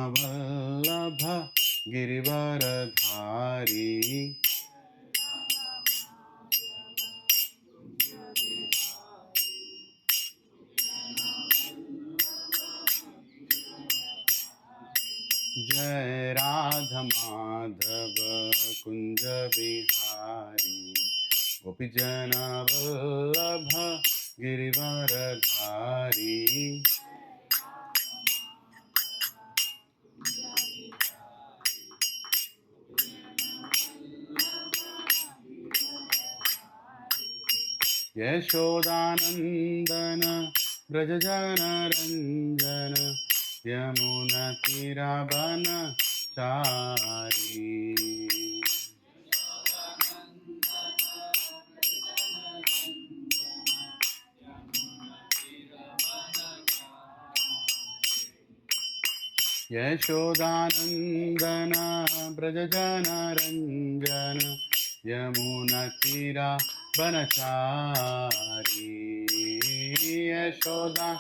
वल्लभ गिरिवरधारी जय राधा माधव कुंज बिहारी गोपीजन वल्लभ गिरिवरधारी यशोदानंदन ब्रजजन रंजन यमुना तीरावन चारी यशोदानंदन ब्रजजन रंजन यमुना तीरावन चारी यशोदा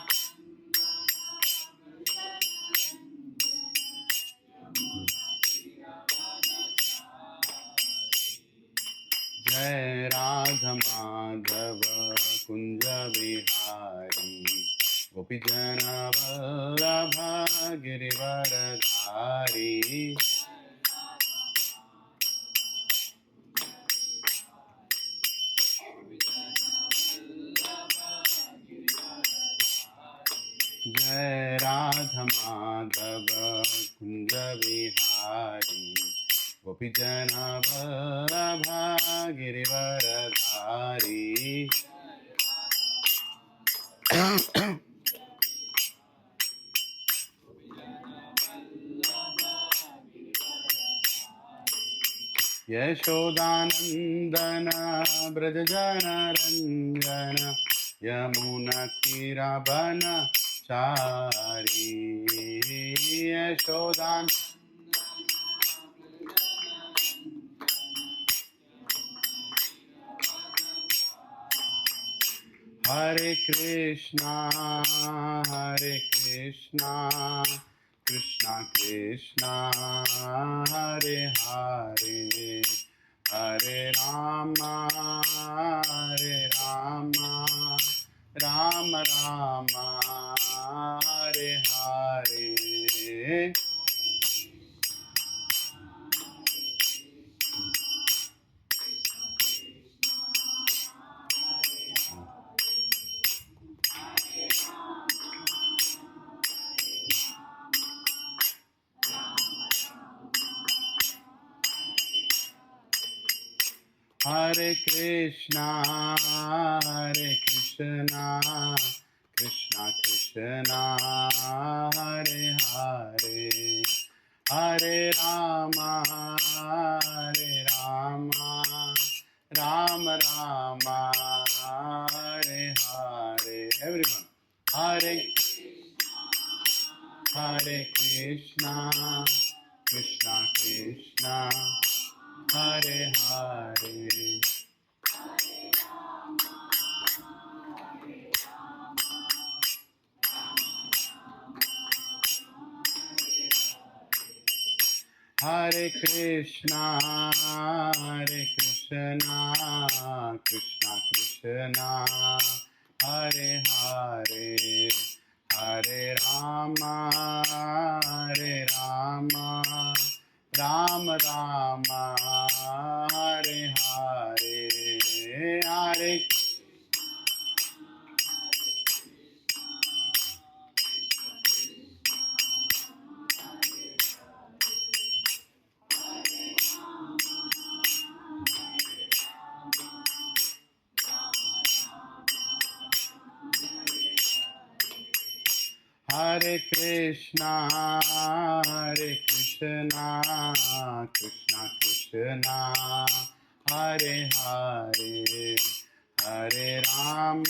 जय राधा माधव कुंज बिहारी गोपीजन वल्लभ गिरिवरधारी जय राधा माधव कुंज बिहारी गोपीजन वल्लभ गिरिवरधारी यशोदानंदन ब्रजजन रंजन यमुना तीरावन चारी यशोदान हरे कृष्णा कृष्णा कृष्णा हरे हरे हरे राम राम राम हरे हरे हरे कृष्णा कृष्णा कृष्णा हरे हरे हरे राम राम राम हरे हरे एवरीवन हरे Krishna Krishna Hare Hare Hare Krishna Krishna Krishna Hare Hare Hare Ram Ram Ram Hare Hare Hare Hare Krishna Krishna Krishna Hare Hare Hare Ram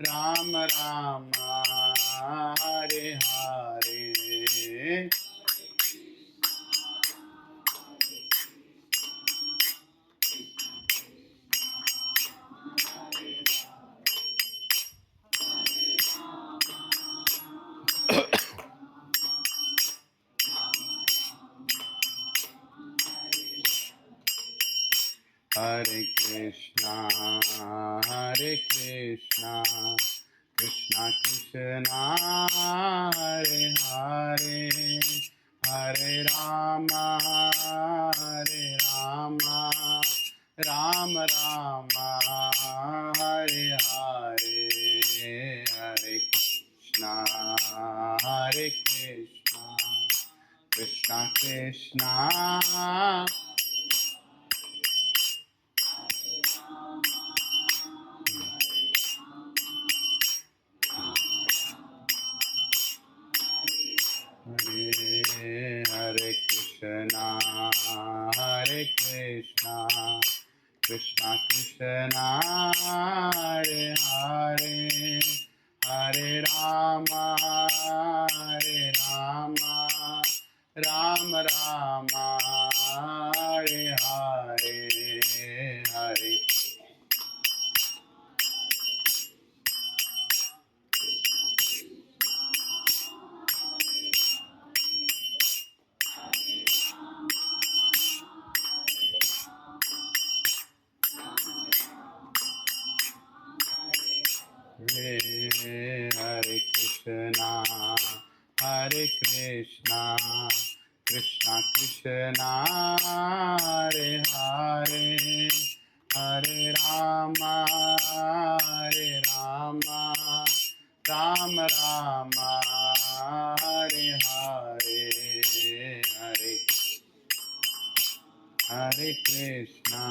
Ram Ram Hare Hare Hare Krishna, Hare Krishna, Krishna Krishna, Hare Hare, Hare Rama, Hare Rama, Rama Rama, Hare Hare, Hare Krishna, Hare Krishna, Krishna Krishna, Hare Hare Krishna, Hare Krishna, Krishna Krishna, Hare Hare, Hare Rama, Hare Rama, Rama Rama, Hare Hare, Hare Hare Krishna, Hare Krishna, Krishna Krishna, Hare Hare, Hare Rama, Hare Rama, Rama Rama, Hare Hare, Hare Hare Krishna.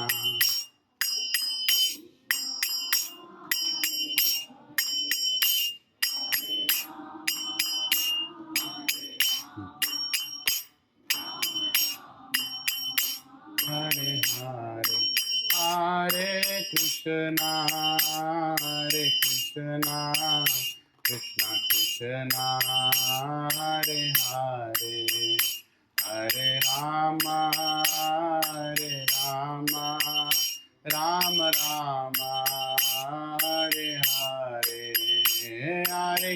Hare Hare, Hare Krishna, Hare Krishna, Krishna Krishna, Hare Hare, Hare Rama, Hare Rama, Rama Rama, Hare Hare, Hare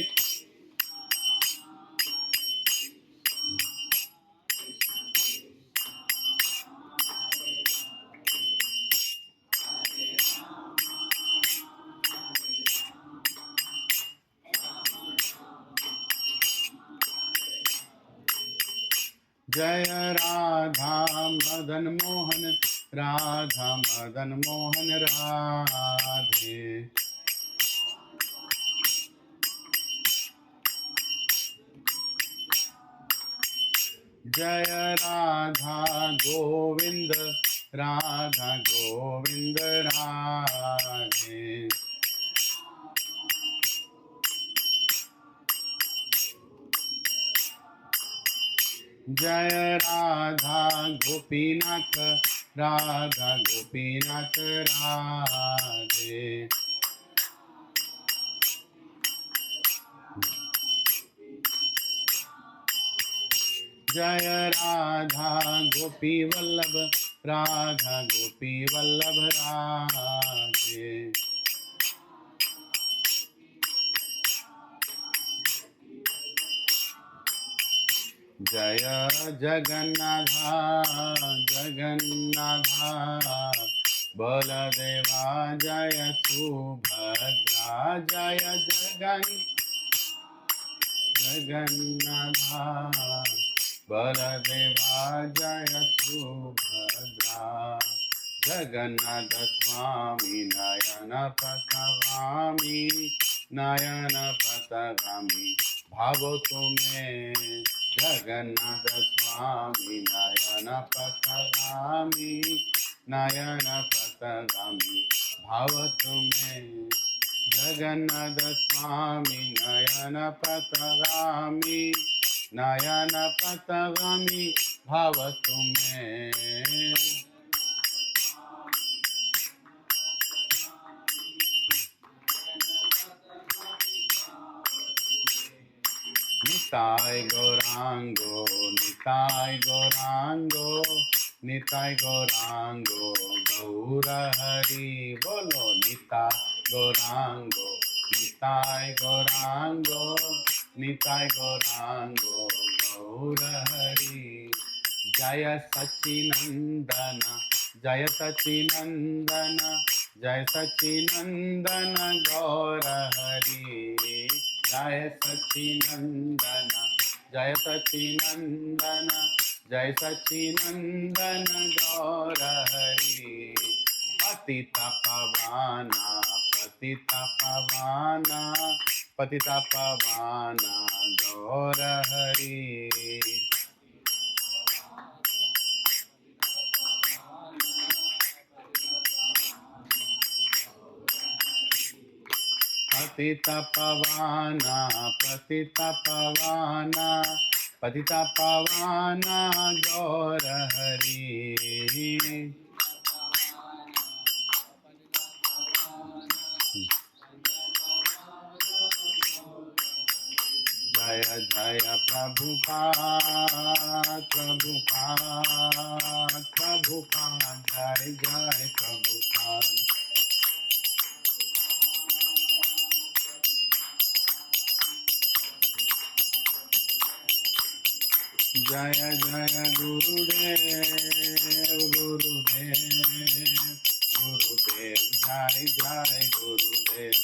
जय राधा मदन मोहन, राधा मदन मोहन राधे। जय राधा गोविंद, राधा गोविंद राधे। जय राधा गोपीनाथ, राधा गोपीनाथ राधे। जय राधा गोपी वल्लभ, राधा गोपी वल्लभ राधे। जय जगन्नाथ, जगन्नाथ बलदेवा, जय सुभद्रा, जय जगन्नाथ बलदेवा, जय सुभद्रा। जगन्नाथ स्वामी नयन पथगामी, नयन पथगामी भाव तुम्हें। जगन्नाथ स्वामी नयन पथगामी, नयन पथगामी भाव तुम्हें। जगन्नाथ स्वामी नयन पथगामी, नयन पथगामी भाव तुम्हें। निताय गौरांगो, निताय गौरांगो, निताय गौरांगो गौर हरि बोलो। निताय गौरांगो, निताय गौरांगो, निताय गौरांगो गौर हरि। जय सच्चिनंदन जय सच्चिनंदन जय सच्चिनंदन गौर हरि जय सच्चिनंदन जय सच्चिनंदन जय सच्चिनंदन गौर हरि पतित पवाना पतित पवाना पतित पवाना गौर हरि पतित पवाना पतित पवाना पतित पवाना गौर हरि जय जय प्रभुपाद प्रभुपाद प्रभुपाद जय जय प्रभुपाद जय जय गुरुदेव गुरुदेव गुरुदेव जय जय गुरुदेव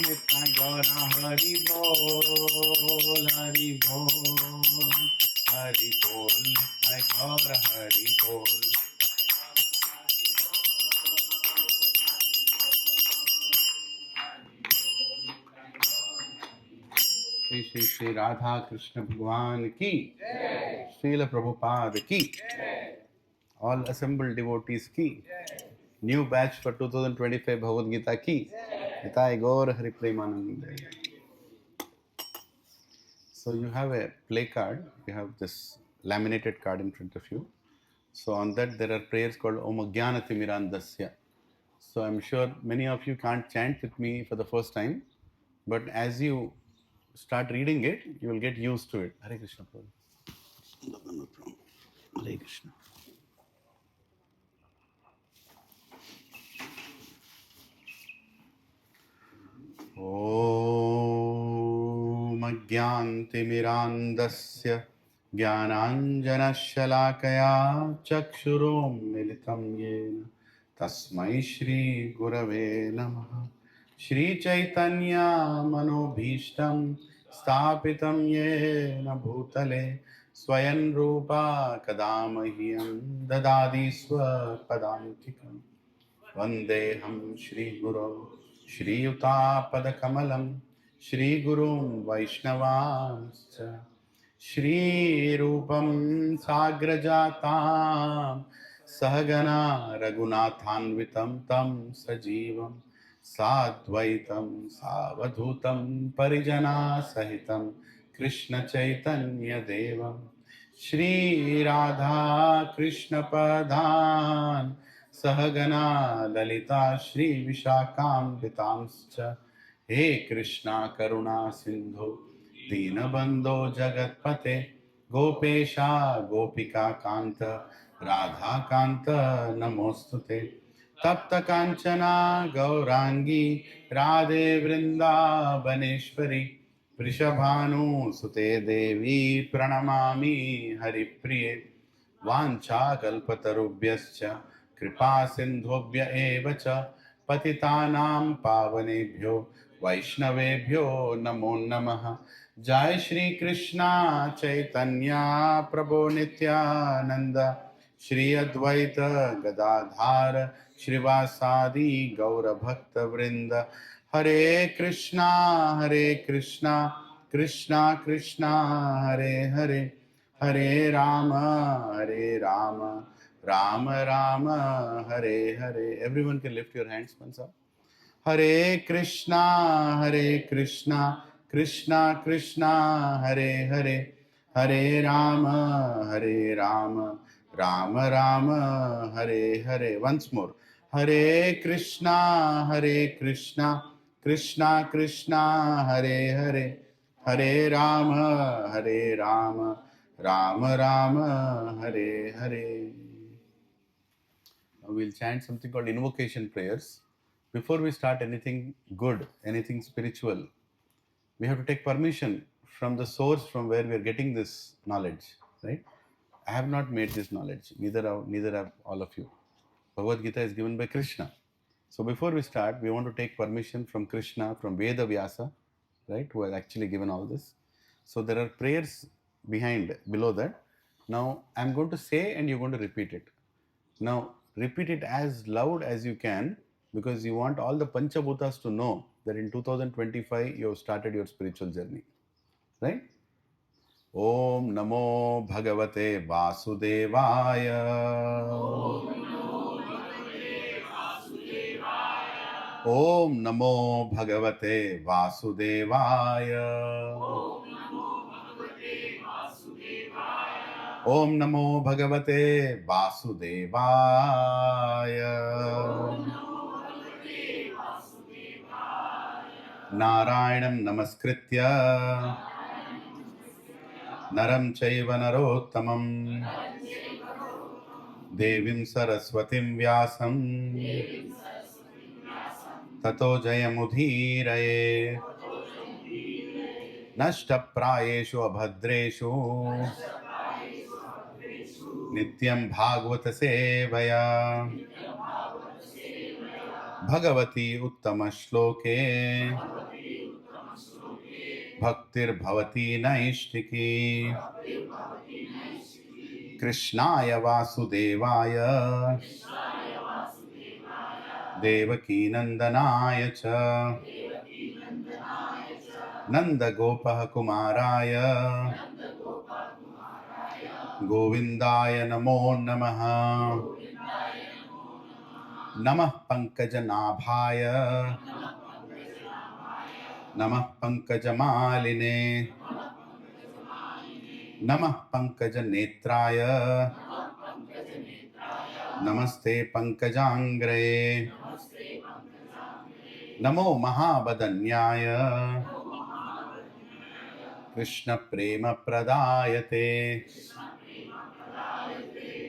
नित्य गौरा हरि बोल हरि बोल हरि बोल नित्य गौर हरि बोल श्री श्री श्री राधा कृष्ण भगवान की श्रील प्रभुपाद की all assembled devotees की new batch for 2025 Bhagavad Gita की Nitai Gaur Hari Premanande. So you have a play card, you have this laminated card in front of you. So on that there are prayers called Om Ajnanati Mirandasya. So I'm sure many of you can't chant with me for the first time, but as you start reading it, you will get used to it. Hare Krishna Prabhu. No problem. Hare Krishna. ॐ अज्ञानतिमिरान्धस्य ज्ञानाञ्जनशलाकया चक्षुरुन्मिलितं येन तस्मै श्रीगुरवे नमः श्रीचैतन्यमनोभीष्टं स्थापितं येन भूतले स्वयं रूपा कदा मह्यं ददाति स्वपदान्तिकम् वन्देऽहं श्रीगुरौ श्रीयुतापदकमलं श्रीगुरुं वैष्णवांश्च श्रीरूपं साग्रजातां सहगना रघुनाथान्वितं तं सजीवं साद्वैतं सावधूतं परिजनासहितं कृष्णचैतन्यदेवं श्रीराधा कृष्णपदान् सहगना ललिता श्री विशाखान्वितांश्च हे कृष्णा करुणा सिंधु दीनबंधो जगत्पते गोपेशा गोपिका कांत राधा कांत नमोस्तुते तप्त कांचना गौरांगी राधे वृंदावनेश्वरी वृषभानुसुते देवी प्रणमामि हरिप्रिये वाञ्छाकल्पतरुभ्यश्च कृपा सिन्धुभ्य एव च पतितानां पावनेभ्यो वैष्णवेभ्यो नमो नमः जय श्री कृष्णा चैतन्य प्रभो नित्यानंद श्री अद्वैत गदाधार श्रीवासादि गौरभक्तवृंद हरे Krishna Krishna Krishna Hare Hare Hare Ram Ram Ram Hare Hare. Everyone can lift your hands once up. Hare Krishna Krishna Krishna Hare Hare Hare Ram Ram Ram Hare Hare. Once more. Hare Krishna Krishna Krishna Hare Hare Hare Ram Ram Ram Hare Hare. Now we'll chant something called Invocation Prayers. Before we start anything good, anything spiritual, we have to take permission from the source from where we are getting this knowledge, right? I have not made this knowledge, neither have all of you. Bhagavad Gita is given by Krishna. So before we start, we want to take permission from Krishna, from Veda Vyasa, right, who has actually given all this. So there are prayers below that. Now I'm going to say and you're going to repeat it. Now repeat it as loud as you can, because you want all the Panchabhutas to know that in 2025 you have started your spiritual journey, right? Om Namo Bhagavate Vasudevaya. Om Namo Bhagavate Vasudevaya. Om Namo Bhagavate Vasudevaya. Narayanam Namaskritya Naram Chaiva Narottamam Devim Saraswatim Vyasam Tato Jayamudhiraye Nashtaprayeshu Abhadreshu Nityam Bhagavata Sevaya Bhagavati Uttama Shloke Bhaktir Bhavati Naishtiki Krishnaya Vasudevaya Devaki Nandanaya Cha Nanda Gopah Kumaraya Govindaya Namo Namaha Namah Pankajanabhaya Namah Pankajamaline Namah Pankajanetraya Namaste Pankajangre Namo Mahabadanyaya Krishna Prema Pradayate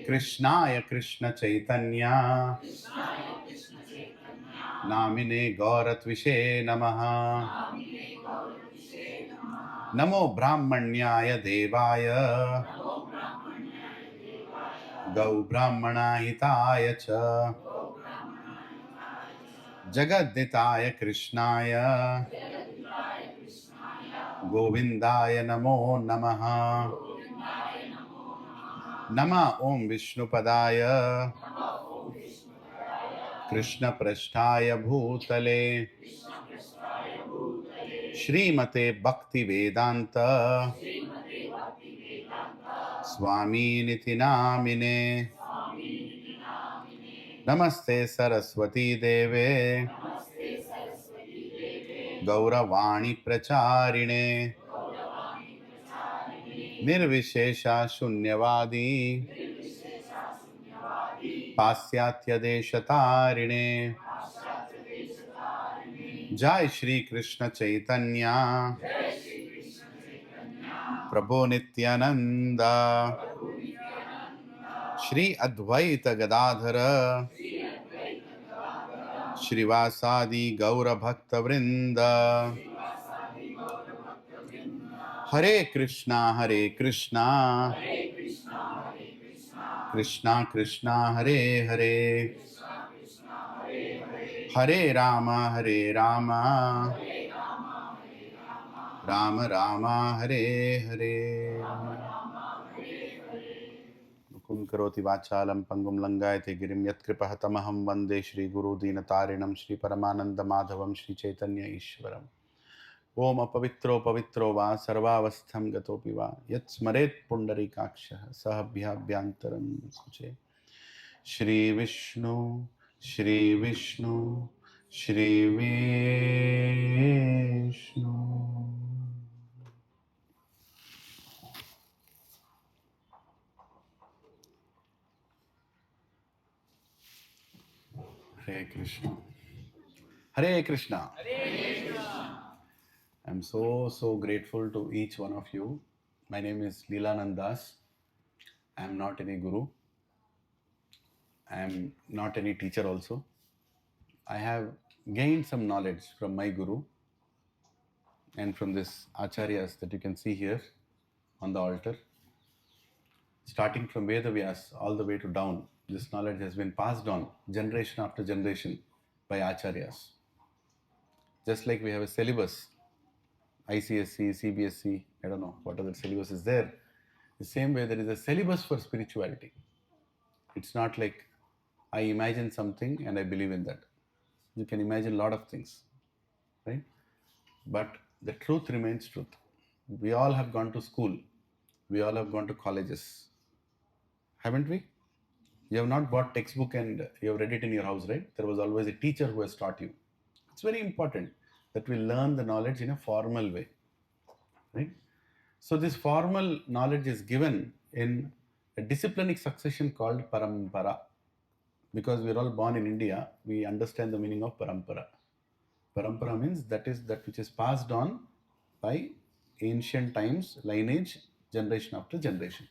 Krishnaya Krishna Chaitanya Namine Gauratvishe Namaha Namo Brahmanyaya Devaya Gau Brahmana Hitaya Cha Jagaditaya Krishnaya Govindaya Namo Namaha Nama Om Vishnupadaya Krishna Prasthaya Bhutale Srimate Bhakti Vedanta Swami Niti Namine Namaste Saraswati Deve Gauravani Pracharine Nirvishesha Shunyavadi Pasyatya Deshatarine Jai Shri Krishna Chaitanya Prabhu Nityananda Shri Advaita Gadadhara Shrivasadi Gaura Bhakta Vrinda Hare Krishna Krishna Krishna Hare Hare Hare Rama Rama Rama Hare Hare Nukum karoti vachalam pangum langayate girim yatkripaha tamaham vande Shri Guru Dinatarinam Shri Paramananda Madhavam Shri Chaitanya Ishwaram Om apavitro pavitro va sarvavastham gatopi va yat smaret pundarikaksha sahabhyabhyantaram suche Shri Vishnu Shri Vishnu Shri Vishnu. Hare Krishna. Hare Krishna. I'm so grateful to each one of you. My name is Lilananda. I'm not any guru. I'm not any teacher also. I have gained some knowledge from my guru. and from this acharyas that you can see here on the altar, starting from Vedavyas all the way to down, this knowledge has been passed on generation after generation by acharyas. Just like we have a syllabus, ICSC, CBSC, I don't know what other syllabus is there. The same way there is a syllabus for spirituality. It's not like I imagine something and I believe in that. You can imagine a lot of things, right? But the truth remains truth. We all have gone to school. We all have gone to colleges. Haven't we? You have not bought textbook and you have read it in your house, right? There was always a teacher who has taught you. It's very important that we learn the knowledge in a formal way, right? So this formal knowledge is given in a disciplinic succession called parampara. Because we're all born in India, we understand the meaning of parampara. Parampara means that is that which is passed on by ancient times, lineage, generation after generation.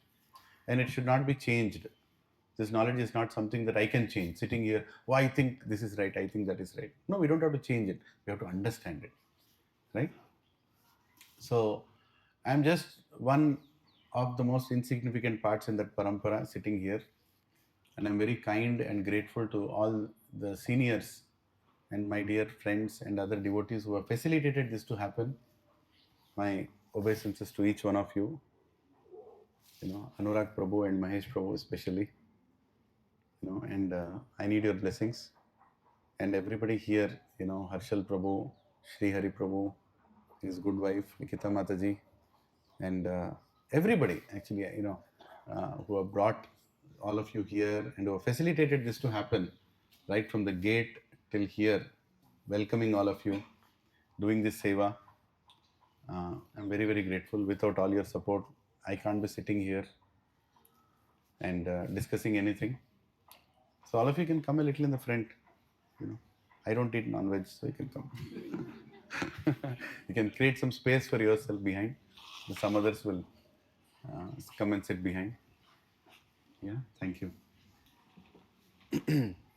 And it should not be changed. This knowledge is not something that I can change. Sitting here, oh, I think this is right, I think that is right. No, we don't have to change it. We have to understand it, right? So I'm just one of the most insignificant parts in that parampara sitting here. And I'm very kind and grateful to all the seniors and my dear friends and other devotees who have facilitated this to happen. My obeisances to each one of you. Anurag Prabhu and Mahesh Prabhu especially. And I need your blessings. And everybody here, Harshal Prabhu, Sri Hari Prabhu, his good wife, Nikita Mataji, and everybody actually, who have brought all of you here and who have facilitated this to happen, right from the gate till here, welcoming all of you, doing this seva. I'm very, very grateful. Without all your support, I can't be sitting here and discussing anything. So all of you can come a little in the front. I don't eat non-veg, so you can come. You can create some space for yourself behind. Some others will come and sit behind. Yeah, thank you.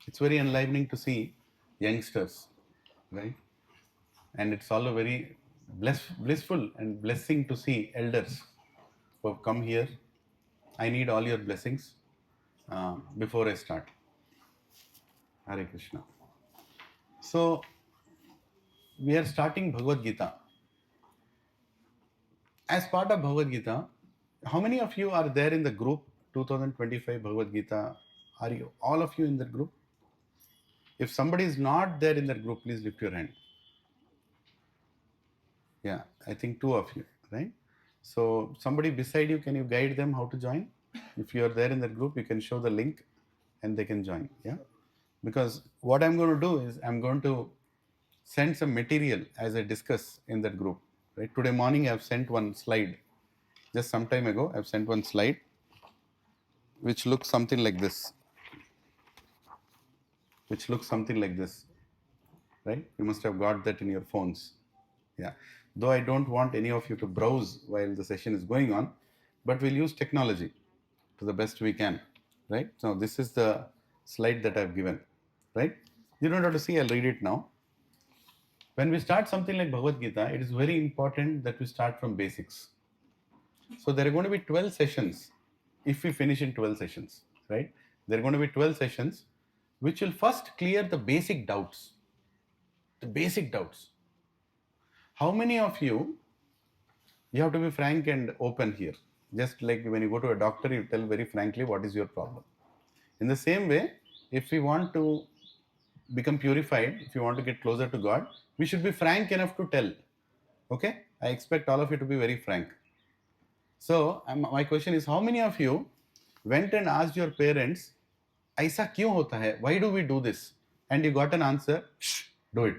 It's very enlivening to see youngsters, right? And it's all a very blissful and blessing to see elders who have come here. I need all your blessings before I start. Hare Krishna. So, we are starting Bhagavad Gita. As part of Bhagavad Gita, how many of you are there in the group 2025 Bhagavad Gita? Are you all of you in that group? If somebody is not there in that group, please lift your hand. Yeah, I think two of you, right? So somebody beside you, can you guide them how to join? If you are there in that group, you can show the link and they can join. Yeah, because what I'm going to do is I'm going to send some material as I discuss in that group. Right? Today morning, I've sent one slide. Just some time ago, I've sent one slide which looks something like this. Right? You must have got that in your phones. Yeah. Though I don't want any of you to browse while the session is going on, but we'll use technology to the best we can. Right? So this is the slide that I've given. Right? You don't have to see, I'll read it now. When we start something like Bhagavad Gita, it is very important that we start from basics. So there are going to be 12 sessions if we finish in 12 sessions, right? There are going to be 12 sessions which will first clear the basic doubts. The basic doubts. How many of you have to be frank and open here. Just like when you go to a doctor, you tell very frankly what is your problem. In the same way, if we want to become purified, if you want to get closer to God, we should be frank enough to tell. Okay? I expect all of you to be very frank. So, my question is, how many of you went and asked your parents, "Aisa kyun hota hai? Why do we do this?" And you got an answer, "Shh, do it."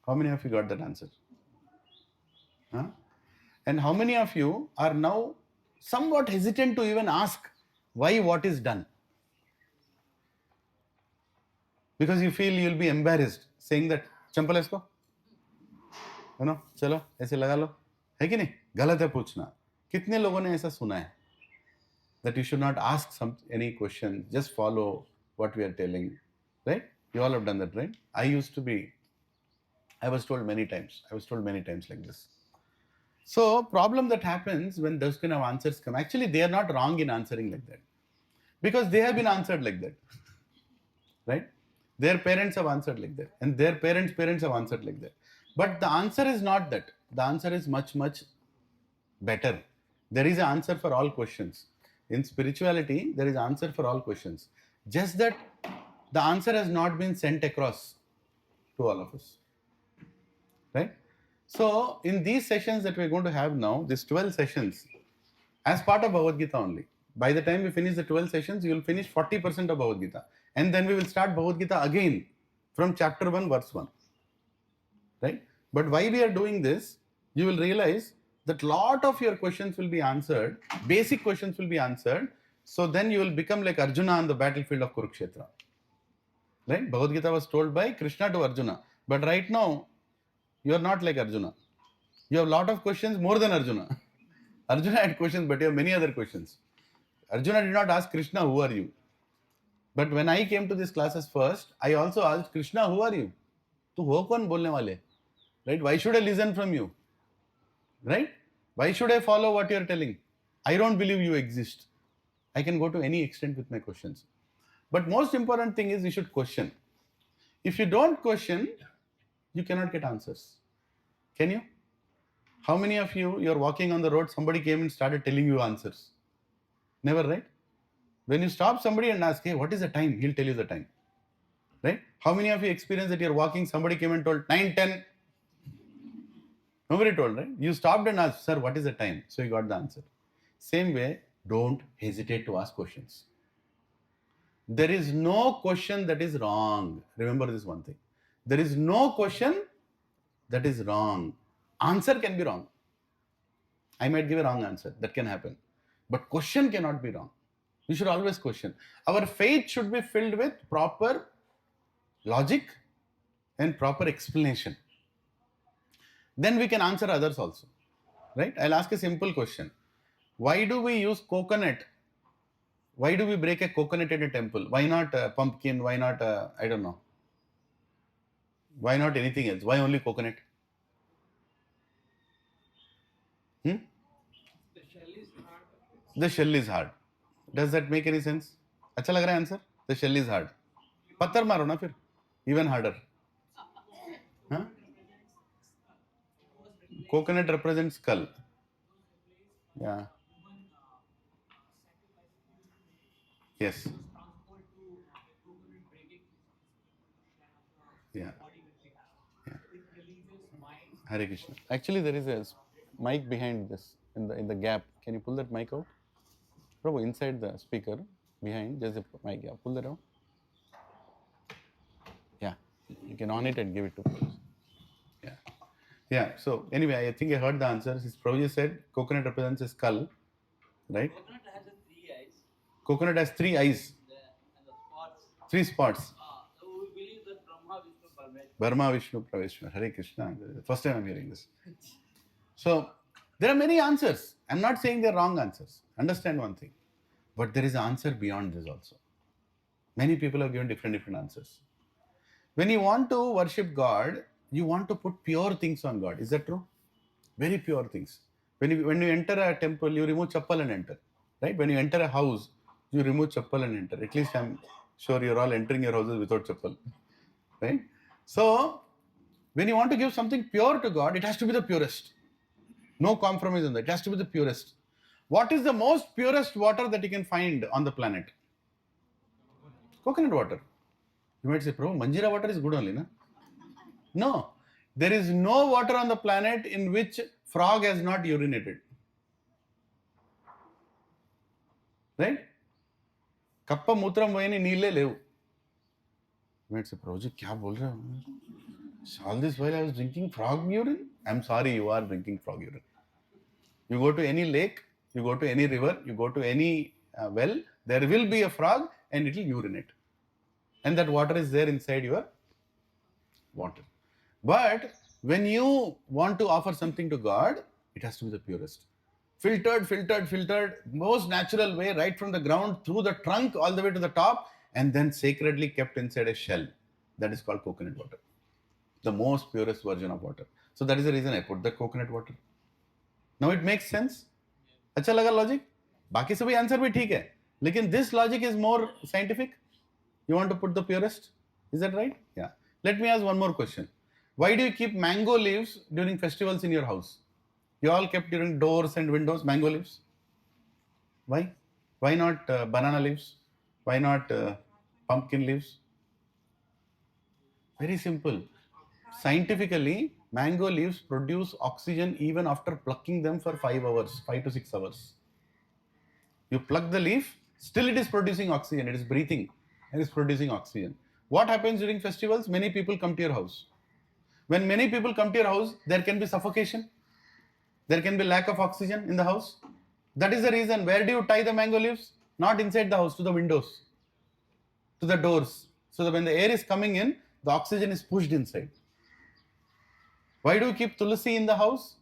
How many of you got that answer? Huh? And how many of you are now somewhat hesitant to even ask why what is done? Because you feel you'll be embarrassed saying that, "Champal isko, चलो ऐसे लगा लो," है कि नहीं? गलत है पूछना. कितने लोगों ने ऐसा सुना है? That you should not ask any question, just follow what we are telling, right? You all have done that, right? I used to be I was told many times. I was told many times like this. So problem that happens when those kind of answers come, actually they are not wrong in answering like that. Because they have been answered like that. Right? Their parents have answered like that. And their parents have answered like that. But the answer is not that. The answer is much, much better. There is an answer for all questions. In spirituality, there is an answer for all questions. Just that the answer has not been sent across to all of us. Right? So, in these sessions that we're going to have now, these 12 sessions, as part of Bhagavad Gita only. By the time we finish the 12 sessions, you will finish 40% of Bhagavad Gita. And then we will start Bhagavad Gita again from chapter 1, verse 1. Right? But why we are doing this, you will realize that lot of your questions will be answered, basic questions will be answered. So then you will become like Arjuna on the battlefield of Kurukshetra. Right? Bhagavad Gita was told by Krishna to Arjuna. But right now, you are not like Arjuna. You have a lot of questions more than Arjuna. Arjuna had questions, but you have many other questions. Arjuna did not ask Krishna, who are you? But when I came to these classes first, I also asked Krishna, who are you? Tu ho kaun bolne wale? Right? Why should I listen from you? Right? Why should I follow what you are telling? I don't believe you exist. I can go to any extent with my questions. But most important thing is you should question. If you don't question, you cannot get answers. Can you? How many of you, you're walking on the road, somebody came and started telling you answers? Never, right? When you stop somebody and ask, hey, what is the time? He'll tell you the time. Right? How many of you experienced that you're walking, somebody came and told 9:10? Nobody told, right? You stopped and asked, sir, what is the time? So you got the answer. Same way, don't hesitate to ask questions. There is no question that is wrong. Remember this one thing. There is no question that is wrong. Answer can be wrong. I might give a wrong answer. That can happen. But question cannot be wrong. We should always question. Our faith should be filled with proper logic and proper explanation. Then we can answer others also. Right? I'll ask a simple question. Why do we use coconut? Why do we break a coconut at a temple? Why not pumpkin? Why not, I don't know. Why not anything else? Why only coconut? The shell is hard. Does that make any sense? अच्छा लग रहा है answer? The shell is hard. पत्थर मारो ना फिर. Even harder. Huh? Coconut represents skull. Yeah. Yes. Yeah. Yeah. Hare Krishna. Actually, there is a mic behind this in the gap. Can you pull that mic out? Prabhu, inside the speaker, behind, there's a mic. Yeah, pull that out. Yeah, you can on it and give it to Prabhu. Yeah. Yeah, so anyway, I think I heard the answer. Prabhuji said coconut represents a skull, right? Coconut has three eyes. Coconut has 3 eyes. And the spots. 3 spots. So we believe that Brahma, Vishnu, Parmeshwar. Brahma, Vishnu, Parmeshwar. Hare Krishna. First time I'm hearing this. So there are many answers. I'm not saying they're wrong answers. Understand one thing. But there is an answer beyond this also. Many people have given different answers. When you want to worship God, you want to put pure things on God. Is that true? Very pure things. When you enter a temple, you remove chappal and enter. Right? When you enter a house, you remove chappal and enter. At least I'm sure you're all entering your houses without chappal. Right? So, when you want to give something pure to God, it has to be the purest. No compromise on that. It has to be the purest. What is the most purest water that you can find on the planet? Coconut water. You might say, Prabhu, Manjira water is good only, na? No. There is no water on the planet in which frog has not urinated. Right? Kappa mutram voyani neele levu. You might say, Prabhuji, kya bol rahe ho? All this while I was drinking frog urine? I'm sorry, you are drinking frog urine. You go to any lake, you go to any river, you go to any well, there will be a frog and it will urinate. And that water is there inside your water. But when you want to offer something to God, it has to be the purest. Filtered, most natural way, right from the ground, through the trunk, all the way to the top, and then sacredly kept inside a shell. That is called coconut water. the most purest version of water. So that is the reason I put the coconut water. Now it makes sense. अच्छा लगा logic? बाकी सभी answer भी ठीक है, लेकिन this logic is more scientific. You want to put the purest? Is that right? Yeah. Let me ask one more question. Why do you keep mango leaves during festivals in your house? You all kept during doors and windows mango leaves. Why? Why not banana leaves? Why not pumpkin leaves? Very simple. Scientifically, mango leaves produce oxygen even after plucking them for 5 hours, 5 to 6 hours. You pluck the leaf, still it is producing oxygen, it is breathing and is producing oxygen. What happens during festivals? Many people come to your house. When many people come to your house, there can be suffocation, there can be lack of oxygen in the house. That is the reason. Where do you tie the mango leaves? Not inside the house, to the windows, to the doors, so that when the air is coming in, the oxygen is pushed inside. Why do you keep tulsi in the house?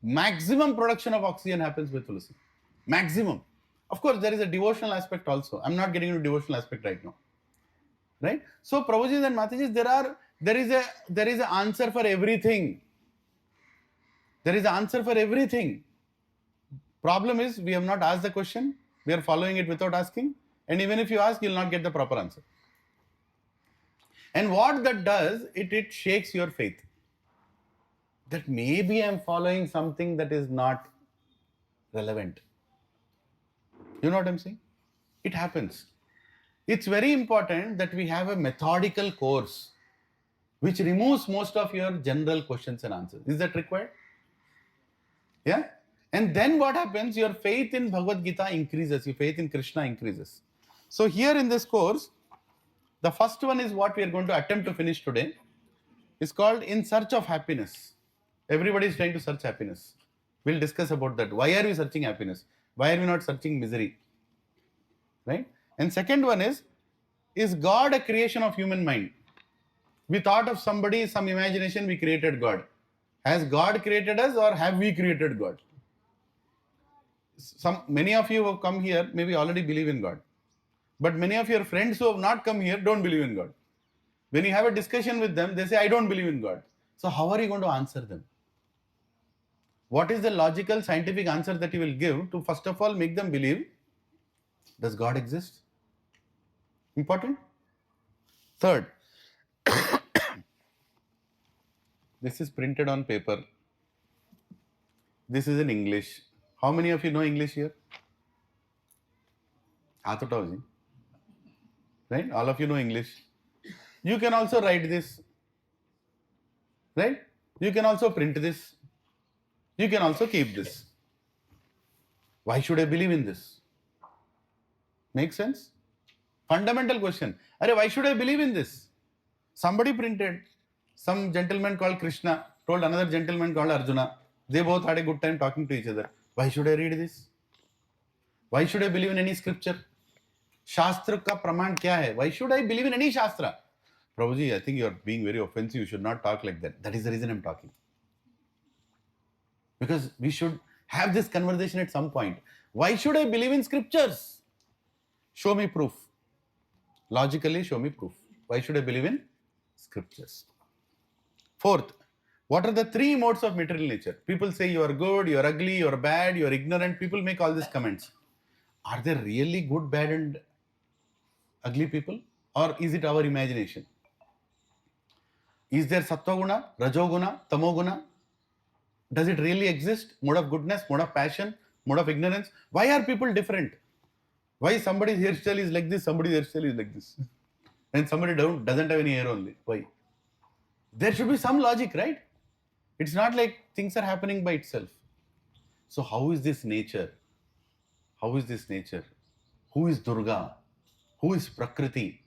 Maximum production of oxygen happens with tulsi. Maximum. Of course, there is a devotional aspect also. I'm not getting into devotional aspect right now. Right? So, Prabhujis and Matajis, there is an answer for everything. There is an answer for everything. Problem is, we have not asked the question. We are following it without asking. And even if you ask, you will not get the proper answer. And what that does, it shakes your faith. That maybe I'm following something that is not relevant. You know what I'm saying? It happens. It's very important that we have a methodical course which removes most of your general questions and answers. Is that required? Yeah? And then what happens? Your faith in Bhagavad Gita increases, your faith in Krishna increases. So here in this course, the first one is what we are going to attempt to finish today. It's called In Search of Happiness. Everybody is trying to search happiness. We'll discuss about that. Why are we searching happiness? Why are we not searching misery? Right? And second one is God a creation of human mind? We thought of somebody, some imagination, we created God. Has God created us or have we created God? Many of you who have come here maybe already believe in God. But many of your friends who have not come here don't believe in God. When you have a discussion with them, they say, I don't believe in God. So how are you going to answer them? What is the logical, scientific answer that you will give to first of all make them believe, does God exist? Important. Third, this is printed on paper. This is in English. How many of you know English here? Right? All of you know English. You can also write this. Right? You can also print this. You can also keep this. Why should I believe in this? Make sense? Fundamental question. Why should I believe in this? Somebody printed. Some gentleman called Krishna told another gentleman called Arjuna. They both had a good time talking to each other. Why should I read this? Why should I believe in any scripture? Shastra ka praman kya hai? Why should I believe in any Shastra? Prabhuji, I think you are being very offensive. You should not talk like that. That is the reason I'm talking. Because we should have this conversation at some point. Why should I believe in scriptures? Show me proof. Logically, show me proof. Why should I believe in scriptures? Fourth, what are the three modes of material nature? People say you are good, you are ugly, you are bad, you are ignorant. People make all these comments. Are there really good, bad and ugly people? Or is it our imagination? Is there sattva guna, rajoguna, tamoguna? Does it really exist? Mode of goodness, mode of passion, mode of ignorance? Why are people different? Why somebody's hairstyle is like this, somebody's hairstyle is like this? And somebody doesn't have any hair only. Why? There should be some logic, right? It's not like things are happening by itself. So how is this nature? How is this nature? Who is Durga? Who is Prakriti?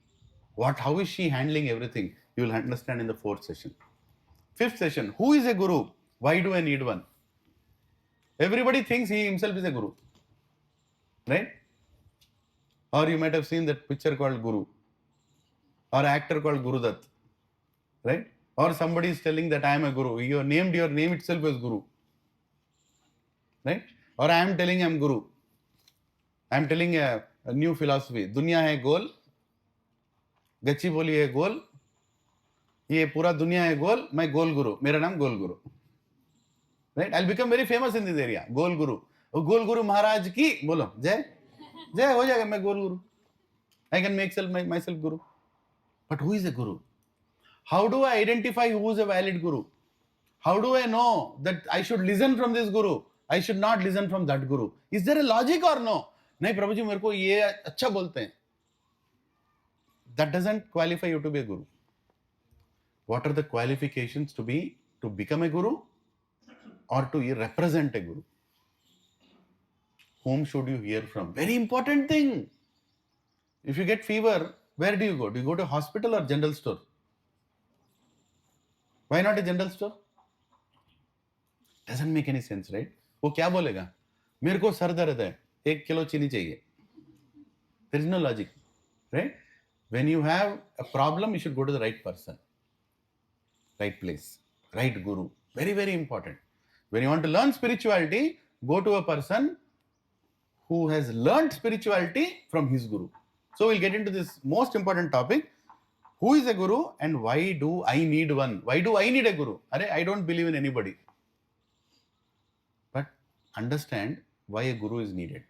How is she handling everything? You will understand in the fourth session. Fifth session, who is a guru? Why do I need one? Everybody thinks he himself is a guru. Right? Or you might have seen that picture called Guru. Or actor called Guru Dutt. Right? Or somebody is telling that I am a guru. You named your name itself as Guru. Right? Or I am telling I am Guru. I am telling a new philosophy. Dunya hai gol. Gachi boli hai gol. ये पूरा दुनिया है गोल, मैं गोल गुरु, मेरा नाम गोल गुरु, right? I'll become very famous in this area, गोल गुरु. गोल गुरु महाराज की बोलो जय जय, हो जाएगा, मैं गोल गुरु. I can make myself guru. But who is a guru? How do I identify who is a valid guru? How do I know that I should listen from this guru, I should not listen from that guru? Is there a logic or no? नहीं प्रभु जी मेरे को ये अच्छा बोलते हैं. That doesn't qualify you to be a guru. What are the qualifications to become a guru or to represent a guru? Whom should you hear from? Very important thing. If you get fever, where do you go? Do you go to hospital or general store? Why not a general store? Doesn't make any sense, right? वो क्या बोलेगा? मेरे को sir दर्द है, 1 kilo चीनी चाहिए. There is no logic, right? When you have a problem, you should go to the right person, right place, right guru. Very, very important. When you want to learn spirituality, go to a person who has learned spirituality from his guru. So we'll get into this most important topic. Who is a guru and why do I need one? Why do I need a guru? I don't believe in anybody. But understand why a guru is needed.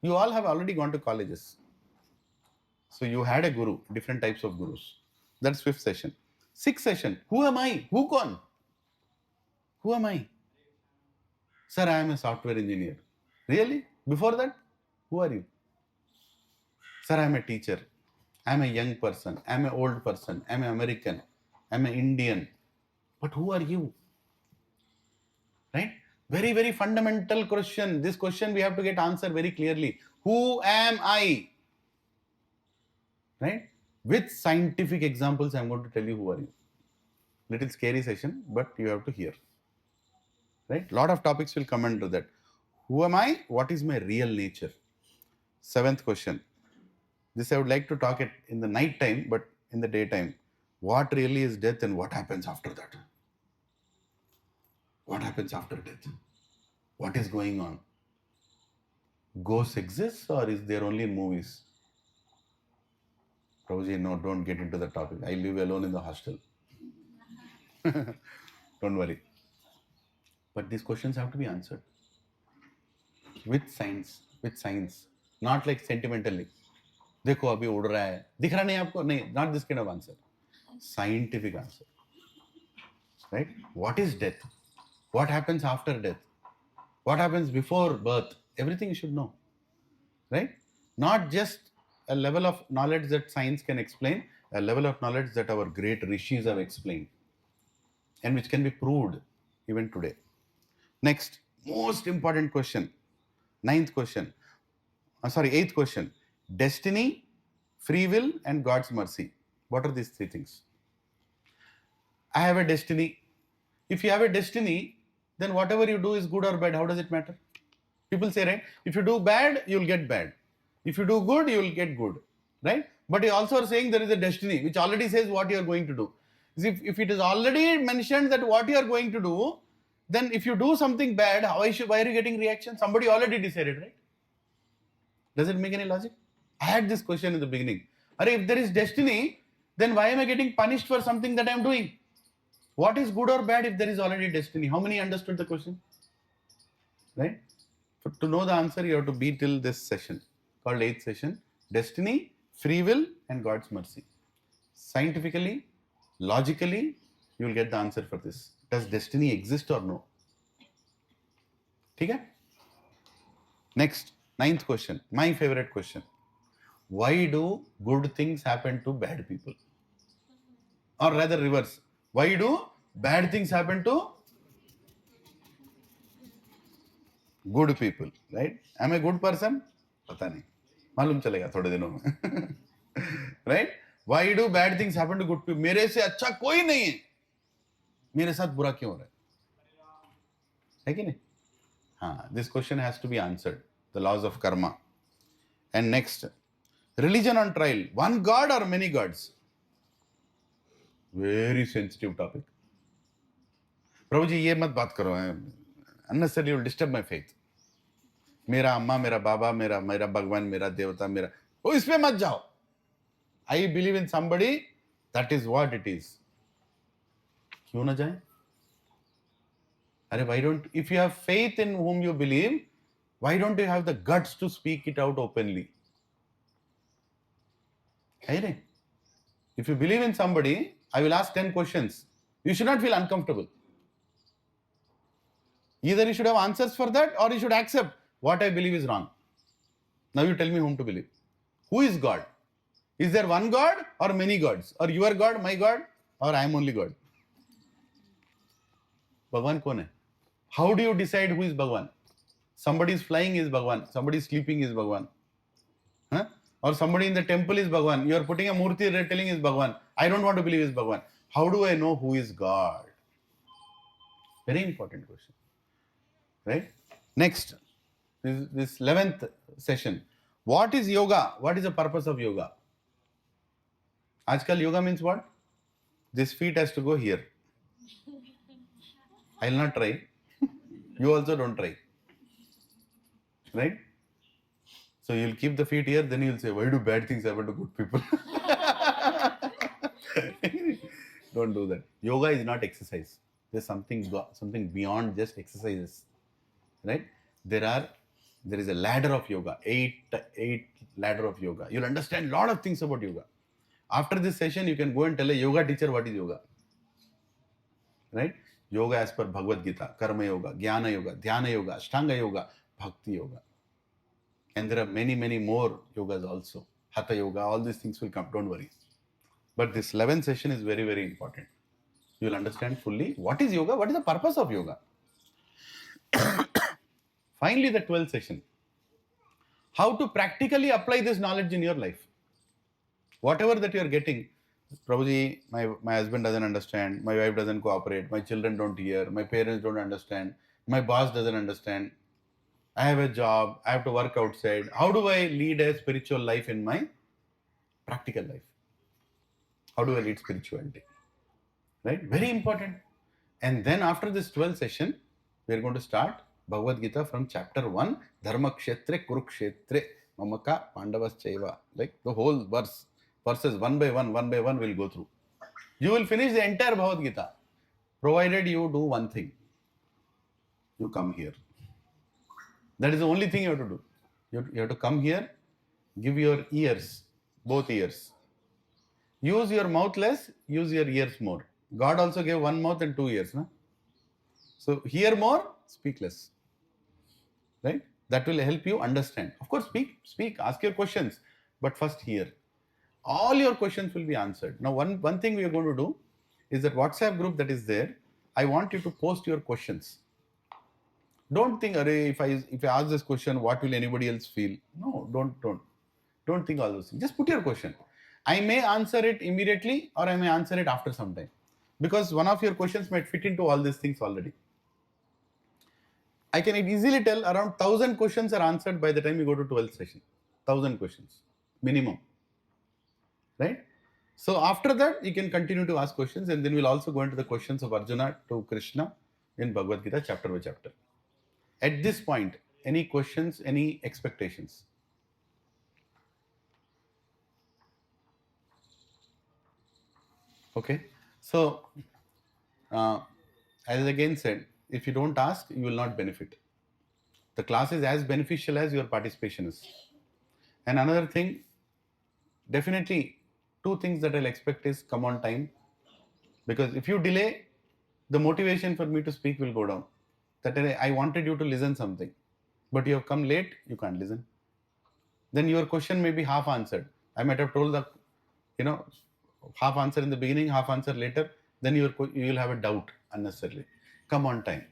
You all have already gone to colleges. So you had a guru, different types of gurus. That's 5th session. 6th session. Who am I? Who con? Who am I? Sir, I am a software engineer. Really? Before that, who are you? Sir, I am a teacher. I am a young person. I am an old person. I am an American. I am an Indian. But who are you? Right? Very, very fundamental question. This question we have to get answered very clearly. Who am I? Right? With scientific examples, I am going to tell you who are you. Little scary session, but you have to hear. Right? Lot of topics will come under that. Who am I? What is my real nature? 7th question. This I would like to talk in the night time, but in the daytime. What really is death and what happens after that? What happens after death? What is going on? Ghosts exist or is there only in movies? Prabhuji, no, don't get into the topic. I live alone in the hostel. Don't worry. But these questions have to be answered. With science. Not like sentimentally. देखो अभी उड़ रहा है, दिख रहा नहीं आपको? नहीं, not this kind of answer. Scientific answer. Right? What is death? What happens after death? What happens before birth? Everything you should know. Right? Not just a level of knowledge that science can explain, a level of knowledge that our great rishis have explained and which can be proved even today. Next, most important question. 8th question. Destiny, free will and God's mercy. What are these 3 things? I have a destiny. If you have a destiny, then whatever you do is good or bad. How does it matter? People say, right? If you do bad, you'll get bad. If you do good, you'll get good. Right? But you also are saying there is a destiny which already says what you are going to do. If it is already mentioned that what you are going to do, then if you do something bad, why are you getting reaction? Somebody already decided, right? Does it make any logic? I had this question in the beginning. If there is destiny, then why am I getting punished for something that I am doing? What is good or bad if there is already destiny? How many understood the question? Right? To know the answer, you have to be till this session called 8th session. Destiny, free will and God's mercy. Scientifically, logically, you will get the answer for this. Does destiny exist or no? Okay? Next, 9th question. My favorite question. Why do good things happen to bad people? Or rather reverse. Why do bad things happen to good people? Right? Am I a good person? पता नहीं. मालूम चलेगा थोड़े दिनों में. Right? Why do bad things happen to good people? मेरे से अच्छा कोई नहीं है. मेरे साथ बुरा क्यों हो रहा है कि नहीं? हाँ, this question has to be answered. The laws of karma. And next, religion on trial. One God or many gods? Very sensitive topic. प्रभु जी ये मत बात करो. Unnecessarily you will disturb my faith. मेरा अम्मा, मेरा बाबा, मेरा भगवान, मेरा देवता, मेरा इस पे मत जाओ. I believe in somebody. That is what it is. क्यों ना जाए? अरे why don't, if you have faith in whom you believe, why don't you have the guts to speak it out openly? है नहीं? If you believe in somebody, I will ask 10 questions. You should not feel uncomfortable. Either you should have answers for that, or you should accept what I believe is wrong. Now you tell me whom to believe. Who is God? Is there one God or many gods? Or your God, my God, or I am only God? Bhagwan कौन है? How do you decide who is Bhagwan? Somebody is flying is Bhagwan. Somebody is sleeping is Bhagwan. Huh? Or somebody in the temple is Bhagwan. You are putting a murti telling is Bhagwan. I don't want to believe is Bhagwan. How do I know who is God? Very important question. Right? Next, this 11th session. What is yoga? What is the purpose of yoga? Ajkal yoga means what? This feet has to go here. I will not try. You also don't try. Right? So you'll keep the feet here, then you'll say, why do bad things happen to good people? Don't do that. Yoga is not exercise. There's something beyond just exercises. Right? There is a ladder of yoga, eight ladder of yoga. You'll understand a lot of things about yoga. After this session, you can go and tell a yoga teacher what is yoga. Right? Yoga as per Bhagavad Gita, Karma Yoga, Jnana Yoga, Dhyana Yoga, Ashtanga Yoga, Bhakti Yoga. And there are many, many more yogas also. Hatha Yoga, all these things will come, don't worry. But this 11th session is very, very important. You will understand fully what is yoga, what is the purpose of yoga. Finally, the 12th session. How to practically apply this knowledge in your life. Whatever that you are getting, Prabhuji, my husband doesn't understand, my wife doesn't cooperate, my children don't hear, my parents don't understand, my boss doesn't understand, I have a job, I have to work outside. How do I lead a spiritual life in my practical life? How do I lead spirituality? Right? Very important. And then after this 12th session, we are going to start Bhagavad Gita from chapter 1, Dharma Kshetre Kurukshetre Mamaka Pandavas Chaiva. Like the whole verses one by one we'll go through. You will finish the entire Bhagavad Gita, provided you do one thing. You come here. That is the only thing you have to do. You have to come here, give your ears, both ears. Use your mouth less, use your ears more. God also gave one mouth and two ears. No? So hear more, speak less. Right? That will help you understand. Of course, speak, ask your questions, but first hear. All your questions will be answered. Now, one thing we are going to do is that WhatsApp group that is there, I want you to post your questions. Don't think, if I ask this question, what will anybody else feel? No, don't think all those things. Just put your question. I may answer it immediately or I may answer it after some time. Because one of your questions might fit into all these things already. I can easily tell around 1,000 questions are answered by the time you go to 12th session. 1,000 questions, minimum. Right? So after that, you can continue to ask questions, and then we'll also go into the questions of Arjuna to Krishna in Bhagavad Gita chapter by chapter. At this point, any questions, any expectations? Okay. So, as again said, if you don't ask, you will not benefit. The class is as beneficial as your participation is. And another thing, definitely, two things that I'll expect is come on time. Because if you delay, the motivation for me to speak will go down. That I wanted you to listen something, but you have come late, you can't listen. Then your question may be half answered. I might have told the, half answer in the beginning, half answer later. Then you will have a doubt unnecessarily. Come on time.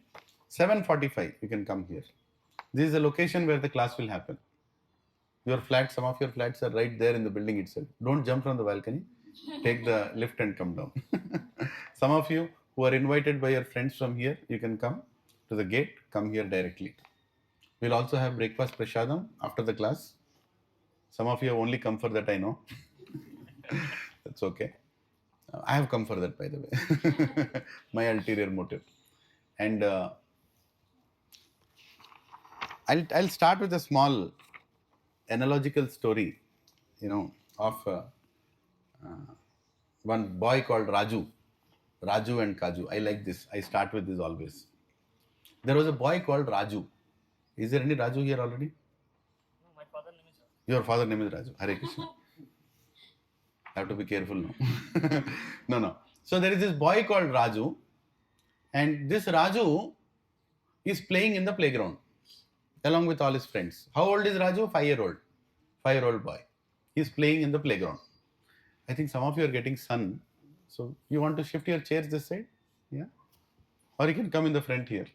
7:45, you can come here. This is the location where the class will happen. Your flat, some of your flats are right there in the building itself. Don't jump from the balcony. Take the lift and come down. Some of you who are invited by your friends from here, you can come to the gate, come here directly. We'll also have breakfast prasadam after the class. Some of you have only come for that, I know. That's okay. I have come for that, by the way. My ulterior motive. And I'll start with a small analogical story, of one boy called Raju. Raju and Kaju. I like this. I start with this always. There was a boy called Raju. Is there any Raju here already? No, my father name is Raju. Your father name is Raju. Hare Krishna. I have to be careful now. No. So there is this boy called Raju, and this Raju is playing in the playground along with all his friends. How old is Raju? 5-year-old. 5-year-old boy. He's playing in the playground. I think some of you are getting sun. So you want to shift your chairs this side? Yeah. Or you can come in the front here.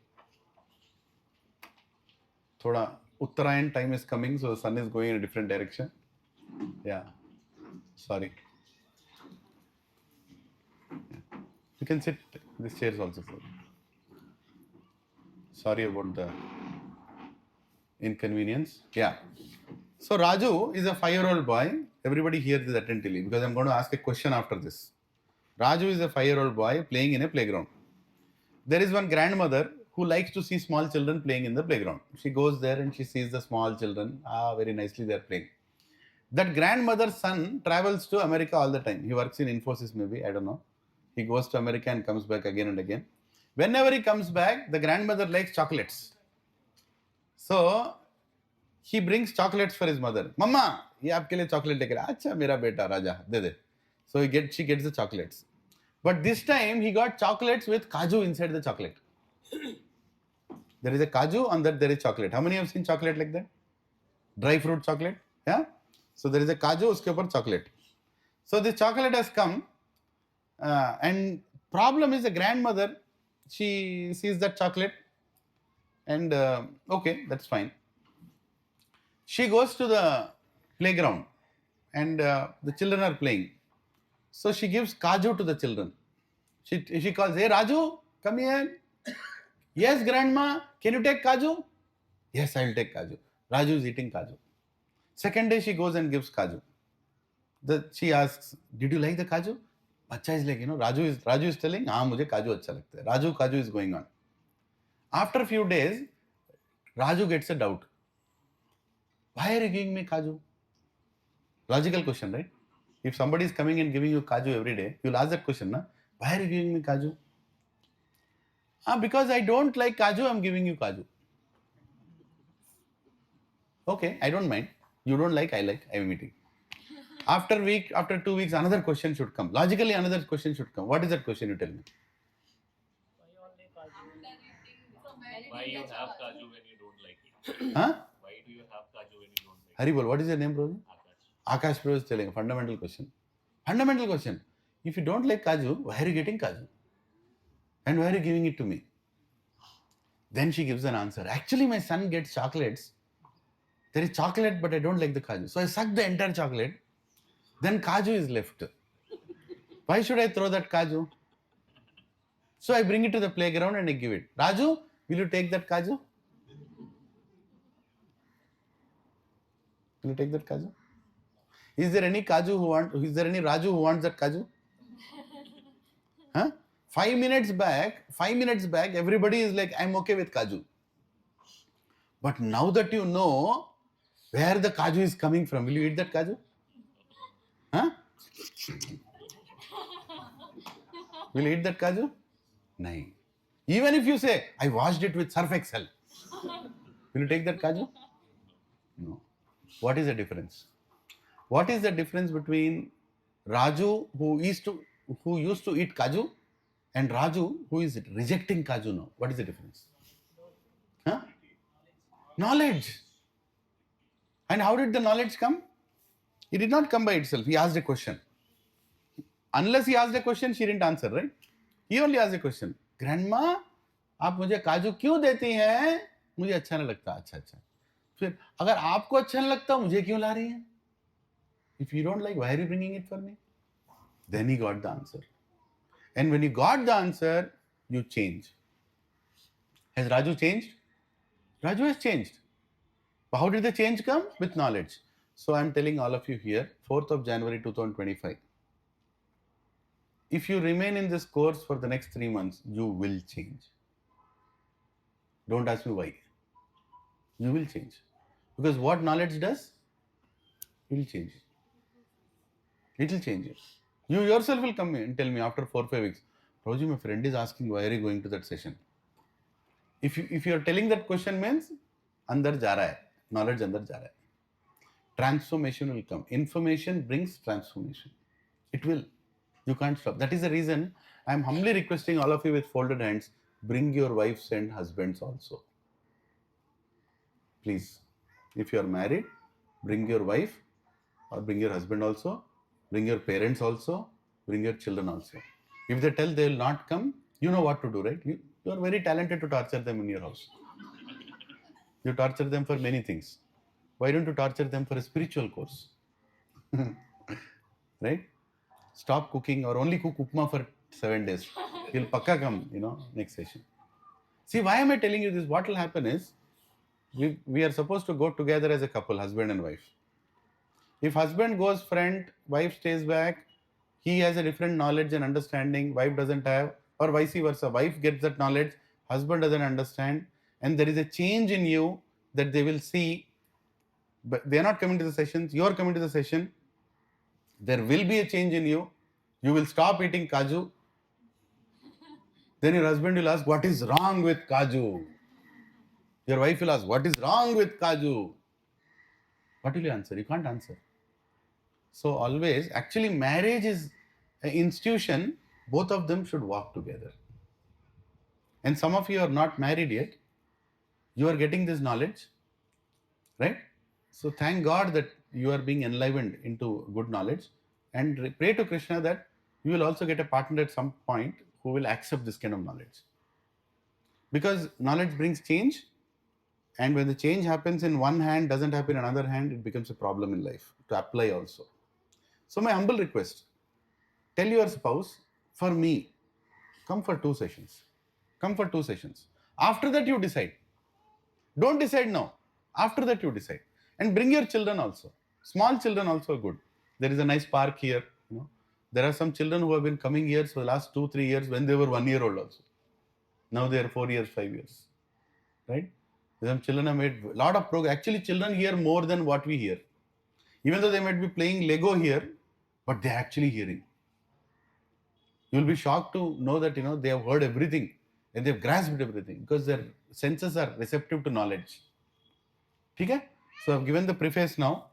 Thoda Uttarayan time is coming, so the sun is going in a different direction. Yeah. Sorry. Yeah. You can sit. This chair is also full. Sorry about the inconvenience. Yeah. So Raju is a 5-year-old boy. Everybody hears this attentively because I'm going to ask a question after this. Raju is a 5-year-old boy playing in a playground. There is one grandmother who likes to see small children playing in the playground. She goes there and she sees the small children. Very nicely they are playing. That grandmother's son travels to America all the time. He works in Infosys maybe, I don't know. He goes to America and comes back again and again. Whenever he comes back, the grandmother likes chocolates. So he brings chocolates for his mother. Mama, ये आपके लिए chocolate लेकर अच्छा मेरा बेटा राजा दे दे. So she gets the chocolates. But this time he got chocolates with Kaju inside the chocolate. There is a Kaju, on that there is chocolate. How many have seen chocolate like that? Dry fruit chocolate. Yeah. So there is a Kaju, uske upar chocolate. So the chocolate has come, and problem is the grandmother. She sees that chocolate, and okay, that's fine. She goes to the playground, and the children are playing. So she gives Kaju to the children. She calls, hey Raju, come here. Yes, grandma, can you take Kaju? Yes, I will take Kaju. Raju is eating Kaju. Second day she goes and gives Kaju. She asks, did you like the Kaju? Bacha is like, Raju is telling, mujhe Kaju acha lagta hai. Kaju is going on. After a few days, Raju gets a doubt. Why are you giving me Kaju? Logical question, right? If somebody is coming and giving you Kaju every day, you'll ask that question, na? Why are you giving me Kaju? Because I don't like Kaju, I'm giving you Kaju. Okay, I don't mind. You don't like, I like, I'm eating. After 2 weeks, another question should come. Logically, another question should come. What is that question, you tell me? Why you have Kaju when you don't like it? Huh? Why do you have Kaju when you don't like Haribol, what is your name, bro? Akash. Akash bro is telling a fundamental question. Fundamental question. If you don't like Kaju, why are you getting Kaju? And why are you giving it to me? Then she gives an answer. Actually, my son gets chocolates. There is chocolate, but I don't like the Kaju. So I suck the entire chocolate. Then Kaju is left. Why should I throw that Kaju? So I bring it to the playground and I give it. Raju, will you take that Kaju? Will you take that Kaju? Is there any Raju who wants that Kaju? Huh? 5 minutes back, everybody is like, I'm okay with Kaju. But now that you know where the Kaju is coming from, will you eat that Kaju? Huh? Will you eat that Kaju? No. Even if you say, I washed it with Surf Excel, will you take that Kaju? No. What is the difference? What is the difference between Raju who used to eat Kaju and Raju who is rejecting Kaju now? What is the difference? Huh? Knowledge. And how did the knowledge come? It did not come by itself. He asked a question. Unless he asked a question, she didn't answer, right? He only asked a question. Grandma, आप मुझे काजू क्यों देती हैं? मुझे अच्छा नहीं लगता. अच्छा. फिर अगर आपको अच्छा नहीं लगता, मुझे क्यों ला रही हैं? If you don't like, why are you bringing it for me? Then he got the answer. And when you got the answer, you change. Has Raju changed? Raju has changed. But how did the change come? With knowledge. So I'm telling all of you here, 4th of January 2025. If you remain in this course for the next 3 months, you will change. Don't ask me why. You will change. Because what knowledge does? It will change you. It will change you. You yourself will come and tell me after 4-5 weeks, Raju, my friend is asking, why are you going to that session? If you are telling that question means, अंदर जा रहा है, knowledge अंदर जा रहा है. Transformation will come. Information brings transformation. It will. You can't stop. That is the reason I am humbly requesting all of you with folded hands, bring your wives and husbands also. Please. If you are married, bring your wife or bring your husband also, bring your parents also, bring your children also. If they tell they will not come, you know what to do, right? You are very talented to torture them in your house. You torture them for many things. Why don't you torture them for a spiritual course? Right? Stop cooking or only cook upma for 7 days. He'll pakka come, next session. See, why am I telling you this? What will happen is, we are supposed to go together as a couple, husband and wife. If husband goes front, wife stays back, he has a different knowledge and understanding, wife doesn't have, or vice versa. Wife gets that knowledge, husband doesn't understand, and there is a change in you that they will see, but they are not coming to the sessions, you are coming to the session. There will be a change in you. You will stop eating Kaju. Then your husband will ask, what is wrong with Kaju? Your wife will ask, what is wrong with Kaju? What will you answer? You can't answer. So always, actually marriage is an institution, both of them should walk together. And some of you are not married yet, you are getting this knowledge, right? So thank God that you are being enlivened into good knowledge, and pray to Krishna that you will also get a partner at some point who will accept this kind of knowledge. Because knowledge brings change, and when the change happens in one hand, doesn't happen in another hand, it becomes a problem in life to apply also. So my humble request, tell your spouse, for me, come for 2 sessions. Come for 2 sessions. After that you decide. Don't decide now. After that you decide. And bring your children also. Small children also are good. There is a nice park here. There are some children who have been coming here for the last 2-3 years when they were 1 year old also. Now they are 4 years, 5 years. Right? Some children have made a lot of progress. Actually, children hear more than what we hear. Even though they might be playing Lego here, but they're actually hearing. You'll be shocked to know that they have heard everything and they've grasped everything because their senses are receptive to knowledge. Okay? So I've given the preface now.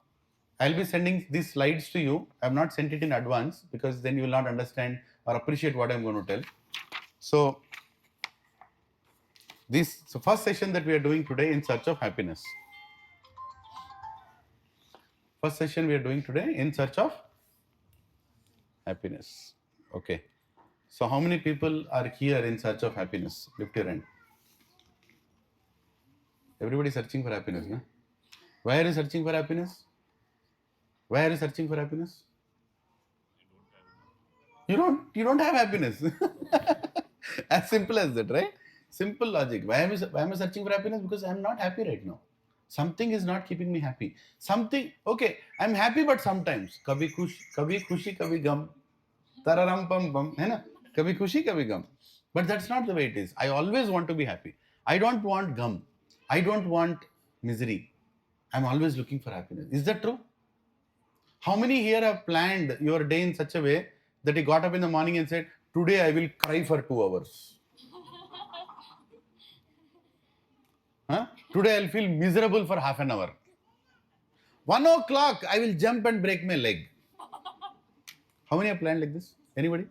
I'll be sending these slides to you. I've not sent it in advance because then you will not understand or appreciate what I'm going to tell. So this first session that we are doing today, in search of happiness. First session we are doing today, in search of happiness. Okay. So how many people are here in search of happiness? Lift your hand. Everybody searching for happiness, no? Why are you searching for happiness? Why are you searching for happiness? You don't have happiness. As simple as that, right? Simple logic. Why am I searching for happiness? Because I'm not happy right now. Something is not keeping me happy. Something, okay, I'm happy, but sometimes. Kabhi khushi, kabhi gum. Tararam pam pam. Hai na? Kabhi khushi, kabhi gum. But that's not the way it is. I always want to be happy. I don't want gum. I don't want misery. I'm always looking for happiness. Is that true? How many here have planned your day in such a way that you got up in the morning and said, today I will cry for 2 hours. Huh? Today I'll feel miserable for half an hour. 1 o'clock, I will jump and break my leg. How many have planned like this? Anybody?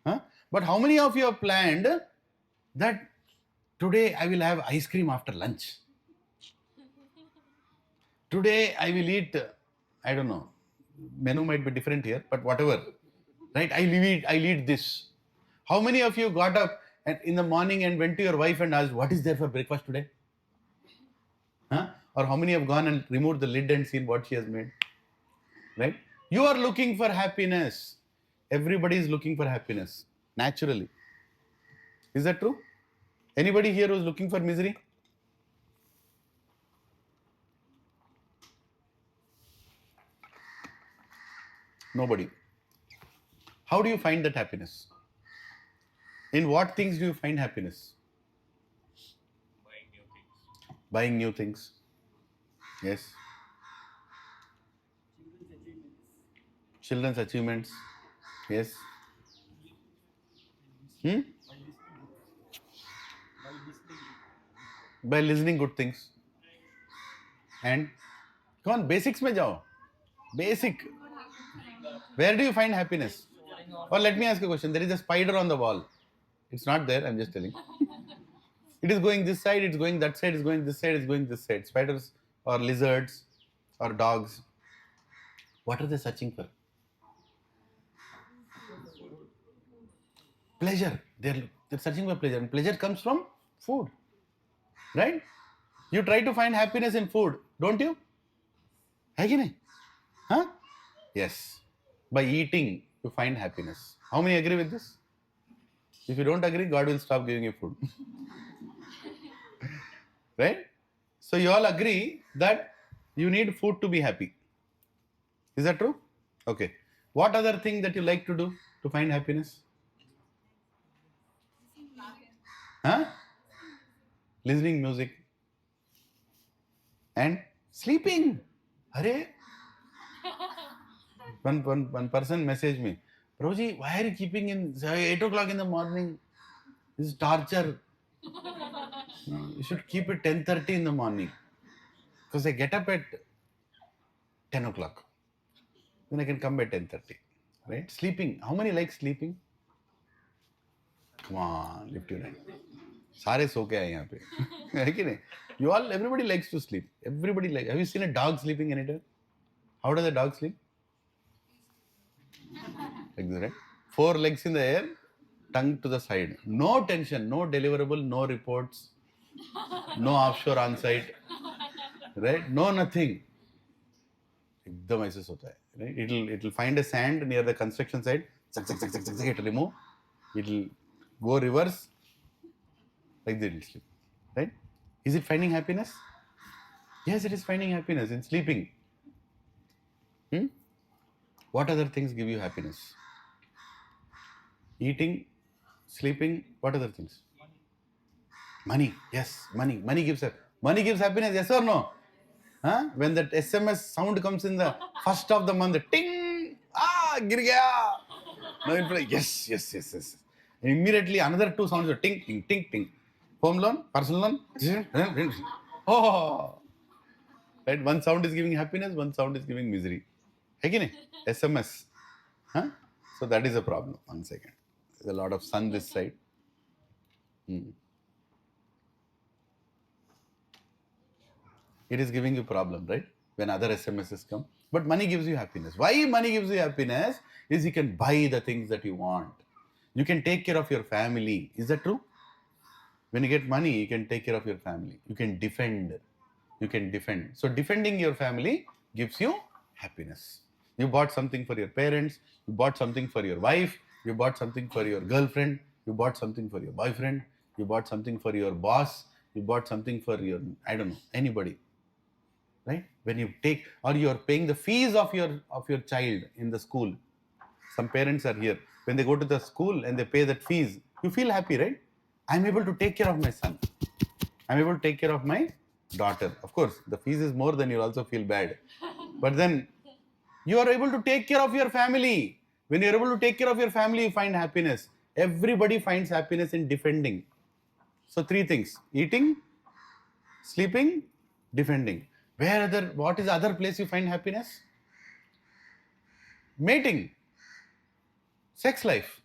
Huh? But how many of you have planned that today I will have ice cream after lunch? Today I will eat, I don't know, menu might be different here, but whatever. Right? I'll eat this. How many of you got up in the morning and went to your wife and asked, what is there for breakfast today? Huh? Or how many have gone and removed the lid and seen what she has made? Right? You are looking for happiness. Everybody is looking for happiness, naturally. Is that true? Anybody here who is looking for misery? Nobody. How do you find that happiness? In what things do you find happiness? Buying new things. Buying new things. Yes. Children's achievements. Yes. Hmm? By listening good things. And come on, basics mein jao. Basic. Where do you find happiness? Or let me ask you a question. There is a spider on the wall. It's not there, I'm just telling. It is going this side, it's going that side, it's going this side, it's going this side. Spiders or lizards or dogs. What are they searching for? Pleasure. They're searching for pleasure. And pleasure comes from food. Right? You try to find happiness in food, don't you? है कि नहीं? Huh? Yes. By eating, you find happiness. How many agree with this? If you don't agree, God will stop giving you food. Right? So you all agree that you need food to be happy. Is that true? Okay. What other thing that you like to do to find happiness? Huh? Listening music and sleeping. Arey, one person messaged me, Prabhuji, why are you keeping in 8 o'clock in the morning? This is torture. You should keep it 10:30 in the morning. Because I get up at 10 o'clock. Then I can come by 10:30. Right? Sleeping. How many like sleeping? Come on, lift your hand. सारे सो के आए यहाँ पे है कि नहीं? You all, everybody likes to sleep. Everybody like. Have you seen a dog sleeping anywhere? How does a dog sleep? Like this, right? 4 legs in the air, tongue to the side. No tension, no deliverable, no reports, no offshore on site, right? No nothing. एकदम ऐसे सोता है, right? It'll find a sand near the construction site. It'll remove. It'll go reverse. Like that it'll sleep, right? Is it finding happiness? Yes, it is finding happiness in sleeping. What other things give you happiness? Eating, sleeping, what other things? Money. Yes, money. Money gives happiness, yes or no? Huh? When that SMS sound comes in the first of the month, ting! Ah, gir gaya! Now you'll be like, yes. And immediately another 2 sounds are ting, ting, ting, ting. Home loan, personal loan. Oh! Right? One sound is giving happiness, one sound is giving misery. है कि नहीं? SMS. Huh? So that is a problem. 1 second. There's a lot of sun this side. It is giving you problem, right? When other SMSs come. But money gives you happiness. Why money gives you happiness? Is you can buy the things that you want. You can take care of your family. Is that true? When you get money, you can take care of your family. You can defend. So defending your family gives you happiness. You bought something for your parents. You bought something for your wife. You bought something for your girlfriend. You bought something for your boyfriend. You bought something for your boss. You bought something for your, I don't know, anybody. Right? When you take, or you are paying the fees of your child in the school. Some parents are here. When they go to the school and they pay that fees, you feel happy, right? I'm able to take care of my son. I'm able to take care of my daughter. Of course, the fees is more, then you'll also feel bad. But then you are able to take care of your family. When you're able to take care of your family, you find happiness. Everybody finds happiness in defending. So 3 things: eating, sleeping, defending. What is the other place you find happiness? Mating. Sex life.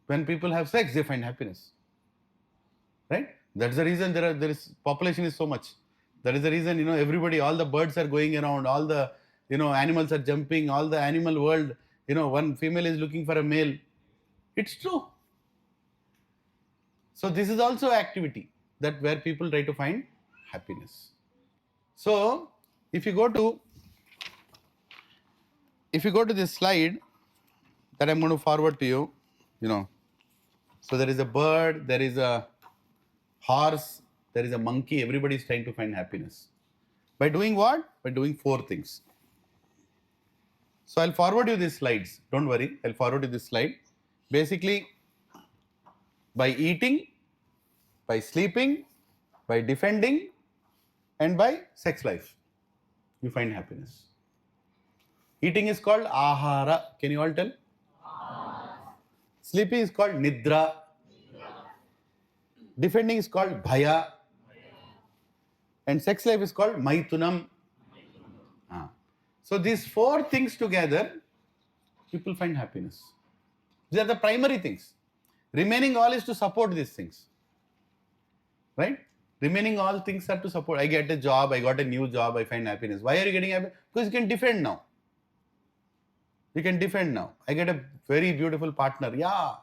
When people have sex, they find happiness. Right? That's the reason population is so much. That is the reason, everybody, all the birds are going around, all the, animals are jumping, all the animal world, one female is looking for a male. It's true. So this is also activity that where people try to find happiness. So if you go to this slide that I'm going to forward to you, so there is a bird, there is a horse, there is a monkey, everybody is trying to find happiness. By doing what? By doing 4 things. So I'll forward you these slides. Don't worry, I'll forward you this slide. Basically, by eating, by sleeping, by defending, and by sex life, you find happiness. Eating is called ahara. Can you all tell? Sleeping is called nidra. Defending is called bhaya. And sex life is called maitunam. So these four things together, people find happiness. These are the primary things. Remaining all is to support these things. Right? Remaining all things are to support. I get a job, I got a new job, I find happiness. Why are you getting happy? Because you can defend now. You can defend now. I get a very beautiful partner. Yeah,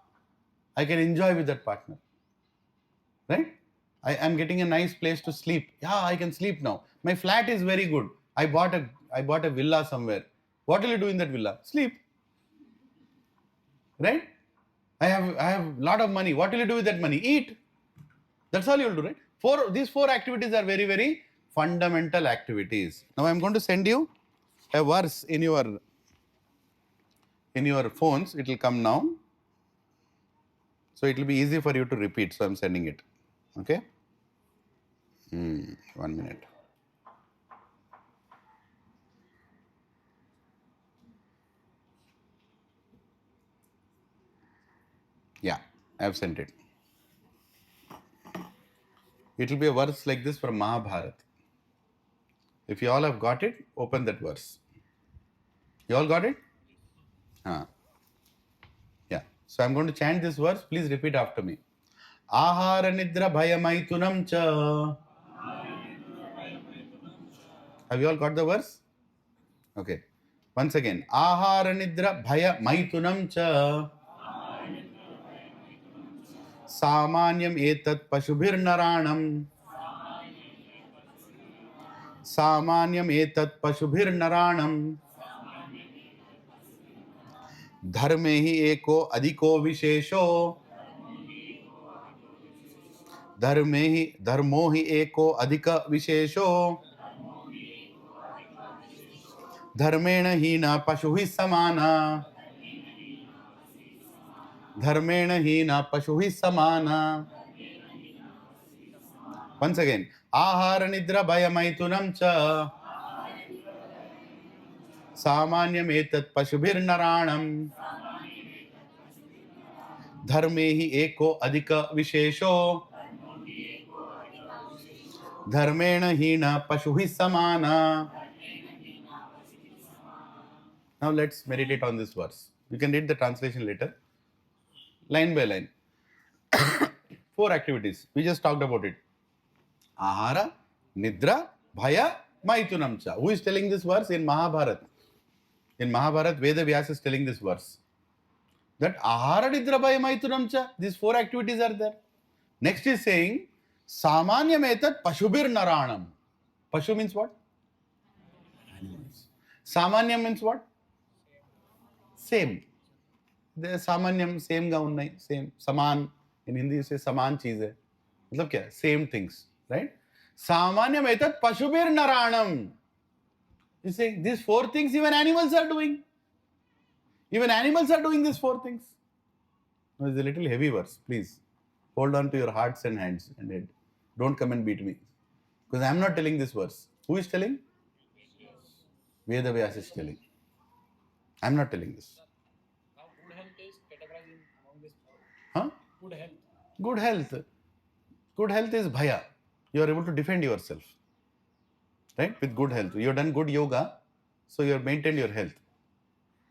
I can enjoy with that partner. Right? I am getting a nice place to sleep. Yeah, I can sleep now. My flat is very good. I bought a villa somewhere. What will you do in that villa? Sleep. Right? I have a lot of money. What will you do with that money? Eat. That's all you will do, right? These four activities are very, very fundamental activities. Now I am going to send you a verse in your phones. It will come now. So it will be easy for you to repeat. So I am sending it. Okay? 1 minute. Yeah, I have sent it. It will be a verse like this from Mahabharata. If you all have got it, open that verse. You all got it? Yeah. So I'm going to chant this verse. Please repeat after me. Ahara nidra bhayamaitunam cha. Have you all got the verse? Okay. Once again. Ahara nidra bhayamaitunam cha. Samanyam etat pashubhir naranam. Samanyam etat pashubhir naranam. धर्मे ही एको अधिको विशेषो. धर्मो ही एको अधिक विशेषो. धर्मेण हीन पशु ही समाना. धर्मेण हीन पशु ही समाना. Once again. आहार निद्रा भय मैथुनम च. सामान्यम एतत् पशुभिर नराणम. धर्मे ही एको अधिक विशेषो. धर्मेण हीन पशु ही समाना. Now let's meditate on this verse. You can read the translation later. Line by line. 4 activities. We just talked about it. Ahara, Nidra, Bhaya, Maitunam cha. Who is telling this verse? In Mahabharata. In Mahabharata, Veda Vyasa is telling this verse. That Ahara, Nidra, Bhaya, Maitunam cha. These 4 activities are there. Next is saying, Samanyam etat Pashubir Naranam. Pashu means what? Animals. Samanyam means what? Same. The Samanyam, same ga unnai, same. Saman. In Hindi you say Saman cheez hai. Matlab kya? Same things. Right? Samanyam etat Pashubir Naranam. You say these 4 things even animals are doing. Even animals are doing these 4 things. Now it's a little heavy verse. Please hold on to your hearts and hands and head. Don't come and beat me. Because I am not telling this verse. Who is telling? Veda Vyasa is telling. I am not telling this. Now, good health is categorized among this. Huh? Good health. Good health. Good health is bhaya. You are able to defend yourself. Right? With good health. You have done good yoga, so you have maintained your health.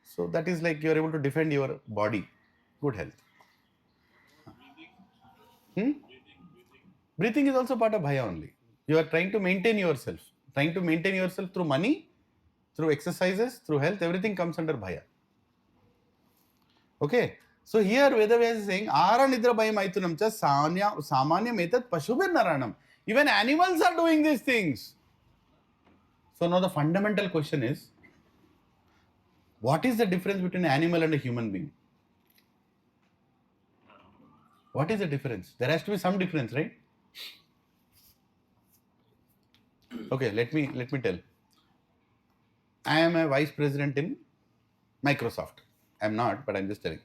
So that is like you are able to defend your body. Good health. Breathing is also part of bhaya only. You are trying to maintain yourself. Trying to maintain yourself through money, through exercises, through health, everything comes under bhaya. Okay? So here Vedavyas is saying, Ahara nidra bhaya maitunam cha samanyam etat pashubir naranam. Even animals are doing these things. So now the fundamental question is, what is the difference between an animal and a human being? What is the difference? There has to be some difference, right? Okay, let me tell. I am a vice president in Microsoft. I am not, but I am just telling.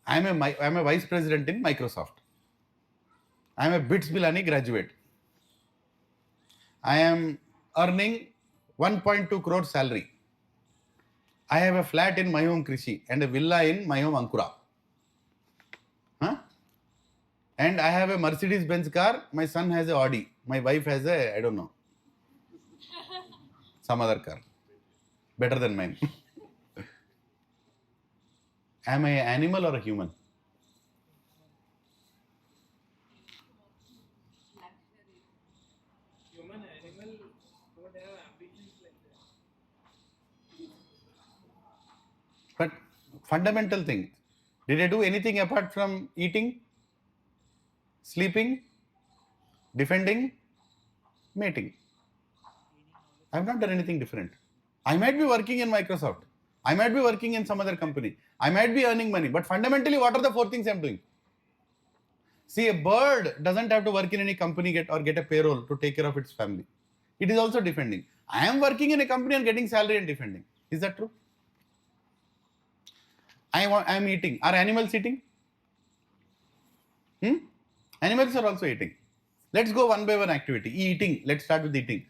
I am a vice president in Microsoft. I am a BITS Bilani graduate. I am earning 1.2 crore salary. I have a flat in my home Krishi and a villa in my home Ankura. Huh? And I have a Mercedes Benz car. My son has a Audi. My wife has a, I don't know, some other car. Better than mine. Am I an animal or a human? Human animal don't have ambitions like that. But fundamental thing. Did I do anything apart from eating, sleeping, defending, mating? I have not done anything different. I might be working in Microsoft. I might be working in some other company. I might be earning money. But fundamentally, what are the 4 things I'm doing? See, a bird doesn't have to work in any company or get a payroll to take care of its family. It is also defending. I am working in a company and getting salary and defending. Is that true? I am eating. Are animals eating? Animals are also eating. Let's go one by one activity. Eating. Let's start with eating.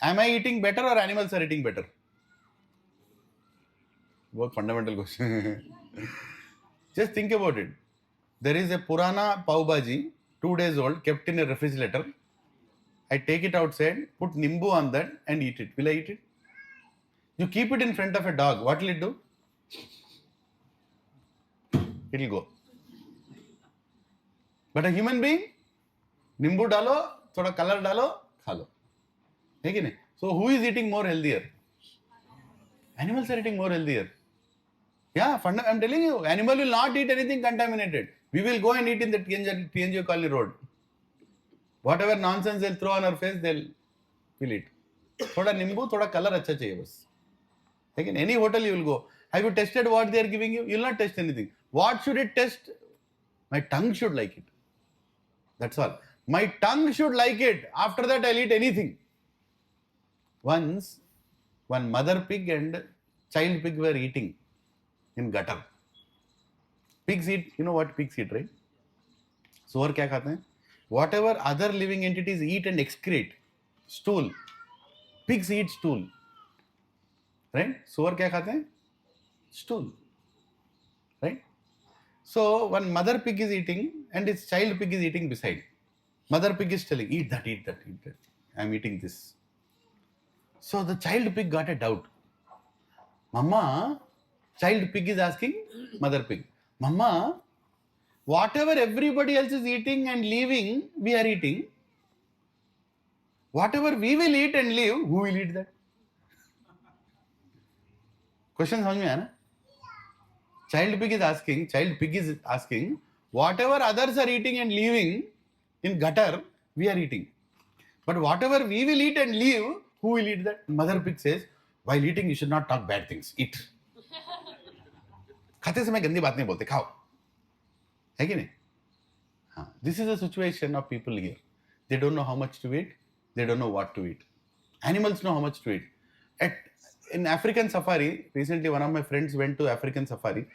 Am I eating better or animals are eating better? What fundamental question. Just think about it. There is a Purana pav bhaji, 2 days old, kept in a refrigerator. I take it outside, put nimbu on that and eat it. Will I eat it? You keep it in front of a dog. What will it do? It will go. But a human being, nimbu dalo, thoda color dalo, khalo. So who is eating more healthier? Animals are eating more healthier. Yeah, I'm telling you, animal will not eat anything contaminated. We will go and eat in the TNG Colony Road. Whatever nonsense they'll throw on our face, we'll eat. Thoda nimbu, thoda color acha chahiye bas. Like in any hotel you will go. Have you tested what they are giving you? You will not test anything. What should it test? My tongue should like it. That's all. My tongue should like it. After that, I'll eat anything. Once, one mother pig and child pig were eating in gutter. Pigs eat, you know what pigs eat, right? Suar kya khate hain? Whatever other living entities eat and excrete, stool. Pigs eat stool. Right? Suar kya khate hain? Stool. Right? So, one mother pig is eating and its child pig is eating beside. Mother pig is telling, eat that, eat that, eat that. I am eating this. So, the child pig got a doubt. Mama, child pig is asking mother pig, Mama, whatever everybody else is eating and leaving, we are eating. Whatever we will eat and leave, who will eat that? Question समझ में आया ना? Child pig is asking, whatever others are eating and leaving in gutter, we are eating. But whatever we will eat and leave, who will eat that? Mother pig says, while eating, you should not talk bad things. Eat. खाते समय गंदी बात नहीं बोलते, खाओ. है कि नहीं? हाँ. This is a situation of people here. They don't know how much to eat. They don't know what to eat. Animals know how much to eat. In African safari, recently one of my friends went to African safari.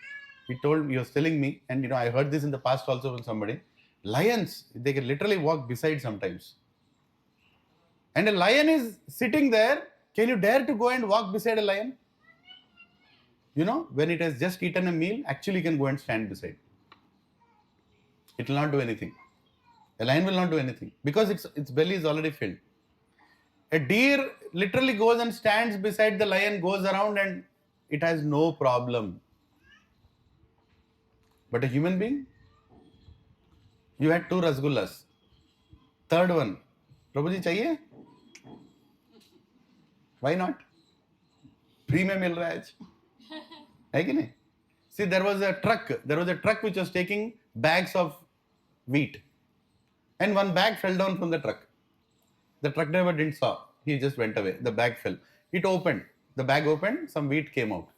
He was telling me, and I heard this in the past also from somebody, lions, they can literally walk beside sometimes. And a lion is sitting there. Can you dare to go and walk beside a lion? When it has just eaten a meal, actually you can go and stand beside. It will not do anything. A lion will not do anything because its belly is already filled. A deer literally goes and stands beside the lion, goes around and it has no problem. But a human being, you had 2 rasgullas. Third one, Prabhuji chahiye? Why not? Free mein mil raha hai aaj. Hai ki nahi? See, there was a truck which was taking bags of wheat. And one bag fell down from the truck. The truck driver didn't saw. He just went away. The bag fell. It opened. The bag opened. Some wheat came out.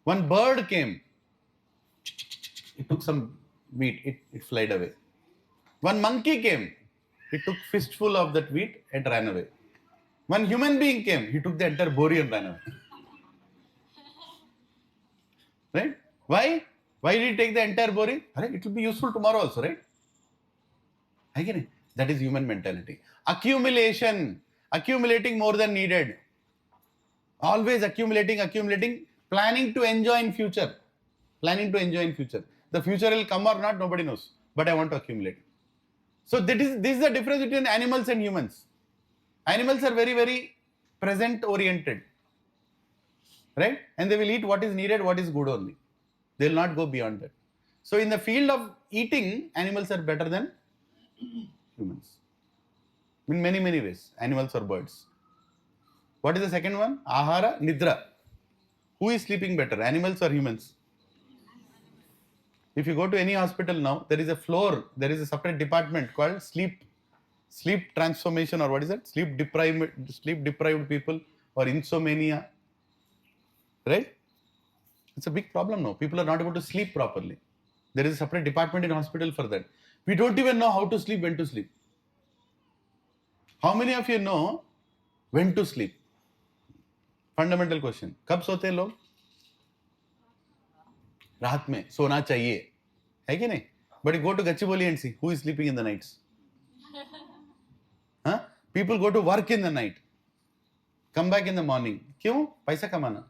One bird came. It took some wheat. It fled away. One monkey came. He took fistful of that wheat and ran away. One human being came. He took the entire bori and ran away. Right? Why? Why did he take the entire bori? It will be useful tomorrow also, right? That is human mentality. Accumulation. Accumulating more than needed. Always accumulating, planning to enjoy in future. The future will come or not, nobody knows. But I want to accumulate. So this is the difference between animals and humans. Animals are very, very present oriented, right? And they will eat what is needed, what is good only. They will not go beyond that. So in the field of eating, animals are better than humans. In many, many ways, animals or birds. What is the second one? Ahara, Nidra. Who is sleeping better, animals or humans? If you go to any hospital now, there is a floor, there is a separate department called sleep transformation, or what is it? Sleep deprived people, or insomnia, right? It's a big problem now. People are not able to sleep properly. There is a separate department in hospital for that. We don't even know how to sleep, when to sleep. How many of you know when to sleep? Fundamental question. कब सोते हैं लोग? रात में सोना चाहिए, है कि नहीं? But you go to Gachibowli and see who is sleeping in the nights. Huh? People go to work in the night, come back in the morning. क्यों? पैसा कमाना.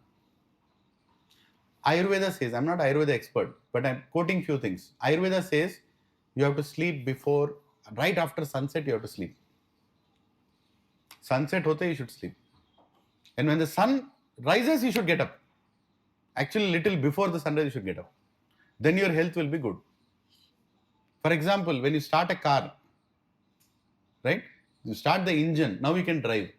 Ayurveda says, I'm not Ayurveda expert, but I'm quoting few things. Ayurveda says you have to sleep before, right after sunset, you have to sleep. Sunset hote you should sleep. And when the sun rises, you should get up. Actually, little before the sunrise, you should get up. Then your health will be good. For example, when you start a car, right? You start the engine, now you can drive.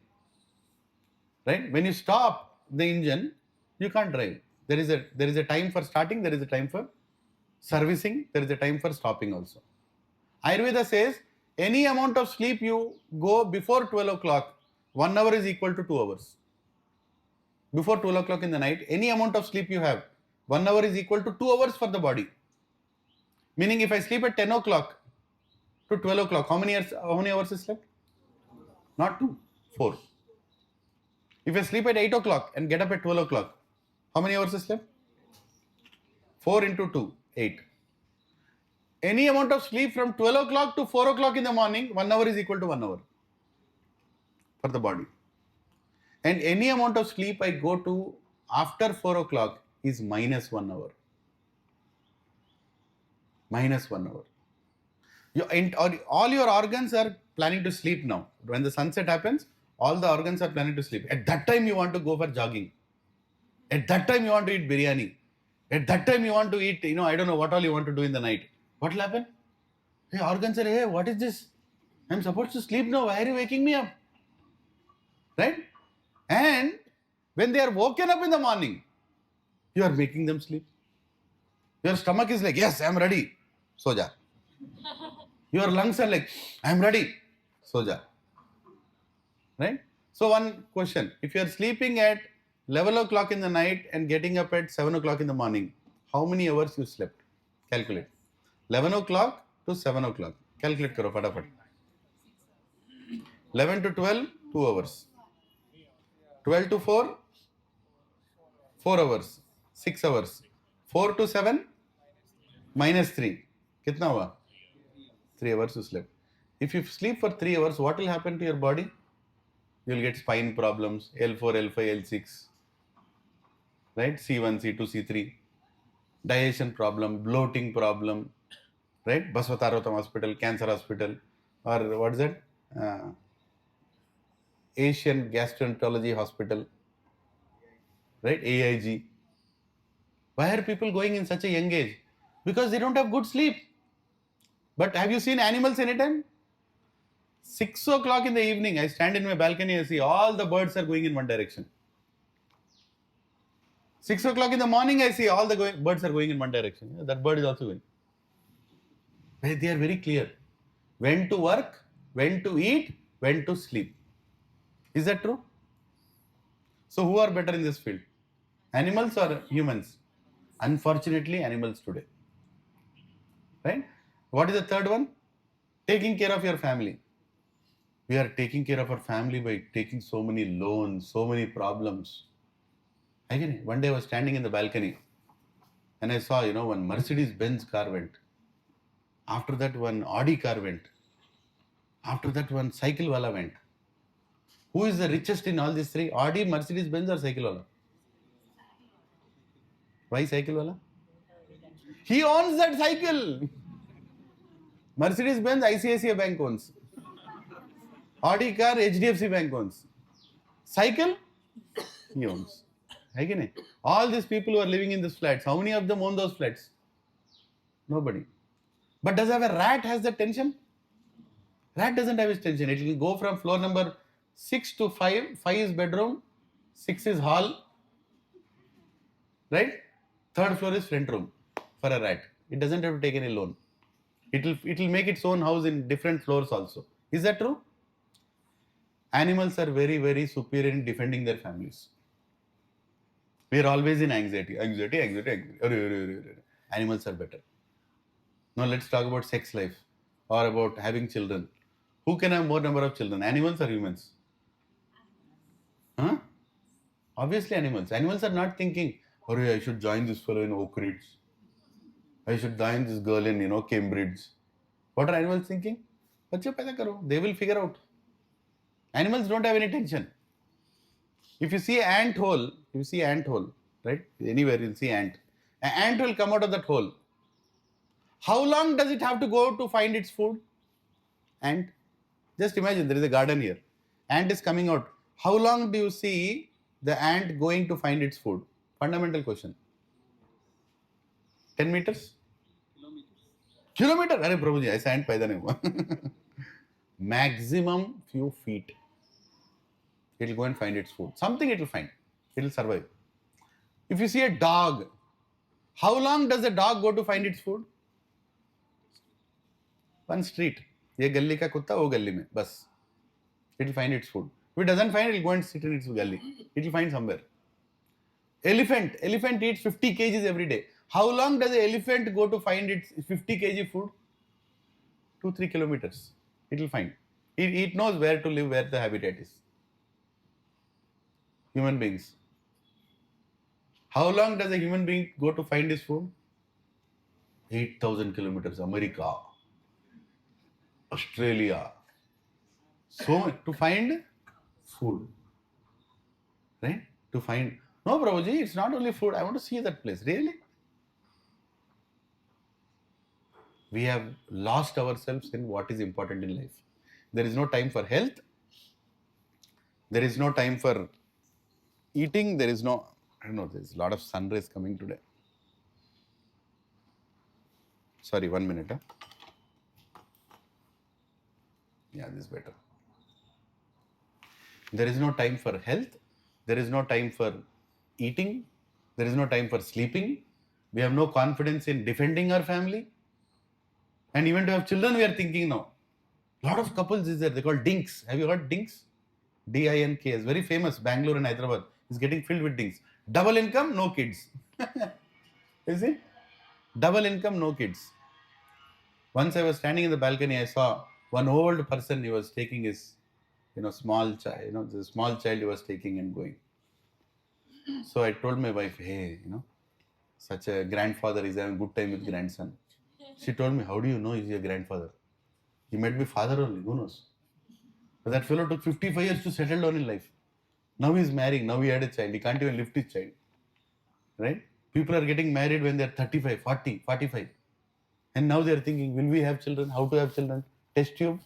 Right? When you stop the engine, you can't drive. There is a time for starting, there is a time for servicing, there is a time for stopping also. Ayurveda says any amount of sleep you go before 12 o'clock, 1 hour is equal to 2 hours. Before 12 o'clock in the night, any amount of sleep you have, 1 hour is equal to 2 hours for the body. Meaning if I sleep at 10 o'clock to 12 o'clock, how many hours is slept? Not 2, 4. If I sleep at 8 o'clock and get up at 12 o'clock, how many hours is slept? 4 into 2, 8. Any amount of sleep from 12 o'clock to 4 o'clock in the morning, 1 hour is equal to 1 hour for the body. And any amount of sleep I go to after 4 o'clock is minus 1 hour. Minus 1 hour. All your organs are planning to sleep now. When the sunset happens, all the organs are planning to sleep. At that time, you want to go for jogging. At that time, you want to eat biryani. At that time, you want to eat, I don't know what all you want to do in the night. What will happen? Hey, organs say, hey, what is this? I'm supposed to sleep now. Why are you waking me up? Right? And when they are woken up in the morning, you are making them sleep. Your stomach is like, yes, I'm ready. So ja. Your lungs are like, I'm ready. So ja. Right? So one question, if you are sleeping at 11 o'clock in the night and getting up at 7 o'clock in the morning, how many hours you slept? Calculate. 11 o'clock to 7 o'clock. Calculate karo, fatafat. 11 to 12, 2 hours. 12 to 4, 4 hours. 6 hours. 4 to 7, minus 3. Kitna hua? 3 hours you slept. If you sleep for 3 hours, what will happen to your body? You will get spine problems, L4, L5, L6, right? C1, C2, C3, digestion problem, bloating problem, right? Baswatarotam Hospital, Cancer Hospital, or what is it? Asian Gastroenterology Hospital, right? AIG. Why are people going in such a young age? Because they don't have good sleep. But have you seen animals anytime? 6 o'clock in the evening, I stand in my balcony and see all the birds are going in one direction. 6 o'clock in the morning, I see all the birds are going in one direction. That bird is also going. They are very clear. When to work, when to eat, when to sleep. Is that true? So who are better in this field? Animals or humans? Unfortunately, animals today. Right? What is the third one? Taking care of your family. We are taking care of our family by taking so many loans, so many problems. Again, one day I was standing in the balcony and I saw, one Mercedes-Benz car went. After that, one Audi car went. After that, one cycle wala went. Who is the richest in all these three? Audi, Mercedes-Benz or cycle wala? Why cycle wala? He owns that cycle. Mercedes Benz, ICICI Bank owns. Audi car, HDFC Bank owns. Cycle, he owns. है कि नहीं? All these people who are living in these flats, how many of them own those flats? Nobody. But does have a rat has the tension? Rat doesn't have his tension. It will go from floor number 6 to 5. 5 is bedroom, 6 is hall, right? Third floor is front room for a rat. It doesn't have to take any loan. It will make its own house in different floors also. Is that true? Animals are very, very superior in defending their families. We are always in anxiety. Animals are better. Now let's talk about sex life or about having children. Who can have more number of children, animals or humans? Huh? Obviously animals. Animals are not thinking, I should join this fellow in Oak Ridge. I should join this girl in, Cambridge. What are animals thinking? बच्चे पैदा करो. They will figure out. Animals don't have any tension. If you see ant hole, right? Anywhere you'll see ant. An ant will come out of that hole. How long does it have to go to find its food? Ant. Just imagine there is a garden here. Ant is coming out. How long do you see the ant going to find its food? Fundamental question. 10 meters? Kilometer? Arey Prabhuji, aisa ant paida nahi hua. Maximum few feet. It will go and find its food. Something it will find. It will survive. If you see a dog, how long does a dog go to find its food? One street. ये गली का कुत्ता वो गली में बस. It will find its food. If it doesn't find, it will go and sit in its gully. It will find somewhere. Elephant eats 50 kgs every day. How long does an elephant go to find its 50 kg food? 2-3 kilometers. It will find. It knows where to live, where the habitat is. Human beings. How long does a human being go to find his food? 8,000 kilometers. America, Australia. So to find food, right? To find. No, Prabhuji, it's not only food. I want to see that place. Really? We have lost ourselves in what is important in life. There is no time for health. There is no time for eating. There is no, I don't know, there's a lot of sun rays coming today. Sorry, 1 minute. Huh? Yeah, this is better. There is no time for health. There is no time for eating. There is no time for sleeping. We have no confidence in defending our family. And even to have children, we are thinking now. A lot of couples is there. They call dinks. Have you heard dinks? D-I-N-K is very famous. Bangalore and Hyderabad is getting filled with dinks. Double income, no kids. Is it? Double income, no kids. Once I was standing in the balcony, I saw one old person. He was taking his, small child. The small child he was taking and going. So I told my wife, hey, such a grandfather is having a good time with grandson. She told me, how do you know he's your grandfather? He might be father only, who knows? But that fellow took 55 years to settle down in life. Now he's marrying, now he had a child. He can't even lift his child. Right? People are getting married when they're 35, 40, 45. And now they're thinking, will we have children? How to have children? Test tube?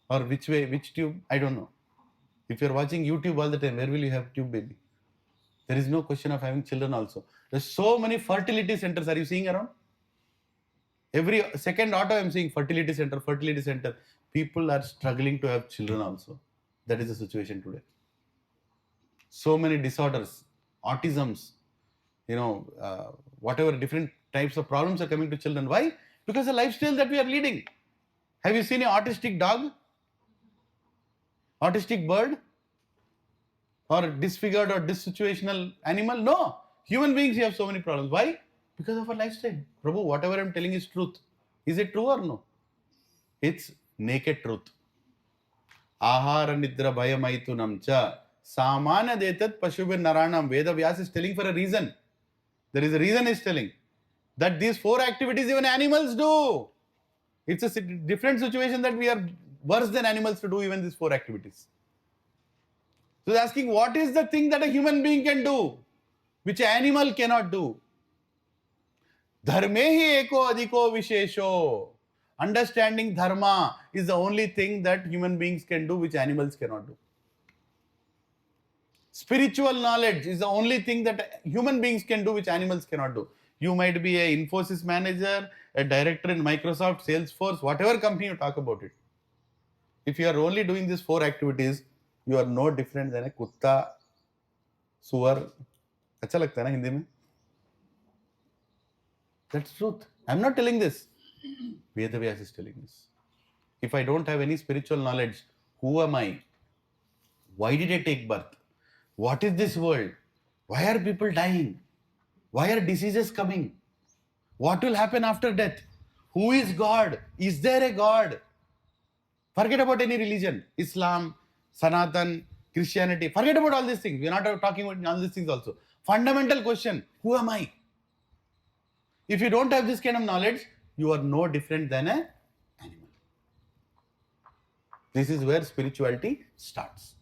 Or which way, which tube? I don't know. If you're watching YouTube all the time, where will you have tube baby? There is no question of having children also. There's so many fertility centers. Are you seeing around? Every second auto I'm seeing fertility center. People are struggling to have children also. That is the situation today. So many disorders, autisms, whatever different types of problems are coming to children. Why? Because the lifestyle that we are leading. Have you seen an autistic dog? Autistic bird? Or disfigured or dissituational animal? No. Human beings have so many problems. Why? Because of our lifestyle. Prabhu, whatever I'm telling is truth. Is it true or no? It's naked truth. Ahara nidra bhayamaitunam cha samana detat pashubir naranam. Veda Vyas is telling for a reason. There is a reason he's telling. That these 4 activities even animals do. It's a different situation that we are worse than animals to do even these 4 activities. So he's asking, what is the thing that a human being can do, which an animal cannot do? Dharme hi eko adhiko vishesho. Understanding Dharma is the only thing that human beings can do which animals cannot do. Spiritual knowledge is the only thing that human beings can do which animals cannot do. You might be a Infosys manager, a director in Microsoft, Salesforce, whatever company you talk about it. If you are only doing these 4 activities, you are no different than a kutta, suwar. अच्छा लगता है ना हिंदी में? That's truth. I'm not telling this. Vedavyas is telling this. If I don't have any spiritual knowledge, who am I? Why did I take birth? What is this world? Why are people dying? Why are diseases coming? What will happen after death? Who is God? Is there a God? Forget about any religion. Islam, Sanatan, Christianity. Forget about all these things. We are not talking about all these things also. Fundamental question, who am I? If you don't have this kind of knowledge, you are no different than an animal. This is where spirituality starts.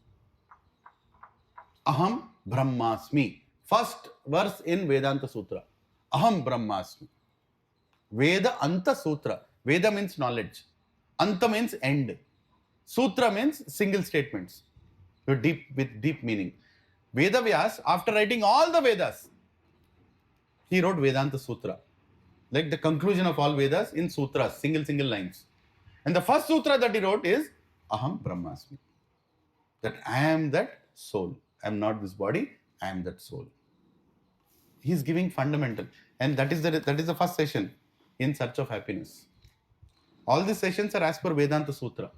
Aham Brahmasmi. First verse in Vedanta Sutra. Aham Brahmasmi. Veda Anta Sutra. Veda means knowledge. Anta means end. Sutra means single statements with deep meaning. Vedavyas, after writing all the Vedas, he wrote Vedanta Sutra. Like the conclusion of all Vedas in sutras, single lines. And the first sutra that he wrote is Aham Brahmasmi. That I am that soul. I am not this body, I am that soul. He is giving fundamental. And that is the first session, in search of happiness. All these sessions are as per Vedanta Sutra.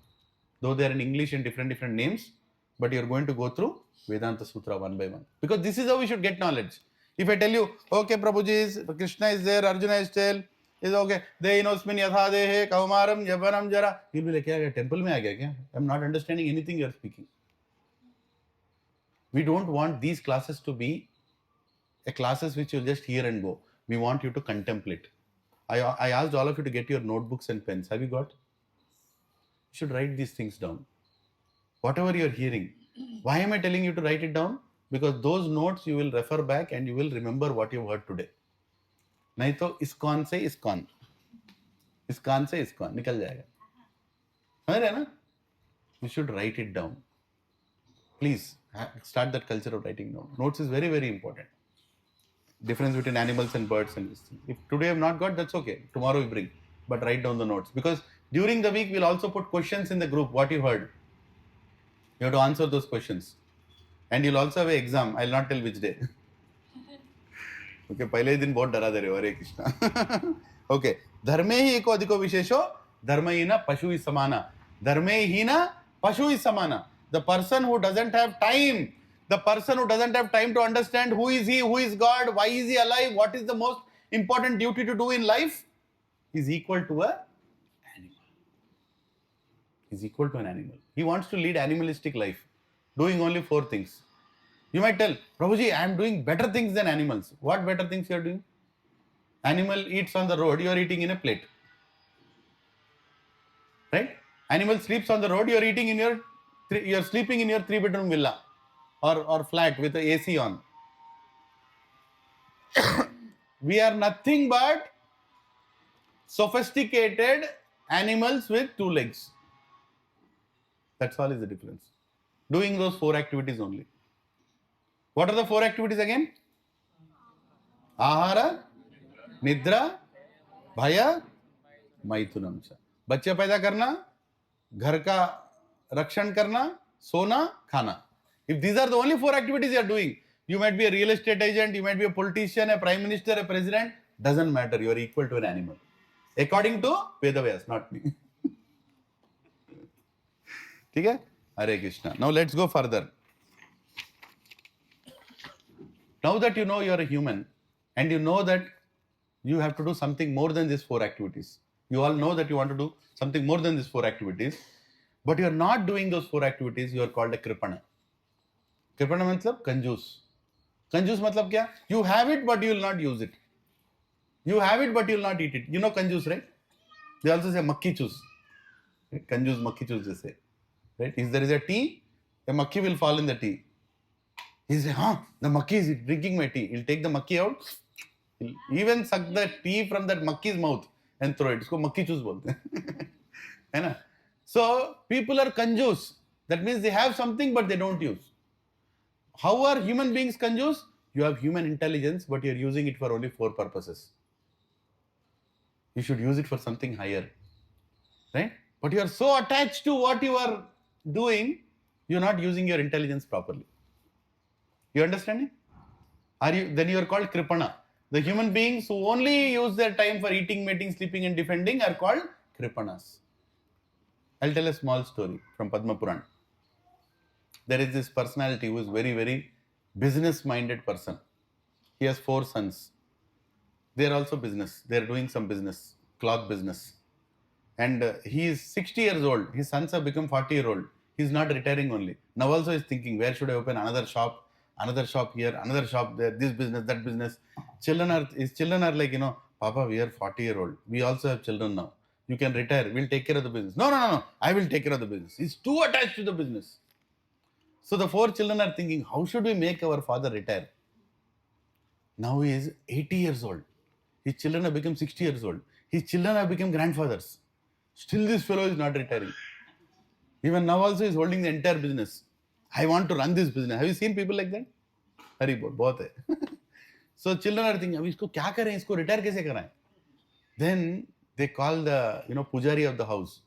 Though they are in English in different names, but you are going to go through Vedanta Sutra one by one. Because this is how we should get knowledge. If I tell you, okay, Prabhuji, Krishna is there, Arjuna is still, is okay, Dehinosmin yatha dehe, kaumaram, yavanam jara. You'll be like, kya, temple mein aa gaya kya? I'm not understanding anything you are speaking. We don't want these classes to be a classes which you just hear and go. We want you to contemplate. I asked all of you to get your notebooks and pens. Have you got? You should write these things down. Whatever you are hearing. Why am I telling you to write it down? Because those notes you will refer back and you will remember what you heard today. नहीं तो ISKCON से ISKCON, ISKCON से ISKCON निकल जाएगा. समझ रहे ना? You should write it down. Please start that culture of writing down. Notes is very important. Difference between animals and birds and this thing. If today I have not got, that's okay. Tomorrow we bring. But write down the notes. Because during the week we'll also put questions in the group. What you heard. You have to answer those questions. And you'll also have an exam. I'll not tell which day. Okay, पहले दिन बहुत डरा दे रहे हो, हरे Krishna. Okay, धर्मे ही एको अधिको विशेषो, धर्महीना पशु समाना. धर्मे हीना पशु समाना. The person who doesn't have time, to understand who is he, who is God, why is he alive, what is the most important duty to do in life, is equal to an animal. Is equal to an animal. He wants to lead animalistic life, doing only 4 things. You might tell, Prabhuji, I am doing better things than animals. What better things you are doing? Animal eats on the road, you are eating in a plate. Right? Animal sleeps on the road, you are sleeping in your 3-bedroom villa or flat with the AC on. We are nothing but sophisticated animals with 2 legs. That's all is the difference. Doing those 4 activities only. What are the 4 activities again? Ahara, Nidra, Bhaya, Maithunam cha. बच्चे पैदा करना, घर का रक्षण करना, सोना, खाना. If these are the only 4 activities you are doing, you might be a real estate agent, you might be a politician, a prime minister, a president, doesn't matter. You are equal to an animal. According to Vedavyas, not me. ठीक है? Hare Krishna. Now let's go further. Now that you know you are a human and you know that you have to do something more than these 4 activities. You all know that you want to do something more than these 4 activities, but you are not doing those 4 activities. You are called a kripana. Kripana matlab kanjus. Kanjus matlab kya? You have it, but you will not use it. You have it, but you will not eat it. You know kanjus, right? They also say makki chus. Right? Kanjus, makki chus they say. Right? If there is a tea, a makki will fall in the tea. He says, the makki is drinking my tea. He'll take the makki out. He'll even suck the tea from that makki's mouth. and throw it. इसको मक्खी चूस बोलते हैं, है ना? So people are कंजूस. That means they have something but they don't use. How are human beings कंजूस? You have human intelligence, but you're using it for only 4 purposes. You should use it for something higher, right? But you are so attached to what you are doing, you're not using your intelligence properly. You understanding? Then you are called Kripana. The human beings who only use their time for eating, mating, sleeping, and defending are called Kripanas. I'll tell a small story from Padma Puran. There is this personality who is very, very business-minded person. He has 4 sons. They are also business. They are doing some business, cloth business. And he is 60 years old. His sons have become 40-year-old. He is not retiring only. Now also he is thinking, where should I open another shop here, another shop there, this business, that business. His children are like, Papa, we are 40-year-old. We also have children now. You can retire. We'll take care of the business. No. I will take care of the business. He's too attached to the business. So the 4 children are thinking, how should we make our father retire? Now he is 80 years old. His children have become 60 years old. His children have become grandfathers. Still this fellow is not retiring. Even now also he is holding the entire business. I want to run this business. Have you seen people like that? Hari bol, bahut hai. So children are thinking, अब इसको क्या करें? इसको retire कैसे कराएं? Then they call the pujari of the house.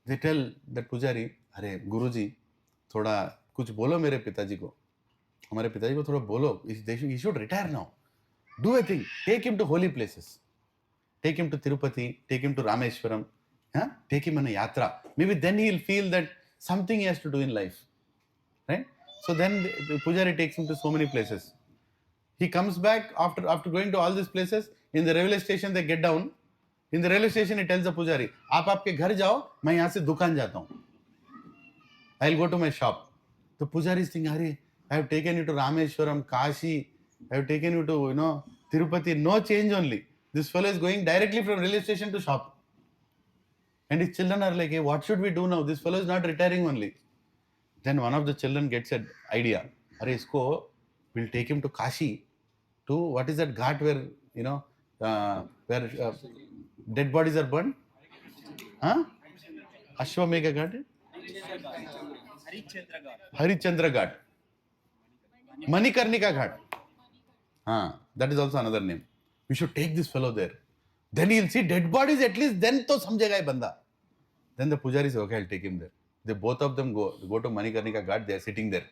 They tell that pujari, अरे गुरुजी, थोड़ा कुछ बोलो मेरे पिताजी को. हमारे पिताजी को थोड़ा बोलो. He should retire now. Do a thing. Take him to holy places. Take him to Tirupati. Take him to Rameshwaram. Take him on a yatra. Maybe then he'll feel that something he has to do in life. Right? So then the pujari takes him to so many places. He comes back after going to all these places. In the railway station, they get down. In the railway station, he tells the pujari, आप आपके घर जाओ, मैं यहाँ से दुकान जाता हूँ. I'll go to my shop. The pujari is thinking, Hari, I have taken you to Rameshwaram, Kashi. I have taken you to, Tirupati. No change only. This fellow is going directly from railway station to shop. And his children are like, hey, what should we do now? This fellow is not retiring only. Then one of the children gets an idea. Arey, isko, we'll take him to Kashi. To, what is that ghat where, where dead bodies are burned? Ashwamegha Ghat? Harichandra Ghat. Manikarnika Ghat. That is also another name. We should take this fellow there. Then he'll see dead bodies at least. Then to samjhega ye banda. Then the pujari says, okay, I'll take him there. They both of them go to Manikarnika Ghat. They are sitting there.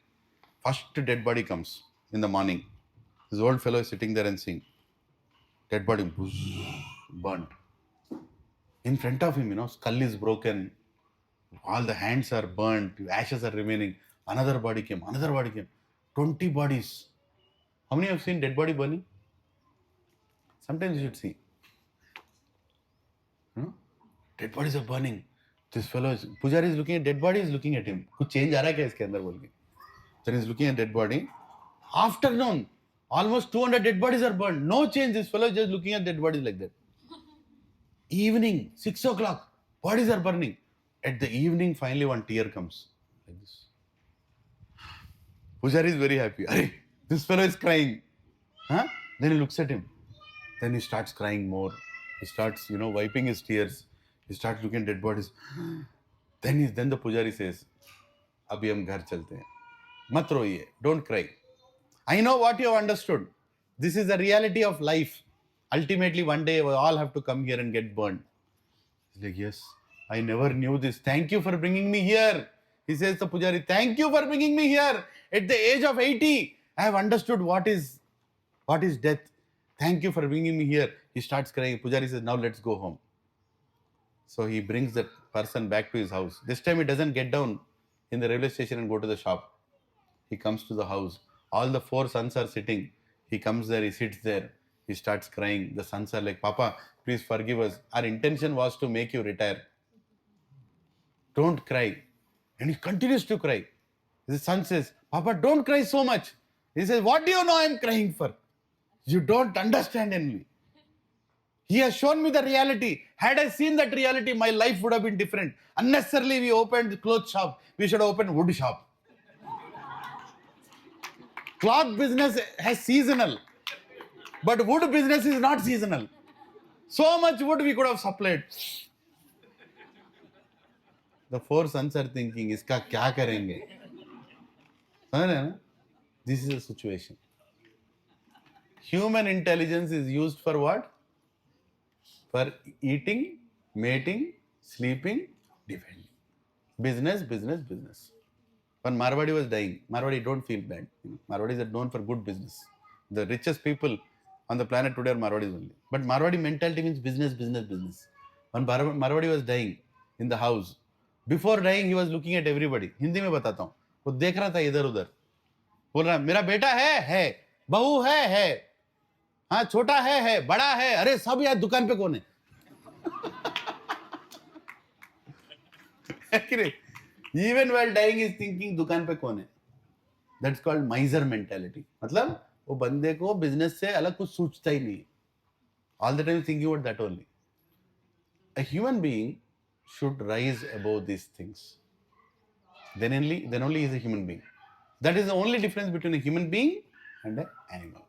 First dead body comes in the morning. This old fellow is sitting there and seeing dead body burnt. In front of him, skull is broken. All the hands are burnt. Ashes are remaining. Another body came. 20 bodies. How many have seen dead body burning? Sometimes you should see. Dead bodies are burning. This fellow is, pujari is looking at dead body, is looking at him. कुछ change आ रहा है क्या इसके अंदर बोल के? Then he is looking at dead body. Afternoon, almost 200 dead bodies are burned. No change. This fellow is just looking at dead bodies like that. Evening, 6 o'clock, bodies are burning. At the evening, finally one tear comes. Like this. Pujari is very happy. Arey, this fellow is crying. Then he looks at him. Then he starts crying more. He starts, wiping his tears. He starts looking at dead bodies. Then the pujari says, "Abhi hum ghar chalte hain. Mat roiye. Don't cry. I know what you have understood. This is the reality of life. Ultimately, one day we all have to come here and get burned." He's like, yes, I never knew this. Thank you for bringing me here. He says to pujari, thank you for bringing me here. At the age of 80, I have understood what is death. Thank you for bringing me here. He starts crying. Pujari says, now let's go home. So he brings that person back to his house. This time he doesn't get down in the railway station and go to the shop. He comes to the house. All the 4 sons are sitting. He comes there, he sits there. He starts crying. The sons are like, Papa, please forgive us. Our intention was to make you retire. Don't cry. And he continues to cry. His son says, Papa, don't cry so much. He says, what do you know I am crying for? You don't understand me. He has shown me the reality. Had I seen that reality, my life would have been different. Unnecessarily, we opened clothes shop. We should have opened wood shop. Cloth business has seasonal. But wood business is not seasonal. So much wood we could have supplied. The four sons are thinking, "Iska kya karenge?" This is the situation. Human intelligence is used for what? For eating, mating, sleeping, defending. Business, business, business. When Marwadi was dying, Marwadi don't feel bad. Marwadis are known for good business. The richest people on the planet today are Marwadis only. But Marwadi mentality means business, business, business. When Marwadi was dying in the house, before dying he was looking at everybody. Hindi में बताता हूँ. वो देख रहा था इधर उधर. बोल रहा मेरा बेटा है, बहू है, हाँ छोटा है, बड़ा है, अरे सब यार दुकान पे कौन है? Even while dying is thinking दुकान पे कौन है? That's called miser mentality. मतलब वो बंदे को बिजनेस से अलग कुछ सोचता ही नहीं. All the time thinking about that only. A human being should rise above these things. Then only he is a human being. That is the only difference between a human being and an animal.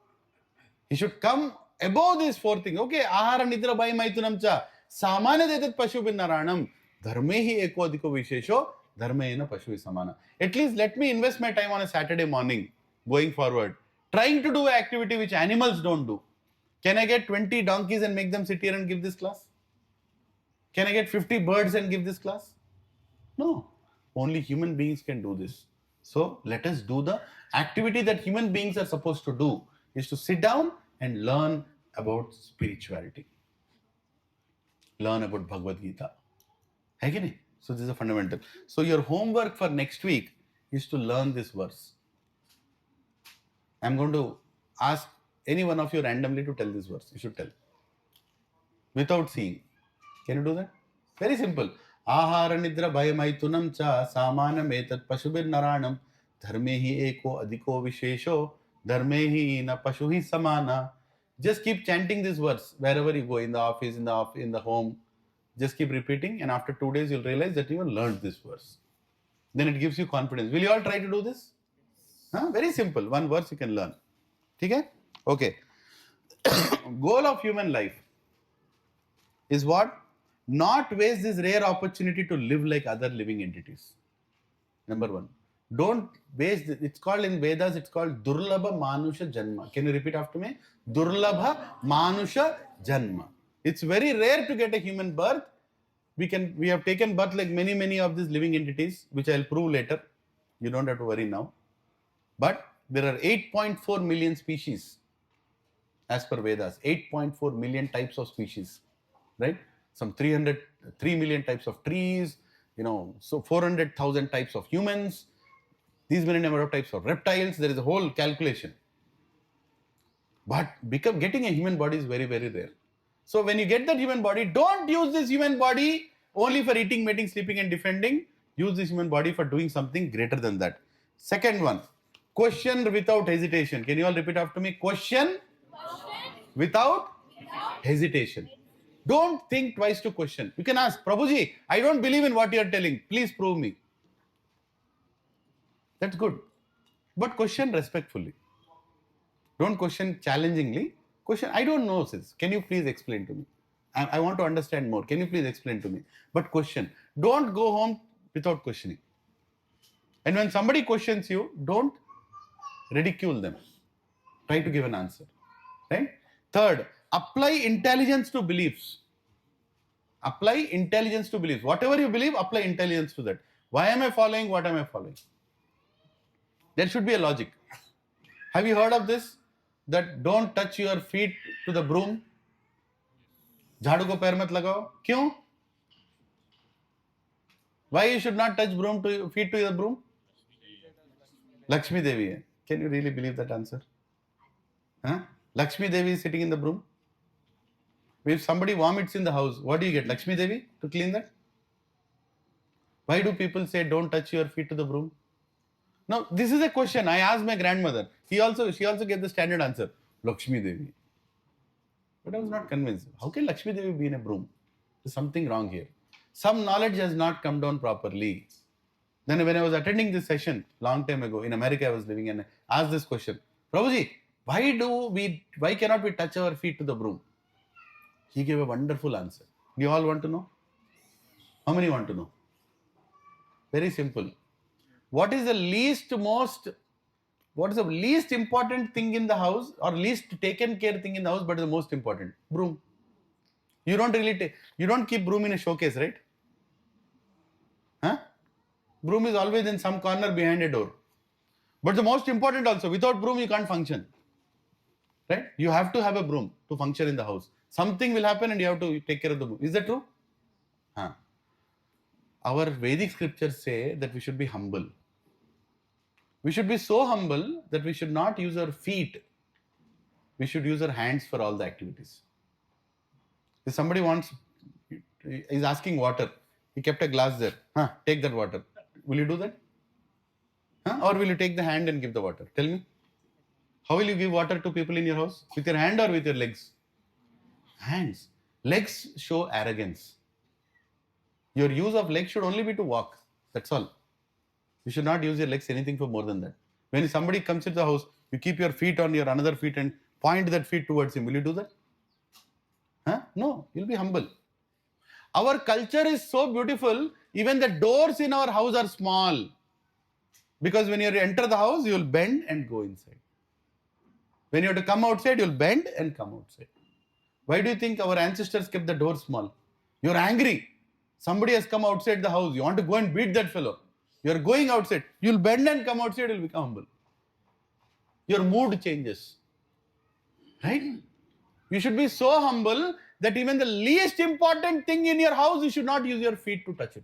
He should come above these four things. Okay, ahara nidra bhai maitunam cha samanya detat pashu binnaranam dharme hi eko adhiko vishesho dharmena pashu samana. At least let me invest my time on a Saturday morning going forward, trying to do an activity which animals don't do. Can I get 20 donkeys and make them sit here and give this class? Can I get 50 birds and give this class? No. Only human beings can do this. So let us do the activity that human beings are supposed to do, is to sit down and learn about spirituality. Learn about Bhagavad Gita. Hai ki nahi? So this is a fundamental. So your homework for next week is to learn this verse. I'm going to ask any one of you randomly to tell this verse. You should tell. Without seeing. Can you do that? Very simple. Ahara nidra bhayamaitunam cha samanam etat pashubir naranam dharme hi eko adhiko vishesho dharme hi na pashuhi samana. Just keep chanting this verse wherever you go, in the office, in the home. Just keep repeating, and after 2 days you'll realize that you have learned this verse. Then it gives you confidence. Will you all try to do this? Huh? Very simple. One verse you can learn. Okay. Goal of human life is what? Not waste this rare opportunity to live like other living entities. Number one. Don't waste this. It's called in Vedas, it's called Durlabha Manusha Janma. Can you repeat after me? Durlabha Manusha Janma. It's very rare to get a human birth. We have taken birth like many of these living entities, which I'll prove later. You don't have to worry now. But there are 8.4 million species as per Vedas. 8.4 million types of species, right? Some 3 million types of trees, so 400,000 types of humans, these many number of types of reptiles. There is a whole calculation. But getting a human body is very, very rare. So when you get that human body, don't use this human body only for eating, mating, sleeping and defending. Use this human body for doing something greater than that. Second one, question without hesitation. Can you all repeat after me? Question without hesitation. Don't think twice to question. You can ask, Prabhuji, I don't believe in what you are telling. Please prove me. That's good. But question respectfully. Don't question challengingly. Question, I don't know, sis. Can you please explain to me? I want to understand more. Can you please explain to me? But question. Don't go home without questioning. And when somebody questions you, don't ridicule them. Try to give an answer. Right? Third, apply intelligence to beliefs. Apply intelligence to beliefs. Whatever you believe, apply intelligence to that. Why am I following? What am I following? There should be a logic. Have you heard of this? That don't touch your feet to the broom. झाड़ू को पैर मत लगाओ. क्यों? Why you should not touch feet to the broom? Lakshmi Devi hai. Can you really believe that answer? Huh? Lakshmi Devi is sitting in the broom. If somebody vomits in the house, what do you get? Lakshmi Devi to clean that? Why do people say don't touch your feet to the broom? Now, this is a question I asked my grandmother. She also gave the standard answer, Lakshmi Devi. But I was not convinced. How can Lakshmi Devi be in a broom? There's something wrong here. Some knowledge has not come down properly. Then when I was attending this session, long time ago, in America I was living, and I asked this question, Prabhuji, why cannot we touch our feet to the broom? He gave a wonderful answer. Do you all want to know? How many want to know? Very simple. What is the least important thing in the house, or least taken care thing in the house, but the most important? Broom. You don't keep broom in a showcase, right? Huh? Broom is always in some corner behind a door. But the most important also, without broom you can't function. Right? You have to have a broom to function in the house. Something will happen and you have to take care of the broom. Is that true? Huh. Our Vedic scriptures say that we should be humble. We should be so humble that we should not use our feet. We should use our hands for all the activities. If somebody is asking water, he kept a glass there. Take that water. Will you do that? Or will you take the hand and give the water? Tell me. How will you give water to people in your house? With your hand or with your legs? Hands. Legs show arrogance. Your use of legs should only be to walk. That's all. You should not use your legs anything for more than that. When somebody comes into the house, you keep your feet on your another feet and point that feet towards him. Will you do that? No, you'll be humble. Our culture is so beautiful, even the doors in our house are small. Because when you enter the house, you will bend and go inside. When you have to come outside, you'll bend and come outside. Why do you think our ancestors kept the door small? You're angry. Somebody has come outside the house. You want to go and beat that fellow. You're going outside. You'll bend and come outside, you'll become humble. Your mood changes. Right? You should be so humble that even the least important thing in your house, you should not use your feet to touch it.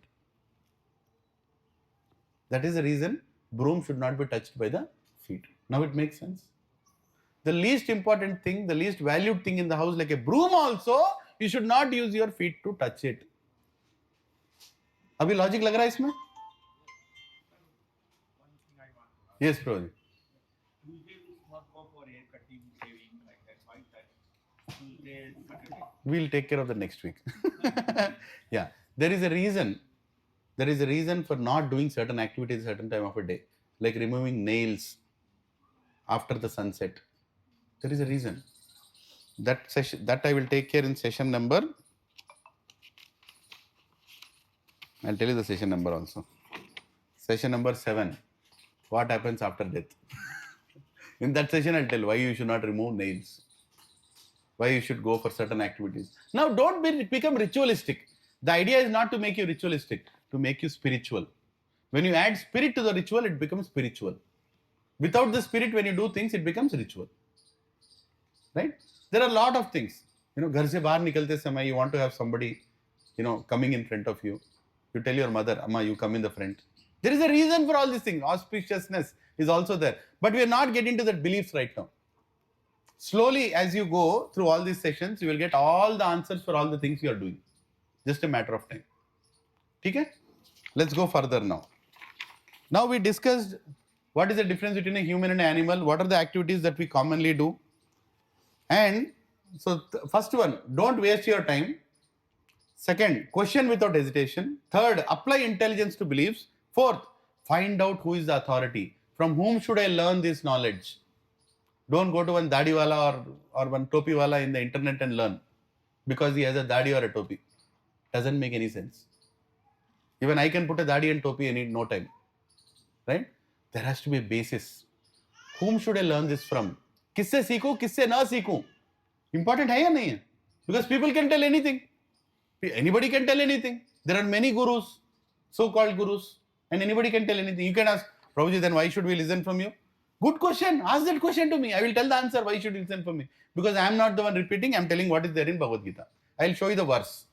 That is the reason broom should not be touched by the feet. Now it makes sense. The least important thing, the least valued thing in the house, like a broom also, you should not use your feet to touch it. Abhi logic lag raha hai isme? Yes, Prabhu. Tuesday is not go for hair cutting, shaving, like that. Why that? Tuesday, Saturday. We'll take care of the next week. Yeah, there is a reason. There is a reason for not doing certain activities at a certain time of a day, like removing nails after the sunset. There is a reason. That I will take care in session number. I'll tell you the session number also. Session number 7. What happens after death? In that session, I'll tell why you should not remove nails. Why you should go for certain activities. Now, don't become ritualistic. The idea is not to make you ritualistic, to make you spiritual. When you add spirit to the ritual, it becomes spiritual. Without the spirit, when you do things, it becomes ritual. Right? There are a lot of things. Ghar se bahar nikalte samay, you want to have somebody, coming in front of you. You tell your mother, Amma, you come in the front. There is a reason for all these things. Auspiciousness is also there. But we are not getting to that beliefs right now. Slowly, as you go through all these sessions, you will get all the answers for all the things you are doing. Just a matter of time. Okay? Let's go further now. Now we discussed what is the difference between a human and an animal, what are the activities that we commonly do. And so first one, don't waste your time. Second, question without hesitation. Third, apply intelligence to beliefs. Fourth, find out who is the authority. From whom should I learn this knowledge? Don't go to one dadiwala or one topiwala in the internet and learn because he has a dadi or a topi. Doesn't make any sense. Even I can put a dadi and topi in no time. Right? There has to be a basis. Whom should I learn this from? Kisse seekhu, kisse na seekhu? Important hai ya nahi hai? Because people can tell anything. Anybody can tell anything. There are many gurus, so-called gurus, and anybody can tell anything. You can ask, Prabhuji, then why should we listen from you? Good question. Ask that question to me. I will tell the answer. Why should you listen from me? Because I am not the one repeating. I am telling what is there in Bhagavad Gita. I will show you the verse.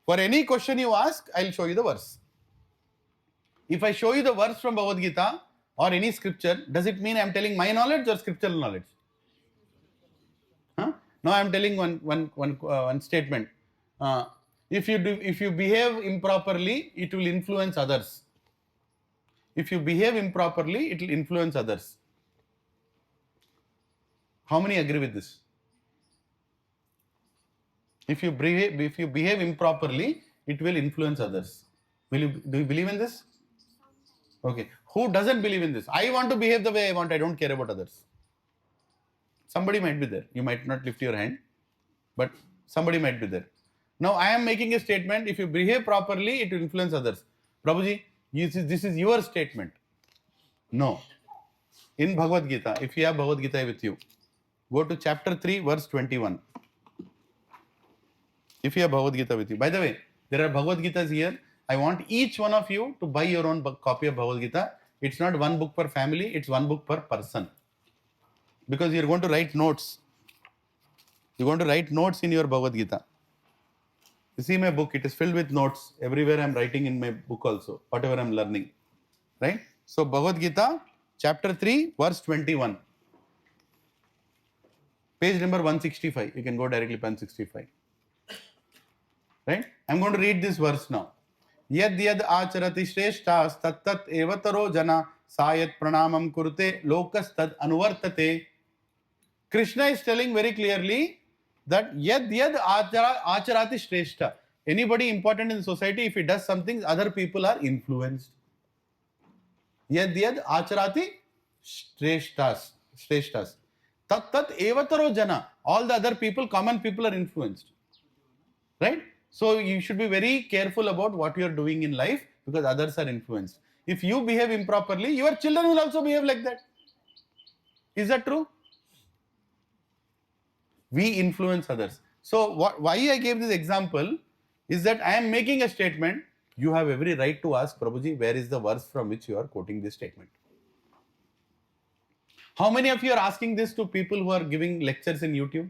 For any question you ask, I will show you the verse. If I show you the verse from Bhagavad Gita or any scripture, does it mean I am telling my knowledge or scriptural knowledge? Now I am telling one statement. If you behave improperly, it will influence others. If you behave improperly, it will influence others. How many agree with this? If you behave improperly, it will influence others. Do you believe in this? Okay. Who doesn't believe in this? I want to behave the way I want. I don't care about others. Somebody might be there. You might not lift your hand, but somebody might be there. Now I am making a statement. If you behave properly, it will influence others. Prabhuji, this is your statement. No. In Bhagavad Gita, if you have Bhagavad Gita with you, go to chapter 3, verse 21. If you have Bhagavad Gita with you. By the way, there are Bhagavad Gitas here. I want each one of you to buy your own copy of Bhagavad Gita. It's not one book per family, it's one book per person. Because you're going to write notes. You're going to write notes in your Bhagavad Gita. You see my book, it is filled with notes. Everywhere I'm writing in my book also, whatever I'm learning. Right? So Bhagavad Gita, chapter 3, verse 21. Page number 165. You can go directly 165. Right? I'm going to read this verse now. Yad yad acharati shreshtas tat tat evataro jana sayat pranamam kurute lokas tad anuvartate. Krishna is telling very clearly that yad yad acharati shreshta. Anybody important in society, if he does something, other people are influenced. Yad yad acharati shreshtas. Tat tat evataro jana. All the other people, common people are influenced. Right? So you should be very careful about what you are doing in life because others are influenced. If you behave improperly, your children will also behave like that. Is that true? We influence others. So why I gave this example is that I am making a statement. You have every right to ask, Prabhuji, where is the verse from which you are quoting this statement? How many of you are asking this to people who are giving lectures in YouTube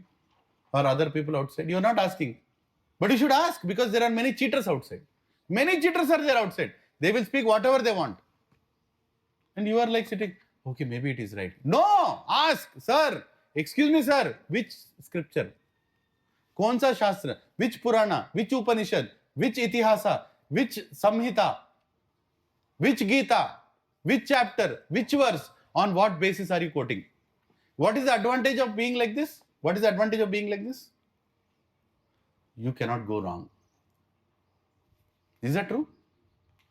or other people outside? You are not asking. But you should ask because there are many cheaters outside. Many cheaters are there outside. They will speak whatever they want. And you are like sitting, okay, maybe it is right. No! Ask, sir. Excuse me, sir. Which scripture? Kaunsa Shastra? Which Purana? Which Upanishad? Which Itihasa? Which Samhita? Which Gita? Which chapter? Which verse? On what basis are you quoting? What is the advantage of being like this? What is the advantage of being like this? You cannot go wrong. Is that true?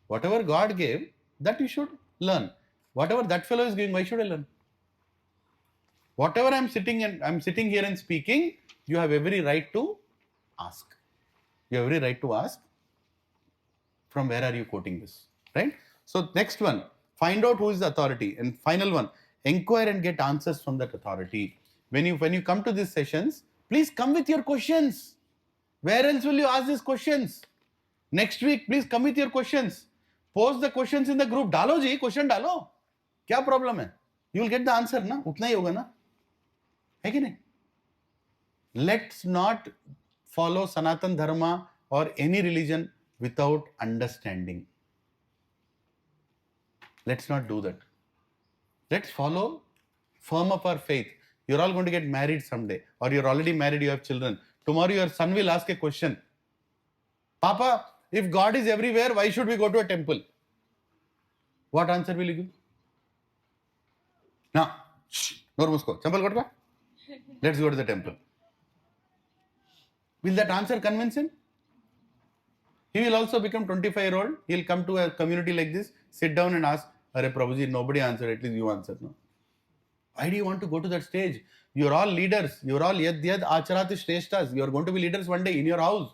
Whatever God gave, that you should learn. Whatever that fellow is giving, why should I learn? Whatever I'm sitting here and speaking, you have every right to ask. You have every right to ask from where are you quoting this, right? So next one, find out who is the authority. And final one, inquire and get answers from that authority. When you come to these sessions, please come with your questions. Where else will you ask these questions? Next week, please come with your questions. Post the questions in the group. Dalo ji, question dalo. Kya problem hai? You will get the answer, na? Utna hi hoga na? Hai ki nahi? Let's not follow Sanatan Dharma or any religion without understanding. Let's not do that. Let's follow, firm up our faith. You're all going to get married someday, or you're already married, you have children. Tomorrow your son will ask a question. Papa, if God is everywhere, why should we go to a temple? What answer will you give? Now, let's go to the temple. Will that answer convince him? He will also become 25-year-old. He'll come to a community like this, sit down and ask, Arey Prabhuji, nobody answered, at least you answered. No? Why do you want to go to that stage? You're all leaders. You're all yad acharati shreshtas. You're going to be leaders one day in your house.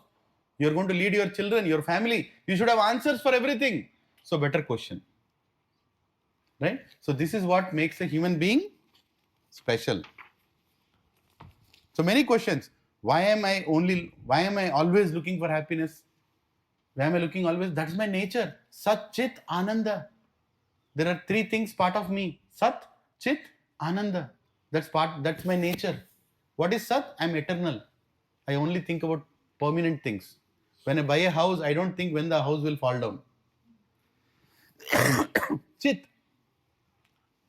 You're going to lead your children, your family. You should have answers for everything. So better question. Right? So this is what makes a human being special. So many questions. Why am I always looking for happiness? Why am I looking always? That's my nature. Sat, Chit, Ananda. There are three things part of me. Sat, Chit, Ananda. That's my nature. What is Sat? I'm eternal. I only think about permanent things. When I buy a house, I don't think when the house will fall down. Chit.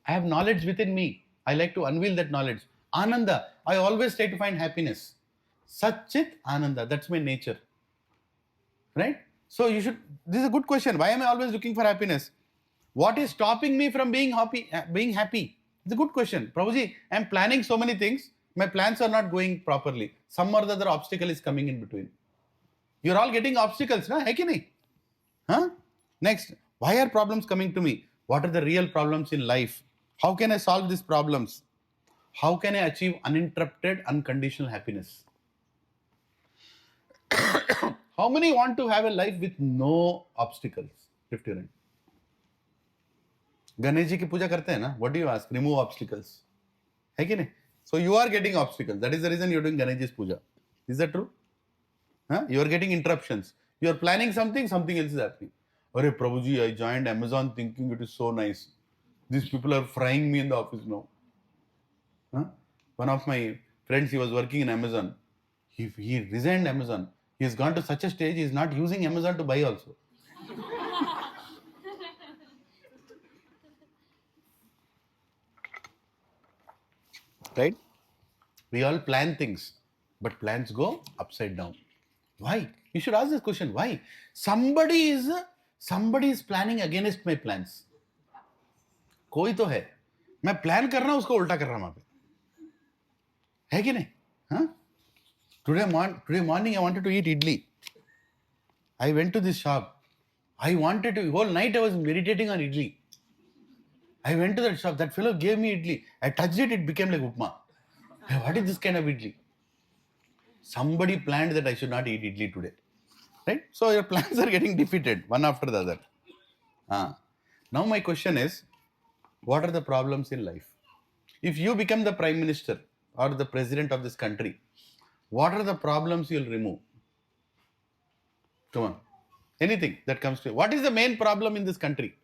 I have knowledge within me. I like to unveil that knowledge. Ananda. I always try to find happiness. Sat, Chit, Ananda. That's my nature. Right? So this is a good question. Why am I always looking for happiness? What is stopping me from being happy? It's a good question. Prabhuji, I'm planning so many things. My plans are not going properly. Some or the other obstacle is coming in between. You're all getting obstacles, na? Hai ki nahi? Huh? Next, why are problems coming to me? What are the real problems in life? How can I solve these problems? How can I achieve uninterrupted, unconditional happiness? How many want to have a life with no obstacles? Lift your hand. Ganesh ji की पूजा करते हैं ना? What do you ask? Remove obstacles. है कि नहीं? So you are getting obstacles. That is the reason you are doing Ganeshji's puja. Is that true? Huh? You are getting interruptions. You are planning something, something else is happening. Arey Prabhuji, I joined Amazon thinking it is so nice. These people are frying me in the office now. Huh? One of my friends, he was working in Amazon. He resigned Amazon. He has gone to such a stage, he is not using Amazon to buy also. Right? We all plan things, but plans go upside down. Why? You should ask this question. Why? Somebody is planning against my plans. कोई तो है. मैं plan कर रहा हूं उसको उल्टा कर रहा हूं वहां पे. है कि नहीं? हाँ? Today morning I wanted to eat idli. I went to this shop. I wanted to, whole night I was meditating on idli. I went to that shop. That fellow gave me idli. I touched it, it became like upma. Hey, what is this kind of idli? Somebody planned that I should not eat idli today. Right? So your plans are getting defeated one after the other. Now my question is, what are the problems in life? If you become the Prime Minister or the President of this country, what are the problems you'll remove? Come on. Anything that comes to you. What is the main problem in this country?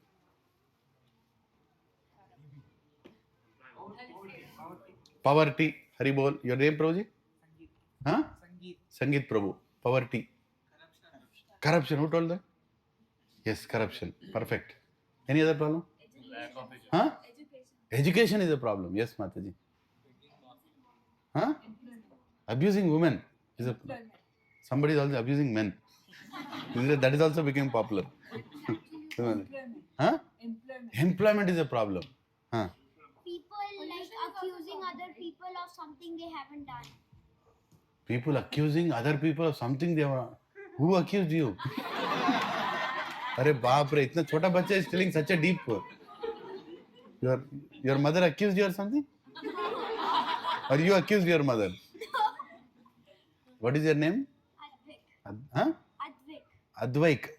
Poverty. Haribol. Your name, Prabhuji? Huh? Sangeet Prabhu. Poverty. Corruption. Who told that? Yes, corruption. Perfect. Any other problem? Lack of education. Huh? Education is a problem. Yes, Mataji. Huh? Abusing women is a problem. Somebody is also abusing men. That is also becoming popular. Huh? Employment is a problem. Huh? People like accusing other people of something they haven't done. People accusing other people of something they have. Who accused you? अरे बाप रे, इतना छोटा बच्चा is telling such a deep. Your mother accused you or something? Or you accused your mother? What is your name? Advik. Huh? Advik.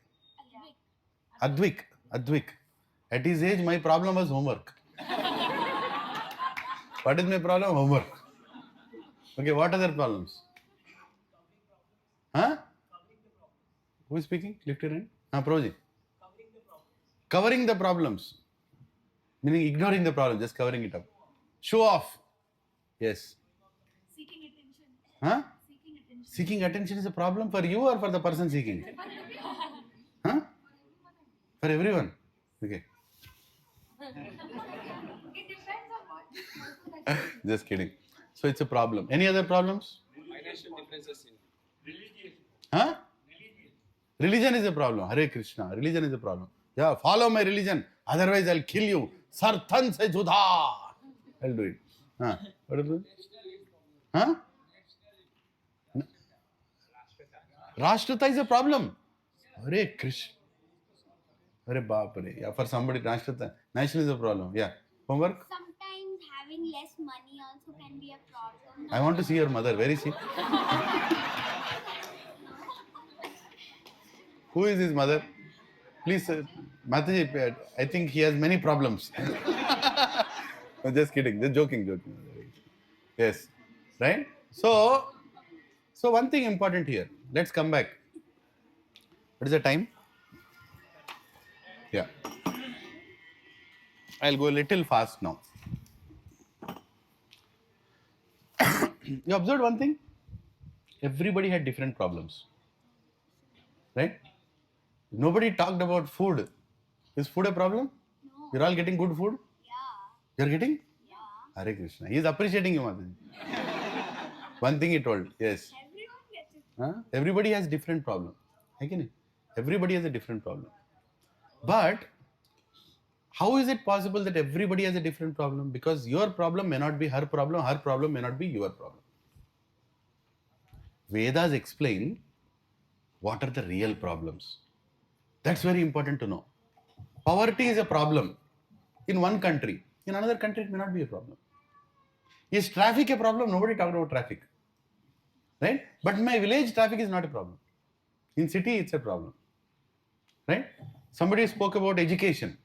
Advik. At his age, my problem was homework. What is my problem? Homework. Okay, what other problems? Huh? Who is speaking? Lift your hand. Prabhuji. Covering the problems. Meaning ignoring the problem, just covering it up. Show off. Yes. Seeking attention. Huh? Seeking attention. Seeking attention is a problem for you or for the person seeking? Huh? For everyone. Okay. It depends on what. Just kidding. So it's a problem. Any other problems? Financial differences in Religion. Huh? Religion is a problem. Hare Krishna. Religion is a problem. Yeah, follow my religion. Otherwise, I'll kill you. Sarthan se judha. I'll do it. Huh? What is it? Huh? Rashtrata is a problem. Hare Krishna. Hare Baap Hare. Yeah, for somebody, Rashtrata. National is a problem. Yeah. Homework? Sometimes having less money also can be a problem. I want to see your mother. Where is she? Who is his mother? Please, Mataji, I think he has many problems. No, just kidding. Just joking. Yes. Right? So one thing important here. Let's come back. What is the time? Yeah. I'll go a little fast now. You observed one thing? Everybody had different problems. Right? Nobody talked about food. Is food a problem? No. You're all getting good food? Yeah. You're getting? Yeah. Hare Krishna. He is appreciating you, Mataji. One thing he told. Yes. Everyone gets it. Huh? Everybody has different problem. Everybody has a different problem. But how is it possible that everybody has a different problem? Because your problem may not be her problem may not be your problem. Vedas explain what are the real problems. That's very important to know. Poverty is a problem in one country. In another country, it may not be a problem. Is traffic a problem? Nobody talked about traffic. Right? But in my village, traffic is not a problem. In city, it's a problem. Right? Somebody spoke about education.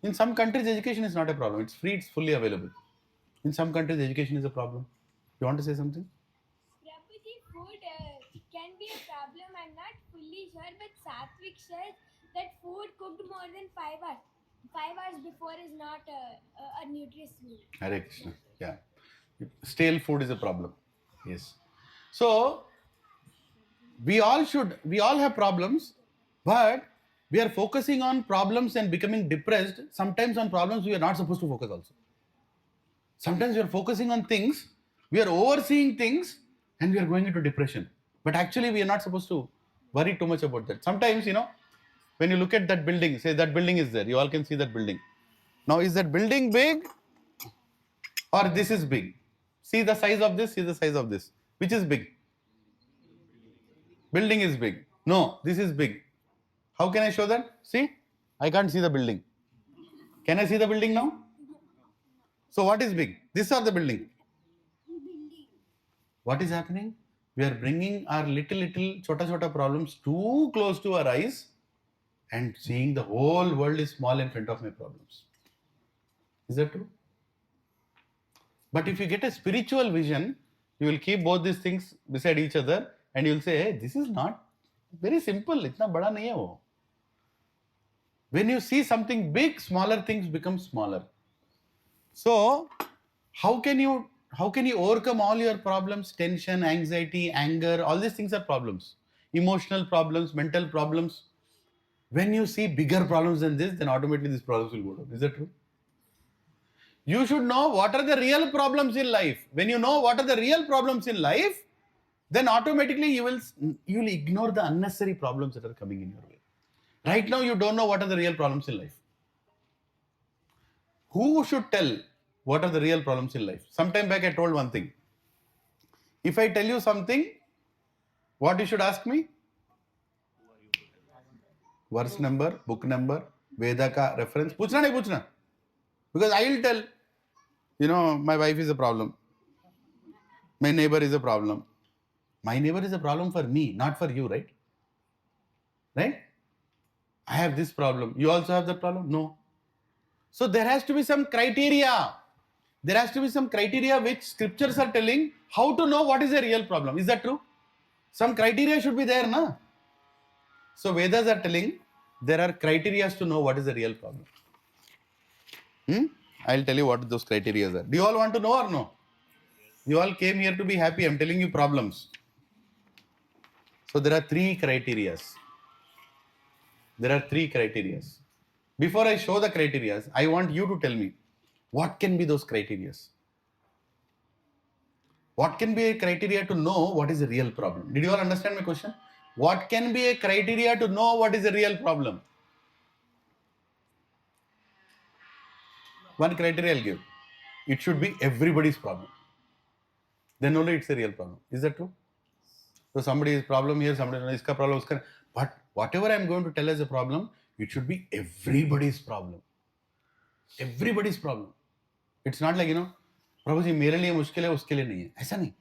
In some countries, education is not a problem. It's free, it's fully available. In some countries, education is a problem. You want to say something? Prabhuji, food can be a problem. I'm not fully sure, but Satvik says that food cooked more than 5 hours. 5 hours before is not a nutritious meal. Hare Krishna. Yeah. Stale food is a problem. Yes. So, we all have problems, but we are focusing on problems and becoming depressed. Sometimes on problems we are not supposed to focus also. Sometimes we are focusing on things, we are overseeing things, and we are going into depression. But actually, we are not supposed to worry too much about that. Sometimes, when you look at that building, say that building is there, you all can see that building. Now, is that building big or this is big? See the size of this, see the size of this. Which is big? Building is big. No, this is big. How can I show that? See, I can't see the building. Can I see the building now? So what is big? This or the building? What is happening? We are bringing our little chota problems too close to our eyes and seeing the whole world is small in front of my problems. Is that true? But if you get a spiritual vision, you will keep both these things beside each other and you will say, hey, this is not very simple. Itna bada nahi hai wo. When you see something big, smaller things become smaller. So, how can you overcome all your problems? Tension, anxiety, anger, all these things are problems. Emotional problems, mental problems. When you see bigger problems than this, then automatically these problems will go down. Is that true? You should know what are the real problems in life. When you know what are the real problems in life, then automatically you will ignore the unnecessary problems that are coming in your way. Right now, you don't know what are the real problems in life. Who should tell what are the real problems in life? Sometime back I told one thing. If I tell you something, what you should ask me? Verse number, book number, Veda ka reference. Puchna nahi puchna. Because I will tell, my wife is a problem. My neighbor is a problem. My neighbor is a problem for me, not for you, right? Right? I have this problem. You also have that problem? No. So there has to be some criteria. There has to be some criteria which scriptures are telling how to know what is a real problem. Is that true? Some criteria should be there, na? So Vedas are telling there are criteria to know what is the real problem. I'll tell you what those criteria are. Do you all want to know or no? You all came here to be happy. I'm telling you problems. So there are 3 criteria. There are 3 criteria. Before I show the criteria, I want you to tell me what can be those criteria. What can be a criteria to know what is a real problem? Did you all understand my question? What can be a criteria to know what is a real problem? One criteria I'll give. It should be everybody's problem. Then only it's a real problem. Is that true? So somebody's problem here, somebody's problem, uska. But whatever I'm going to tell as a problem, it should be everybody's problem. Everybody's problem. It's not like, प्रभु जी मेरे लिए मुश्किल है उसके लिए नहीं है ऐसा नहीं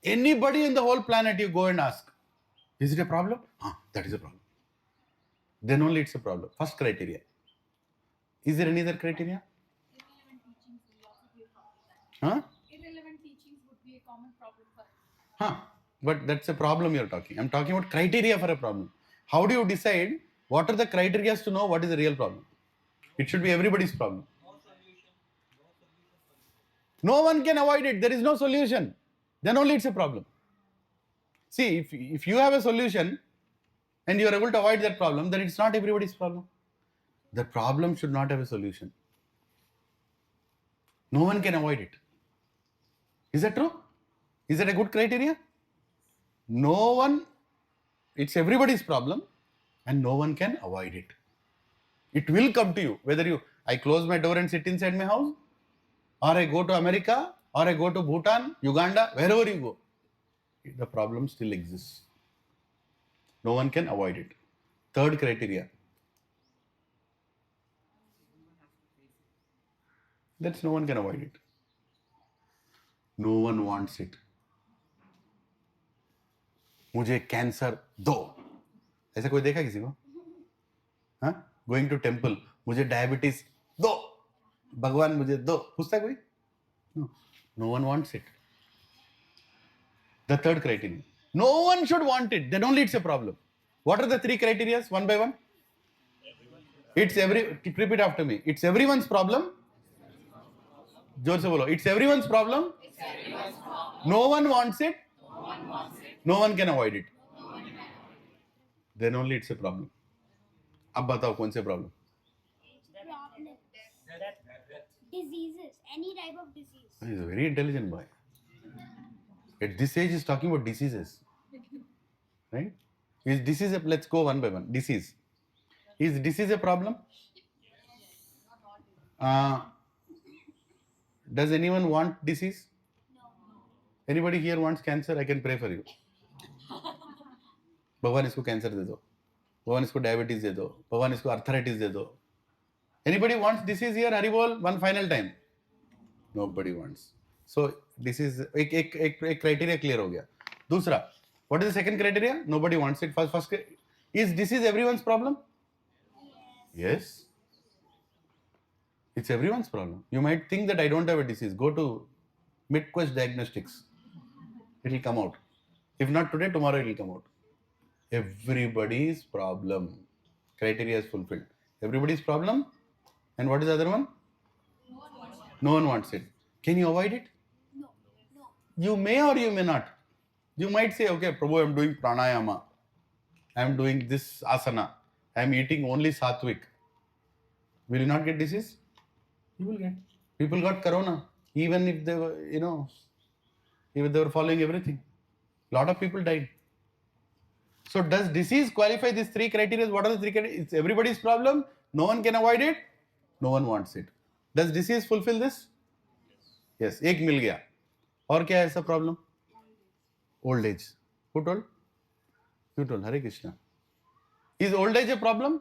anybody in the whole planet you go and ask is it a problem that is a problem then only it's a problem first criteria is there any other criteria Irrelevant teachings would be a common problem for us. But that's a problem you're talking. I'm talking about criteria for a problem. How do you decide what are the criteria to know what is the real problem? It should be everybody's problem. No one can avoid it. There is no solution. Then only it's a problem. See, if you have a solution and you are able to avoid that problem, then it's not everybody's problem. The problem should not have a solution. No one can avoid it. Is that true? Is that a good criteria? No one, it's everybody's problem and no one can avoid it. It will come to you. Whether I close my door and sit inside my house, or I go to America, or I go to Bhutan, Uganda, wherever you go, the problem still exists. No one can avoid it. Third criteria. That's no one can avoid it. No one wants it. मुझे cancer दो ऐसा कोई देखा किसी को? हाँ, going to temple, मुझे diabetes दो, भगवान मुझे दो, पूछता है कोई? No one wants it. The third criteria, no one should want it, then only it's a problem. What are the three criteria, one by one? It's repeat after me, it's everyone's problem. जोर से बोलो, it's everyone's problem. No one wants it, no one can avoid it, then only it's a problem. अब बताओ कौन से problem? Diseases, any type of disease. He's a very intelligent boy. At this age, he's talking about diseases, right? Is disease let's go one by one. Disease. Is disease a problem? Does anyone want disease? No. Anybody here wants cancer? I can pray for you. भगवान इसको cancer दे दो, भगवान इसको diabetes दे दो, भगवान इसको arthritis दे दो. Anybody wants disease here? Hari bol, one final time. Nobody wants. So disease एक criteria clear हो गया. दूसरा, what is the second criteria? Nobody wants it. First is disease everyone's problem? Yes. It's everyone's problem. You might think that I don't have a disease. Go to Midquest Diagnostics. It will come out. If not today, tomorrow it will come out. Everybody's problem. Criteria is fulfilled. Everybody's problem. And what is the other one? No one wants it. Can you avoid it? No. You may or you may not. You might say, okay, Prabhu, I'm doing pranayama. I'm doing this asana. I'm eating only sattvic. Will you not get disease? You will get. People got corona, even if they were, even they were following everything. A lot of people died. So does disease qualify these three criteria? What are the three criteria? It's everybody's problem. No one can avoid it. No one wants it. Does disease fulfill this? Yes. एक मिल गया. और क्या है ऐसा problem? Old age. Who told? You told. Hare Krishna. Is old age a problem?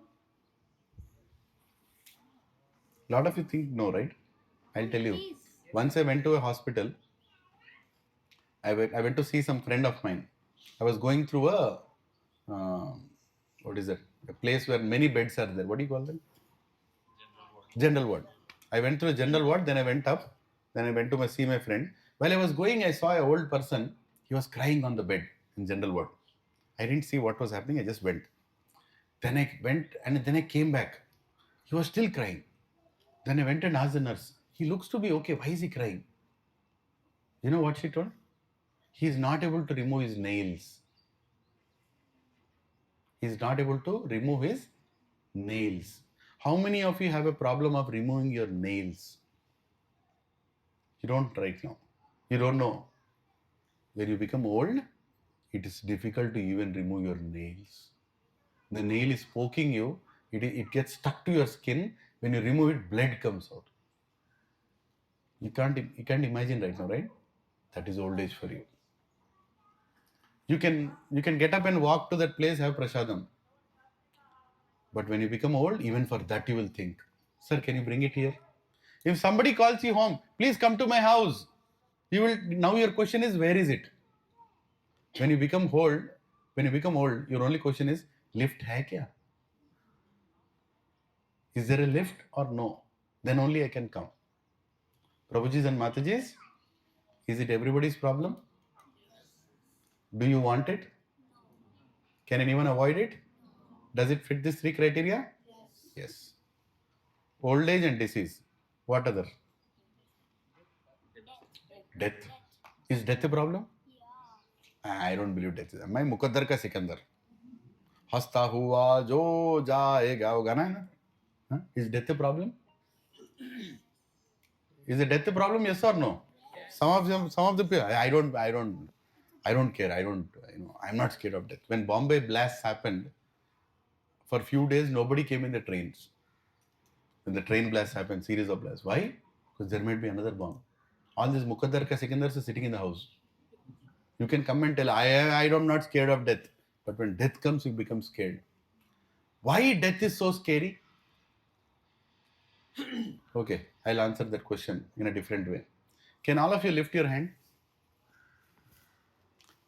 A lot of you think no, right? I'll tell you. Once I went to a hospital. I went to see some friend of mine. I was going through a what is that? A place where many beds are there. What do you call them? General ward. I went through a general ward, then I went up, then I went to see my friend. While I was going, I saw an old person. He was crying on the bed in general ward. I didn't see what was happening. I just went. Then I went and then I came back. He was still crying. Then I went and asked the nurse. He looks to be okay. Why is he crying? You know what she told? He is not able to remove his nails. He is not able to remove his nails. How many of you have a problem of removing your nails? You don't right now. You don't know. When you become old, it is difficult to even remove your nails. The nail is poking you. It gets stuck to your skin. When you remove it, blood comes out. You can't imagine right now, right? That is old age for you. You can get up and walk to that place, have prasadam. But when you become old, even for that you will think, sir, can you bring it here? If somebody calls you home, please come to my house. Now your question is, where is it? When you become old, your only question is, lift hai kya? Is there a lift or no? Then only I can come. Prabhujis and Matajis, is it everybody's problem? Do you want it? Can anyone avoid it? Does it fit these three criteria? Yes. Old age and disease. What other? Death. Is death a problem? Yeah. I don't believe death. मैं मुकद्दर का सिकंदर. हंसता हुआ जो जाएगा वो गाना है ना? Huh? Is death a problem? Is a death a problem? Yes or no? Yes. Some of the people. I don't care. I'm not scared of death. When Bombay blasts happened, for a few days nobody came in the trains. When the train blast happened, series of blasts. Why? Because there might be another bomb. All these Mukaddar ka Sikandars are sitting in the house. You can come and tell, I'm not scared of death. But when death comes, you become scared. Why death is so scary? Okay, I'll answer that question in a different way. Can all of you lift your hand?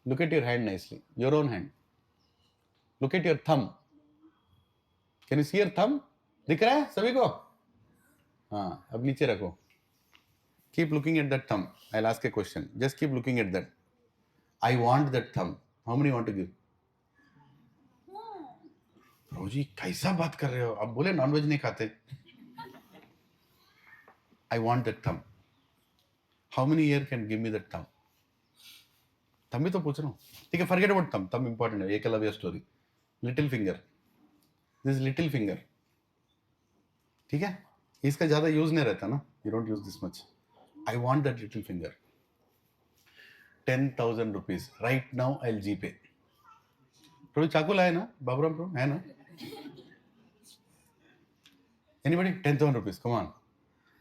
Look at your hand nicely. Your own hand. Look at your thumb. Can you see your thumb? दिख रहा है सभी को? हाँ, अब नीचे रखो. Keep looking at that thumb. I'll ask a question. Just keep looking at that. I want that thumb. How many want to give? प्रभु जी कैसा बात कर रहे हो? आप बोले नॉनवेज नहीं खाते. I want that thumb. How many here can give me that thumb? Thumb भी तो पूछ रहा हूँ. ठीक है, forget about thumb. Thumb important है. Eklavya story. Little finger. This little finger. ठीक है? इसका ज़्यादा यूज नहीं रहता ना. You don't use this much. I want that little finger. 10,000 rupees. Right now I'll GPay. प्रभु चाकू लाए ना? बाबूराम प्रभु है ना? Anybody? 10,000 rupees. Come on.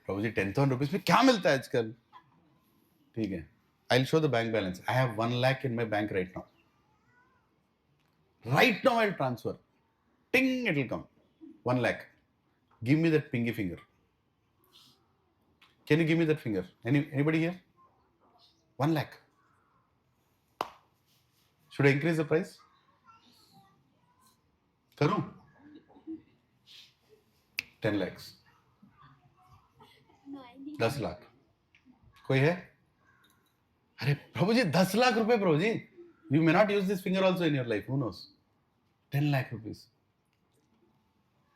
Prabhu ji 10,000 rupees में क्या मिलता है आजकल? ठीक है. I'll show the bank balance. I have 1 lakh in my bank right now. Right now I'll transfer. Ting, it will come. 1 lakh. Give me that pinky finger. Can you give me that finger? Anybody here? 1 lakh. Should I increase the price? करूं? 10 lakhs. 10 lakh. कोई है? अरे प्रभु जी 10 लाख रुपए प्रभु जी. You may not use this finger also in your life. Who knows? 10 lakh rupees.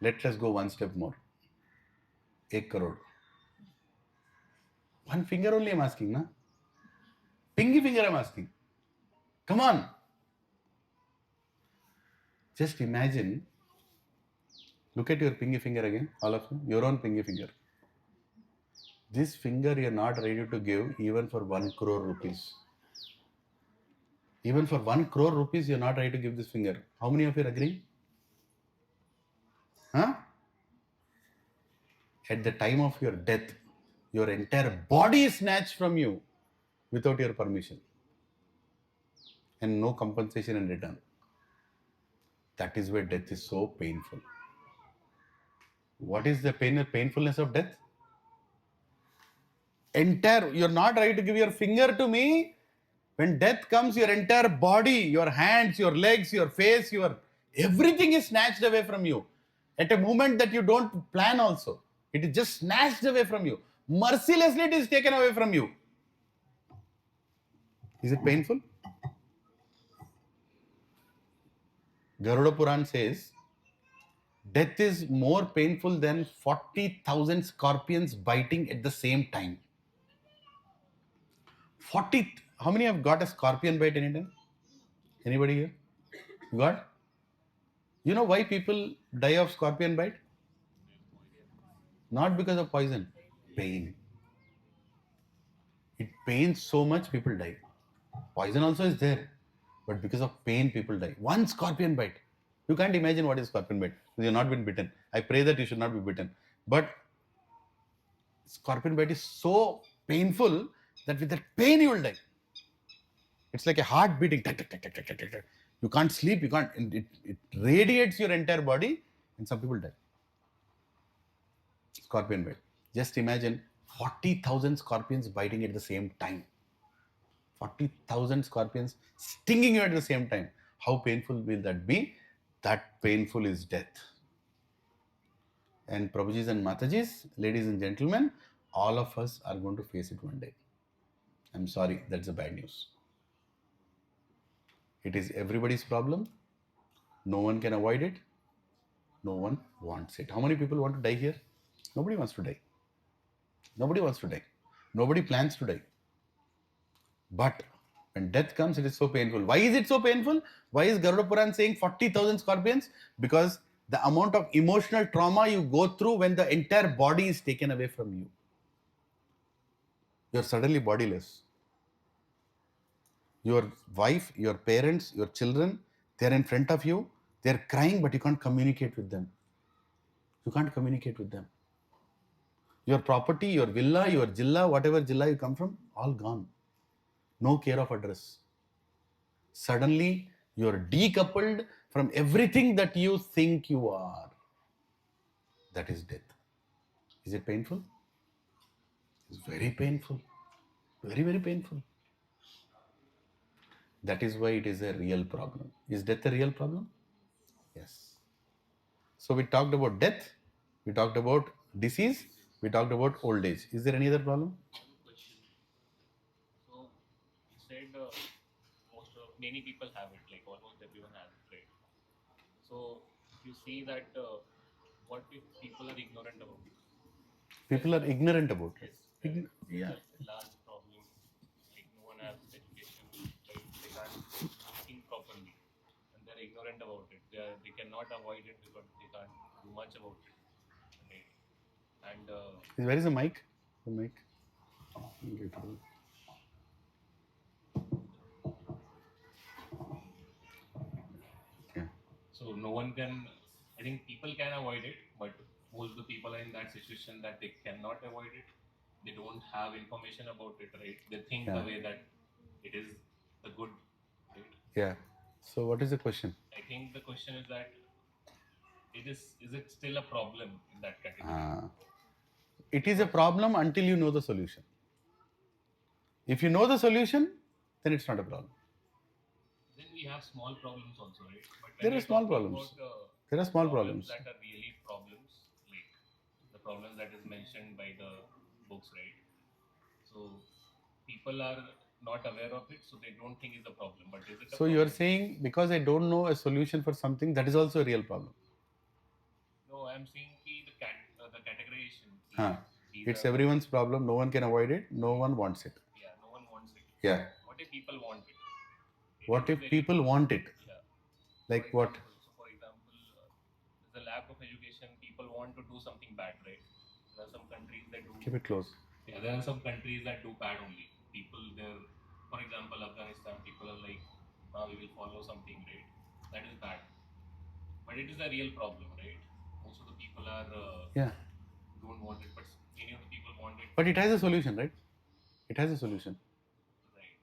Let us go one step more. 1 crore. One finger only I'm asking, na? Pinky finger I'm asking. Come on. Just imagine. Look at your pinky finger again, all of you. Your own pinky finger. This finger you're not ready to give even for 1 crore rupees. Even for 1 crore rupees, you're not ready to give this finger. How many of you are agreeing? Huh? At the time of your death, your entire body is snatched from you without your permission and no compensation in return. That is where death is so painful. What is the painfulness of death? You're not ready to give your finger to me. When death comes, your entire body, your hands, your legs, your face, everything is snatched away from you. At a moment that you don't plan also. It is just snatched away from you. Mercilessly it is taken away from you. Is it painful? Garuda Puran says, death is more painful than 40,000 scorpions biting at the same time. 40, how many have got a scorpion bite anytime? Anybody here? You got? You know why people die of scorpion bite? Not because of poison, pain. It pains so much, people die. Poison also is there, but because of pain, people die. One scorpion bite. You can't imagine what is scorpion bite. You have not been bitten. I pray that you should not be bitten. But scorpion bite is so painful that with that pain you will die. It's like a heart beating. You can't sleep. You can't. It radiates your entire body, and some people die. Scorpion bite. Just imagine 40,000 scorpions biting at the same time. 40,000 scorpions stinging you at the same time. How painful will that be? That painful is death. And Prabhujis and Matajis, ladies and gentlemen, all of us are going to face it one day. I'm sorry, that's the bad news. It is everybody's problem. No one can avoid it. No one wants it. How many people want to die here? Nobody wants to die. Nobody wants to die. Nobody plans to die. But when death comes, it is so painful. Why is it so painful? Why is Garuda Puran saying 40,000 scorpions? Because the amount of emotional trauma you go through when the entire body is taken away from you. You're suddenly bodiless. Your wife, your parents, your children, they're in front of you. They're crying, but you can't communicate with them. You can't communicate with them. Your property, your villa, your jilla, whatever jilla you come from, all gone. No care of address. Suddenly, you're decoupled from everything that you think you are. That is death. Is it painful? It's very painful. Very, very painful. That is why it is a real problem. Is death a real problem? So we talked about death, we talked about disease, we talked about old age. Is there any other problem? Question. So you said many people have it, like almost everyone has it, right? So you see that what if people are ignorant about it? People are ignorant about it. Yes, Yeah. that's a large problem. Like no one has education, right? They can't think properly, and they're ignorant about it. They cannot avoid it because they can't do much about it, right? And Where is the mic? The mic. Yeah. so no one can. I think people can avoid it, but most of the people are in that situation that they cannot avoid it. They don't have information about it, right? They think Yeah. the way that it is the good, right? Yeah. So what is the question? I think the question is that is it still a problem in that category? It is a problem until you know the solution. If you know the solution, then it's not a problem. Then we have small problems also, right? But There when are we're small talking problems. about, There are small problems. that are really problems, like the problems that is mentioned by the books, right? So people are not aware of it, so they don't think it's a problem. But is it a So problem? you are saying because I don't know a solution for something, that is also a real problem. No, I'm saying the categorization. Huh. These It's are- everyone's problem. No one can avoid it. No one wants it. Yeah, no one wants it. Yeah. What if people want it? What if people want it? Yeah. Like For what? example, so for example, there's a lack of education. People want to do something bad, right? There are some countries that do. Keep it close. Yeah, there are some countries that do bad only. People there, for example, Afghanistan. People are like, we will follow something, right? That is bad. But it is a real problem, right? Most of the people are Yeah. don't want it, but many of the people want it. But it has a solution, right? It has a solution. Right.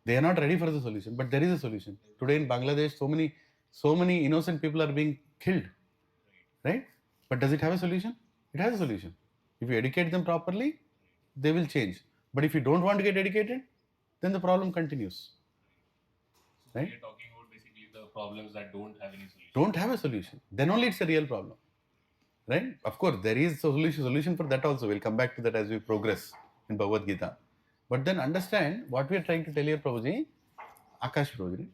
They are not ready for the solution, but there is a solution. Today in Bangladesh, so many innocent people are being killed, right? But does it have a solution? It has a solution. If you educate them properly, they will change. But if you don't want to get educated, then the problem continues. So Right? we are talking about basically the problems that don't have any solution. Don't have a solution. Then only it's a real problem. Right? Of course, there is a solution for that also. We'll come back to that as we progress in Bhagavad Gita. But then understand what we are trying to tell here, Prabhuji. Akash Prabhuji.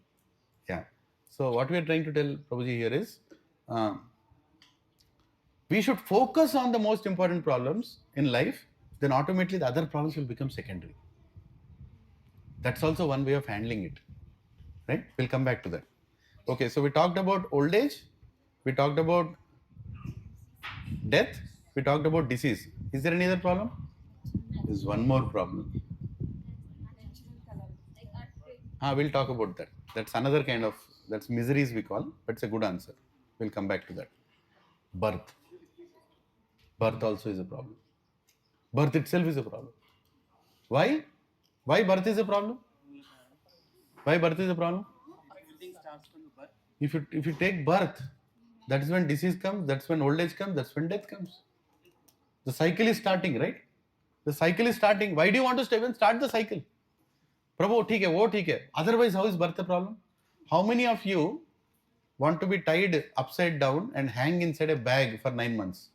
Yeah. So what we are trying to tell Prabhuji here is, we should focus on the most important problems in life, then automatically the other problems will become secondary. That's also one way of handling it. Right? We'll come back to that. Okay, so we talked about old age, we talked about death, we talked about disease. Is there any other problem? There's one more problem. We'll talk about that. That's another kind of, that's miseries we call, but it's a good answer. We'll come back to that. Birth. Birth also is a problem. Birth itself is a problem. Why? Why birth is a problem? Why birth is a problem? Everything starts from the birth. If you take birth, that is when disease comes, that's when old age comes, that's when death comes. The cycle is starting, right? The cycle is starting. Why do you want to start the cycle? Prabhu, theek hai, wo theek hai. Otherwise, how is birth a problem? How many of you want to be tied upside down and hang inside a bag for 9 months?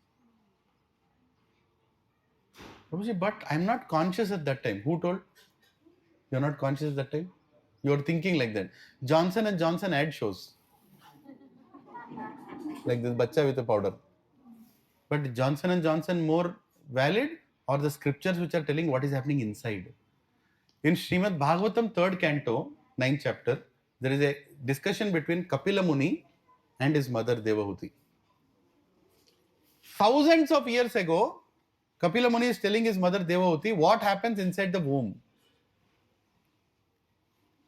Prabhuji, but I'm not conscious at that time. Who told? You're not conscious at that time? You're thinking like that. Johnson and Johnson ad shows. Like this bacha with a powder. But Johnson and Johnson more valid, or the scriptures which are telling what is happening inside? In Srimad Bhagavatam 3rd canto, 9th chapter, there is a discussion between Kapila Muni and his mother Devahuti. Thousands of years ago, Kapila Muni is telling his mother Devahuti what happens inside the womb.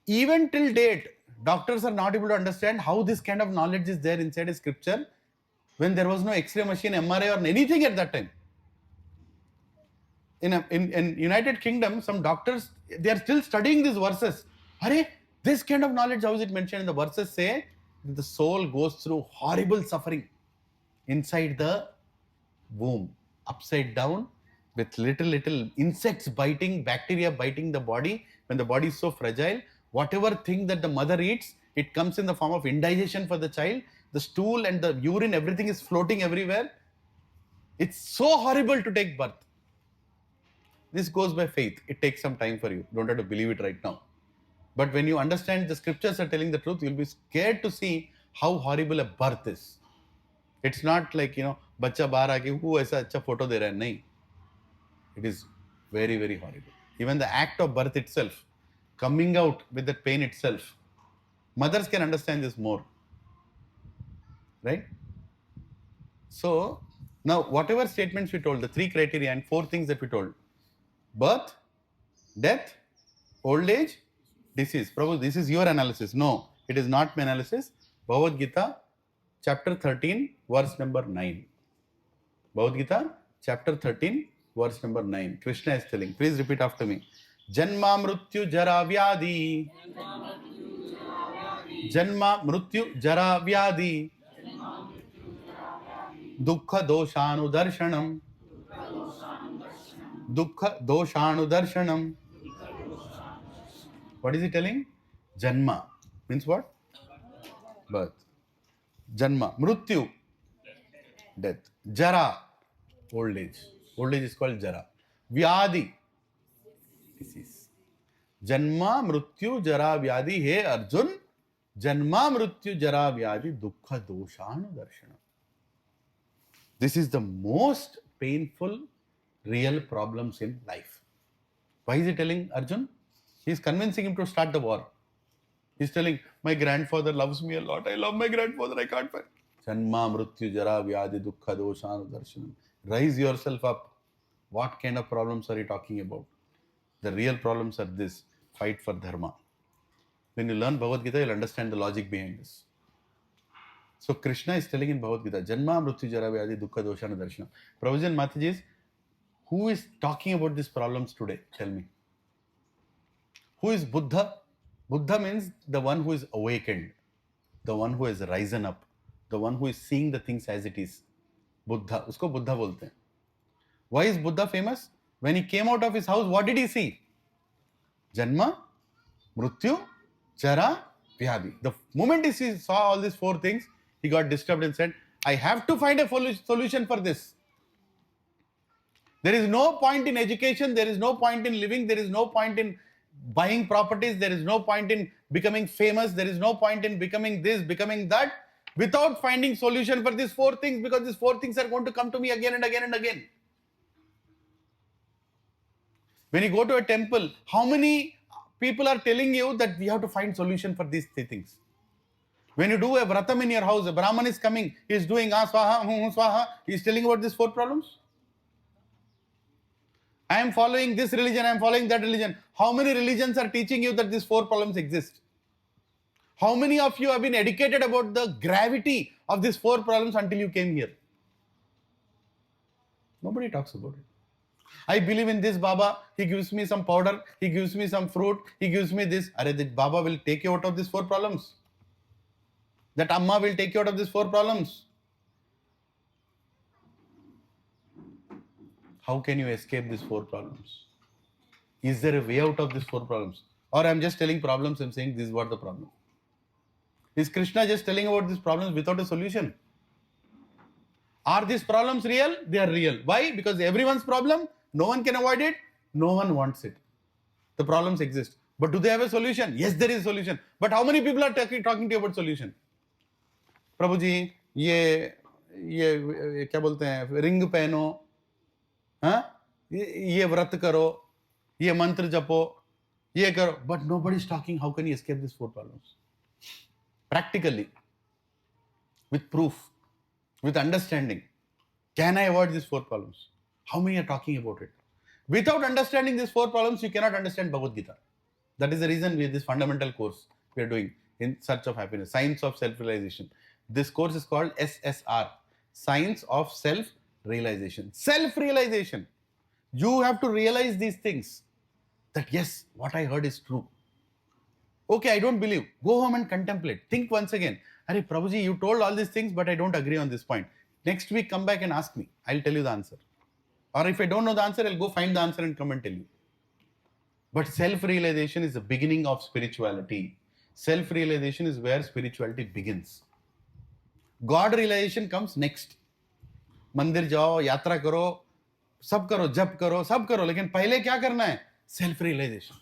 Even till date, doctors are not able to understand how this kind of knowledge is there inside a scripture when there was no X-ray machine, MRI or anything at that time. In United Kingdom, some doctors, they are still studying these verses. Hare, this kind of knowledge, how is it mentioned? The verses say that the soul goes through horrible suffering inside the womb, upside down, with little insects biting, bacteria biting the body. When the body is so fragile, whatever thing that the mother eats, it comes in the form of indigestion for the child, the stool and the urine, everything is floating everywhere. It's so horrible to take birth. This goes by faith. It takes some time for you. Don't have to believe it right now. But when you understand the scriptures are telling the truth, you'll be scared to see how horrible a birth is. It's not like, बच्चा बाहर आके वो ऐसा अच्छा photo दे रहा है, नहीं. It is very, very horrible. Even the act of birth itself, coming out with that pain itself, mothers can understand this more. Right? So, now whatever statements we told, the 3 criteria and 4 things that we told, birth, death, old age, disease. Prabhu, this is your analysis. No, it is not my analysis. Bhagavad Gita, chapter 13, verse number 9. Bhagavad Gita, chapter 13, verse number 9. Krishna is telling. Please repeat after me. Janma mrityu jara vyadi. Janma mrityu jara vyadi. Dukkha doshanu darshanam. Dukkha doshanu darshanam. What is he telling? Janma means what? Birth. Janma. Mrityu. Death. Jara. Old age. Old age is called Jara. Vyadi. Disease. Janma, Mrityu, Jara, Vyadi. Hey Arjun. Janma, Mrityu, Jara, Vyadi. Dukkha doshanu darshana. This is the most painful real problems in life. Why is he telling Arjun? He is convincing him to start the war. He is telling, my grandfather loves me a lot. I love my grandfather. I can't fight. Janma, Mrityu, Jara, Vyadi, Dukkha, Doshanu, Darshanam. Rise yourself up. What kind of problems are you talking about? The real problems are this. Fight for Dharma. When you learn Bhagavad Gita, you'll understand the logic behind this. So Krishna is telling in Bhagavad Gita, Janma, Mrityu, Jara, Vyadi, Dukkha, Doshanu, Darshanam. Prabhuji and Matajis, who is talking about these problems today? Tell me. Who is Buddha? Buddha means the one who is awakened, the one who has risen up, the one who is seeing the things as it is. Buddha. Usko Buddha bolte hain. Why is Buddha famous? When he came out of his house, what did he see? Janma, Mrityu, Jara, Vyadi. The moment he saw all these 4 things, he got disturbed and said, I have to find a solution for this. There is no point in education, there is no point in living, there is no point in buying properties, there is no point in becoming famous, there is no point in becoming this, becoming that, without finding solution for these 4 things, because these 4 things are going to come to me again and again and again. When you go to a temple, how many people are telling you that we have to find solution for these 3 things? When you do a vratam in your house, a Brahman is coming, he is doing swaha, swaha, he is telling about these 4 problems. I am following this religion, I am following that religion. How many religions are teaching you that these 4 problems exist? How many of you have been educated about the gravity of these 4 problems until you came here? Nobody talks about it. I believe in this Baba, he gives me some powder, he gives me some fruit, he gives me this. Arey, that Baba will take you out of these 4 problems. That Amma will take you out of these 4 problems. How can you escape these 4 problems? Is there a way out of these 4 problems? Or I am just telling problems and saying this is what the problem. Is Krishna just telling about these problems without a solution? Are these problems real? They are real. Why? Because everyone's problem, no one can avoid it, no one wants it. The problems exist. But do they have a solution? Yes, there is a solution. But how many people are talking to you about solution? Prabhuji, ये क्या बोलते हैं, ring पहनो, हाँ, ये व्रत करो, ये मंत्र जपो, ये करो. But nobody is talking. How can you escape these 4 problems? Practically, with proof, with understanding. Can I avoid these 4 problems? How many are talking about it? Without understanding these 4 problems, you cannot understand Bhagavad Gita. That is the reason we have this fundamental course we are doing in Search of Happiness, Science of Self-Realization. This course is called SSR, Science of Self-Realization. Self-realization. You have to realize these things. That yes, what I heard is true. Okay, I don't believe. Go home and contemplate. Think once again. Arey Prabhuji, you told all these things, but I don't agree on this point. Next week, come back and ask me. I'll tell you the answer. Or if I don't know the answer, I'll go find the answer and come and tell you. But self-realization is the beginning of spirituality. Self-realization is where spirituality begins. God realization comes next. मंदिर जाओ, यात्रा करो, सब करो, जप करो, सब करो, लेकिन पहले क्या करना है? Self realization.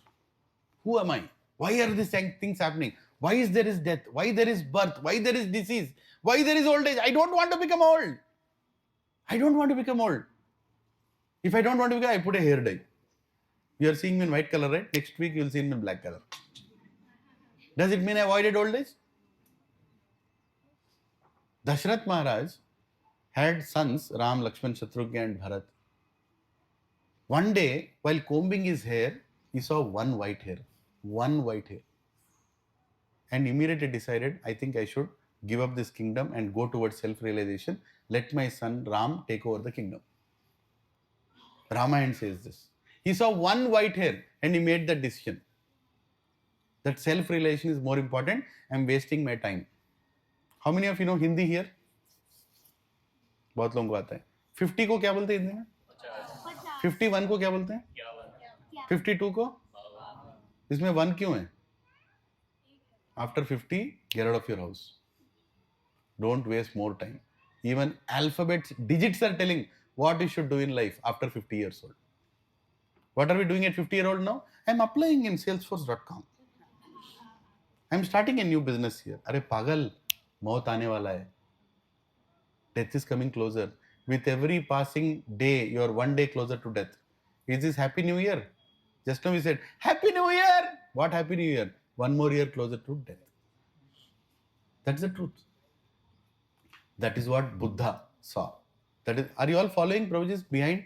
Who am I? Why are these things happening? Why is there is death? Why there is birth? Why there is disease? Why there is old age? I don't want to become old. I don't want to become old. If I don't want to become, I put a hair dye. You are seeing me in white color, right? Next week you will see me in black color. Does it mean I avoided old age? Dashrath Maharaj had sons Ram, Lakshman, Shatrugna and Bharat. One day, while combing his hair, he saw one white hair. One white hair. And immediately decided, I think I should give up this kingdom and go towards self-realization. Let my son Ram take over the kingdom. Ramayana says this. He saw one white hair and he made that decision. That self-realization is more important. I'm wasting my time. How many of you know Hindi here? बहुत लोगों को आता है. 50 को क्या बोलते हैं हिंदी में? 51 को क्या बोलते हैं? 52 को? इसमें 1 क्यों है? After 50, get out of your house. Don't waste more time. Even alphabets, digits are telling what you should do in life after 50 years old. What are we doing at 50-year-old now? I'm applying in salesforce.com. I'm starting a new business here. अरे पागल, मौत आने वाला है. Death is coming closer. With every passing day, you're one day closer to death. Is this Happy New Year? Just now we said, Happy New Year! What Happy New Year? One more year closer to death. That's the truth. That is what Buddha saw. That is, are you all following Prabhuji's behind?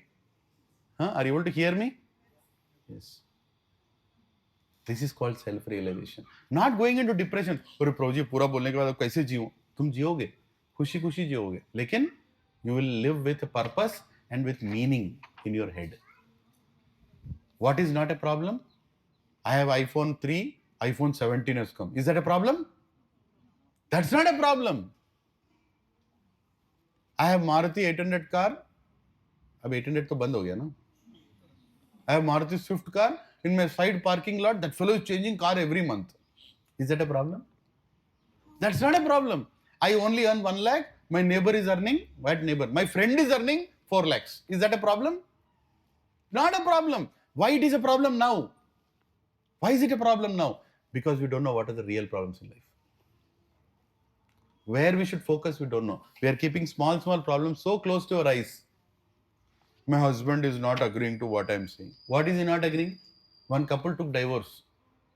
Are you able to hear me? Yes. This is called self-realization. Not going into depression. अरे प्रभुजी पूरा बोलने के बाद कैसे जियो? तुम जियोगे, खुशी खुशी जियोगे. लेकिन you will live with a purpose and with meaning in your head. What is not a problem? I have iPhone 3, iPhone 17 has come. Is that a problem? That's not a problem. I have Maruti 800 car. अब 800 तो बंद हो गया ना. I have Maruti Swift car in my side parking lot. That fellow is changing car every month. Is that a problem? That's not a problem. I only earn 1 lakh. My neighbor is earning, what neighbor? My friend is earning 4 lakhs. Is that a problem? Not a problem. Why it is a problem now? Why is it a problem now? Because we don't know what are the real problems in life. Where we should focus, we don't know. We are keeping small problems so close to our eyes. My husband is not agreeing to what I am saying. What is he not agreeing? One couple took divorce.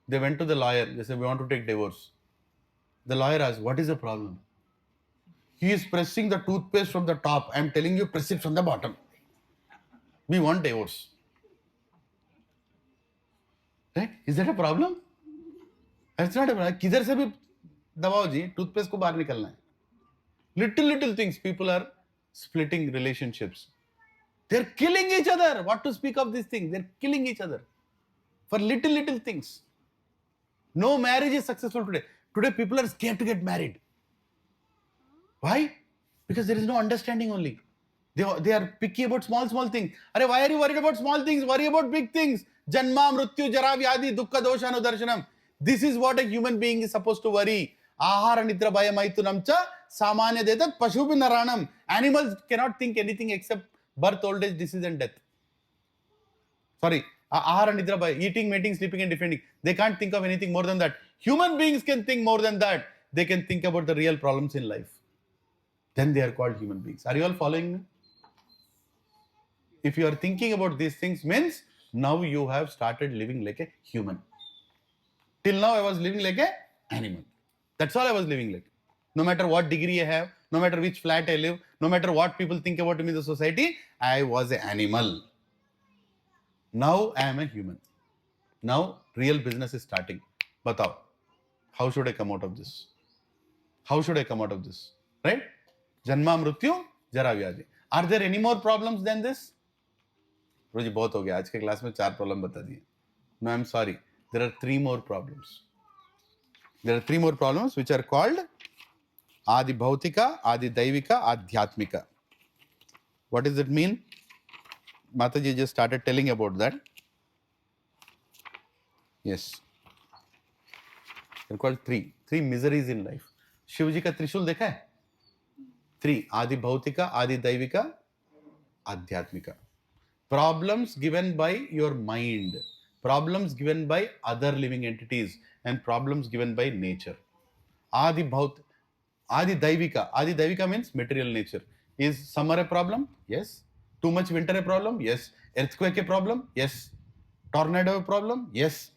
They went to the lawyer. They said, we want to take divorce. The lawyer asked, what is the problem? He is pressing the toothpaste from the top. I am telling you, press it from the bottom. We want divorce. Right? Is that a problem? That's not a problem. किधर से भी दबाओ जी, toothpaste को बाहर निकलना है. Little things, people are splitting relationships. They're killing each other. What to speak of these things? They're killing each other for little things. No marriage is successful today. Today people are scared to get married. Why? Because there is no understanding only. They are picky about small things. Arey, why are you worried about small things? Worry about big things. Janma, mrityu, jara, vyadhi, dukkha, dosha, anudarshanam. This is what a human being is supposed to worry. Ahara nidra bhaya maitunam cha samanya detat pashubi naranam. Animals cannot think anything except birth, old age, disease and death. Sorry. Ahara nidra bhaya, eating, mating, sleeping and defending. They can't think of anything more than that. Human beings can think more than that. They can think about the real problems in life. Then they are called human beings. Are you all following me? If you are thinking about these things, means now you have started living like a human. Till now I was living like an animal. That's all I was living like. No matter what degree I have, no matter which flat I live, no matter what people think about me in the society, I was an animal. Now I am a human. Now real business is starting. Batao, how should I come out of this? How should I come out of this? Right? Janma, mrityu, jara, vyadhi. Are there any more problems than this? रोजी बहुत हो गया आज के class में 4 problem बता दिए. No, I'm sorry. There are 3 more problems. There are 3 more problems which are called Adi Bhautika, Adi Daivika, Adhyatmika. What does it mean? Mataji just started telling about that. Yes. They're called 3 miseries in life. Shiv जी का त्रिशूल देखा है? Three, Adi Bhautika, Adi Daivika, Adhyatmika. Problems given by your mind, problems given by other living entities, and problems given by nature. Adi Bhaut, Adi Daivika. Adi Daivika means material nature. Is summer a problem? Yes. Too much winter a problem? Yes. Earthquake a problem? Yes. Tornado a problem? Yes.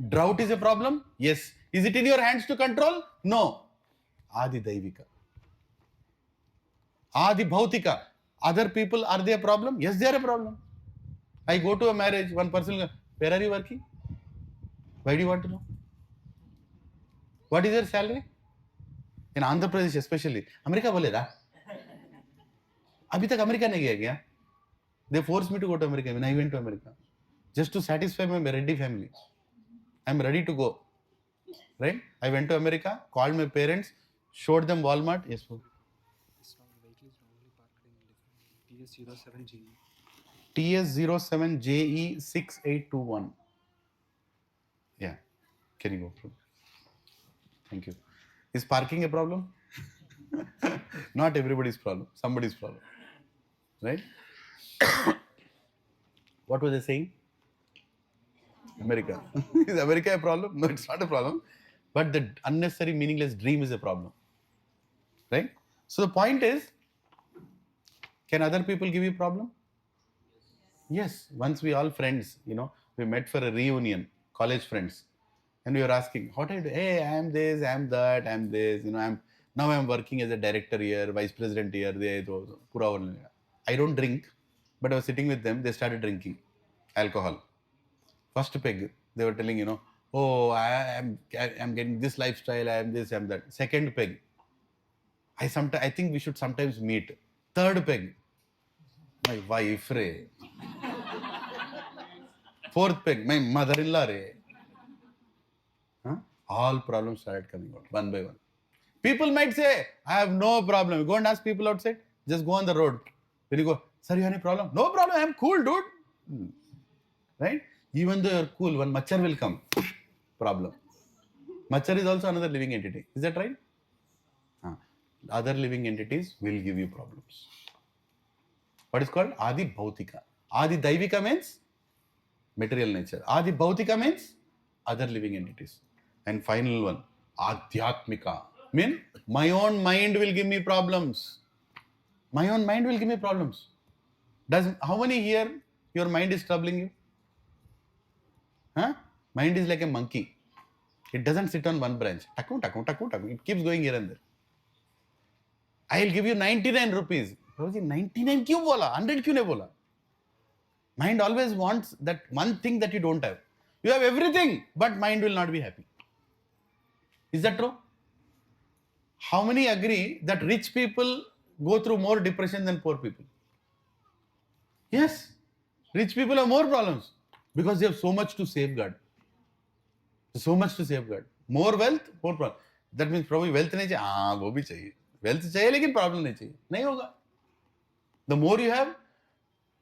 Drought is a problem? Yes. Is it in your hands to control? No. Adi Daivika. Adi Bhautika. Other people, are they a problem? Yes, they are a problem. I go to a marriage, one person goes, where are you working? Why do you want to know? What is your salary? In Andhra Pradesh especially. America बोलेगा? अभी तक America नहीं गया क्या? They forced me to go to America when I went to America. Just to satisfy my Reddy family. I'm ready to go. Right? I went to America, called my parents, showed them Walmart. Yes, sir. This vehicle is normally parked in TS07G. TS07JE6821. Yeah. Can you go through? Thank you. Is parking a problem? Not everybody's problem. Somebody's problem. Right? What was I saying? America. Is America a problem? No, it's not a problem. But the unnecessary, meaningless dream is a problem. Right? So the point is, can other people give you problem? Yes. Once we all friends, we met for a reunion, college friends. And we were asking, what I do? Hey, I am this, I am that, I am this. Now I'm working as a director here, vice president here. I don't drink, but I was sitting with them. They started drinking alcohol. First peg, they were telling, oh, I'm getting this lifestyle, I am this, I am that. Second peg, I think we should sometimes meet. Third peg, my wife, re. Fourth peg, my mother-in-law, re. Huh? All problems started coming out one by one. People might say, I have no problem. You go and ask people outside, just go on the road. Then you go, sir, you have any problem? No problem, I am cool, dude. Right? Even though you're cool, one machar will come. Problem. Machar is also another living entity. Is that right? Other living entities will give you problems. What is called? Adi Bhautika. Adi Daivika means material nature. Adi Bhautika means other living entities. And final one, Adhyatmika. Mean my own mind will give me problems. My own mind will give me problems. How many here, your mind is troubling you? Huh? Mind is like a monkey. It doesn't sit on one branch. Taku, taku, taku, taku. It keeps going here and there. I'll give you 99 rupees. 99 क्यों बोला? 100 क्यों नहीं बोला? Mind always wants that one thing that you don't have. You have everything, but mind will not be happy. Is that true? How many agree that rich people go through more depression than poor people? Yes. Rich people have more problems because they have so much to safeguard. So much to safeguard. More wealth, more problem. That means probably wealth नहीं चाहिए. हाँ, वो भी चाहिए. Wealth चाहिए लेकिन problem नहीं चाहिए. नहीं होगा. The more you have,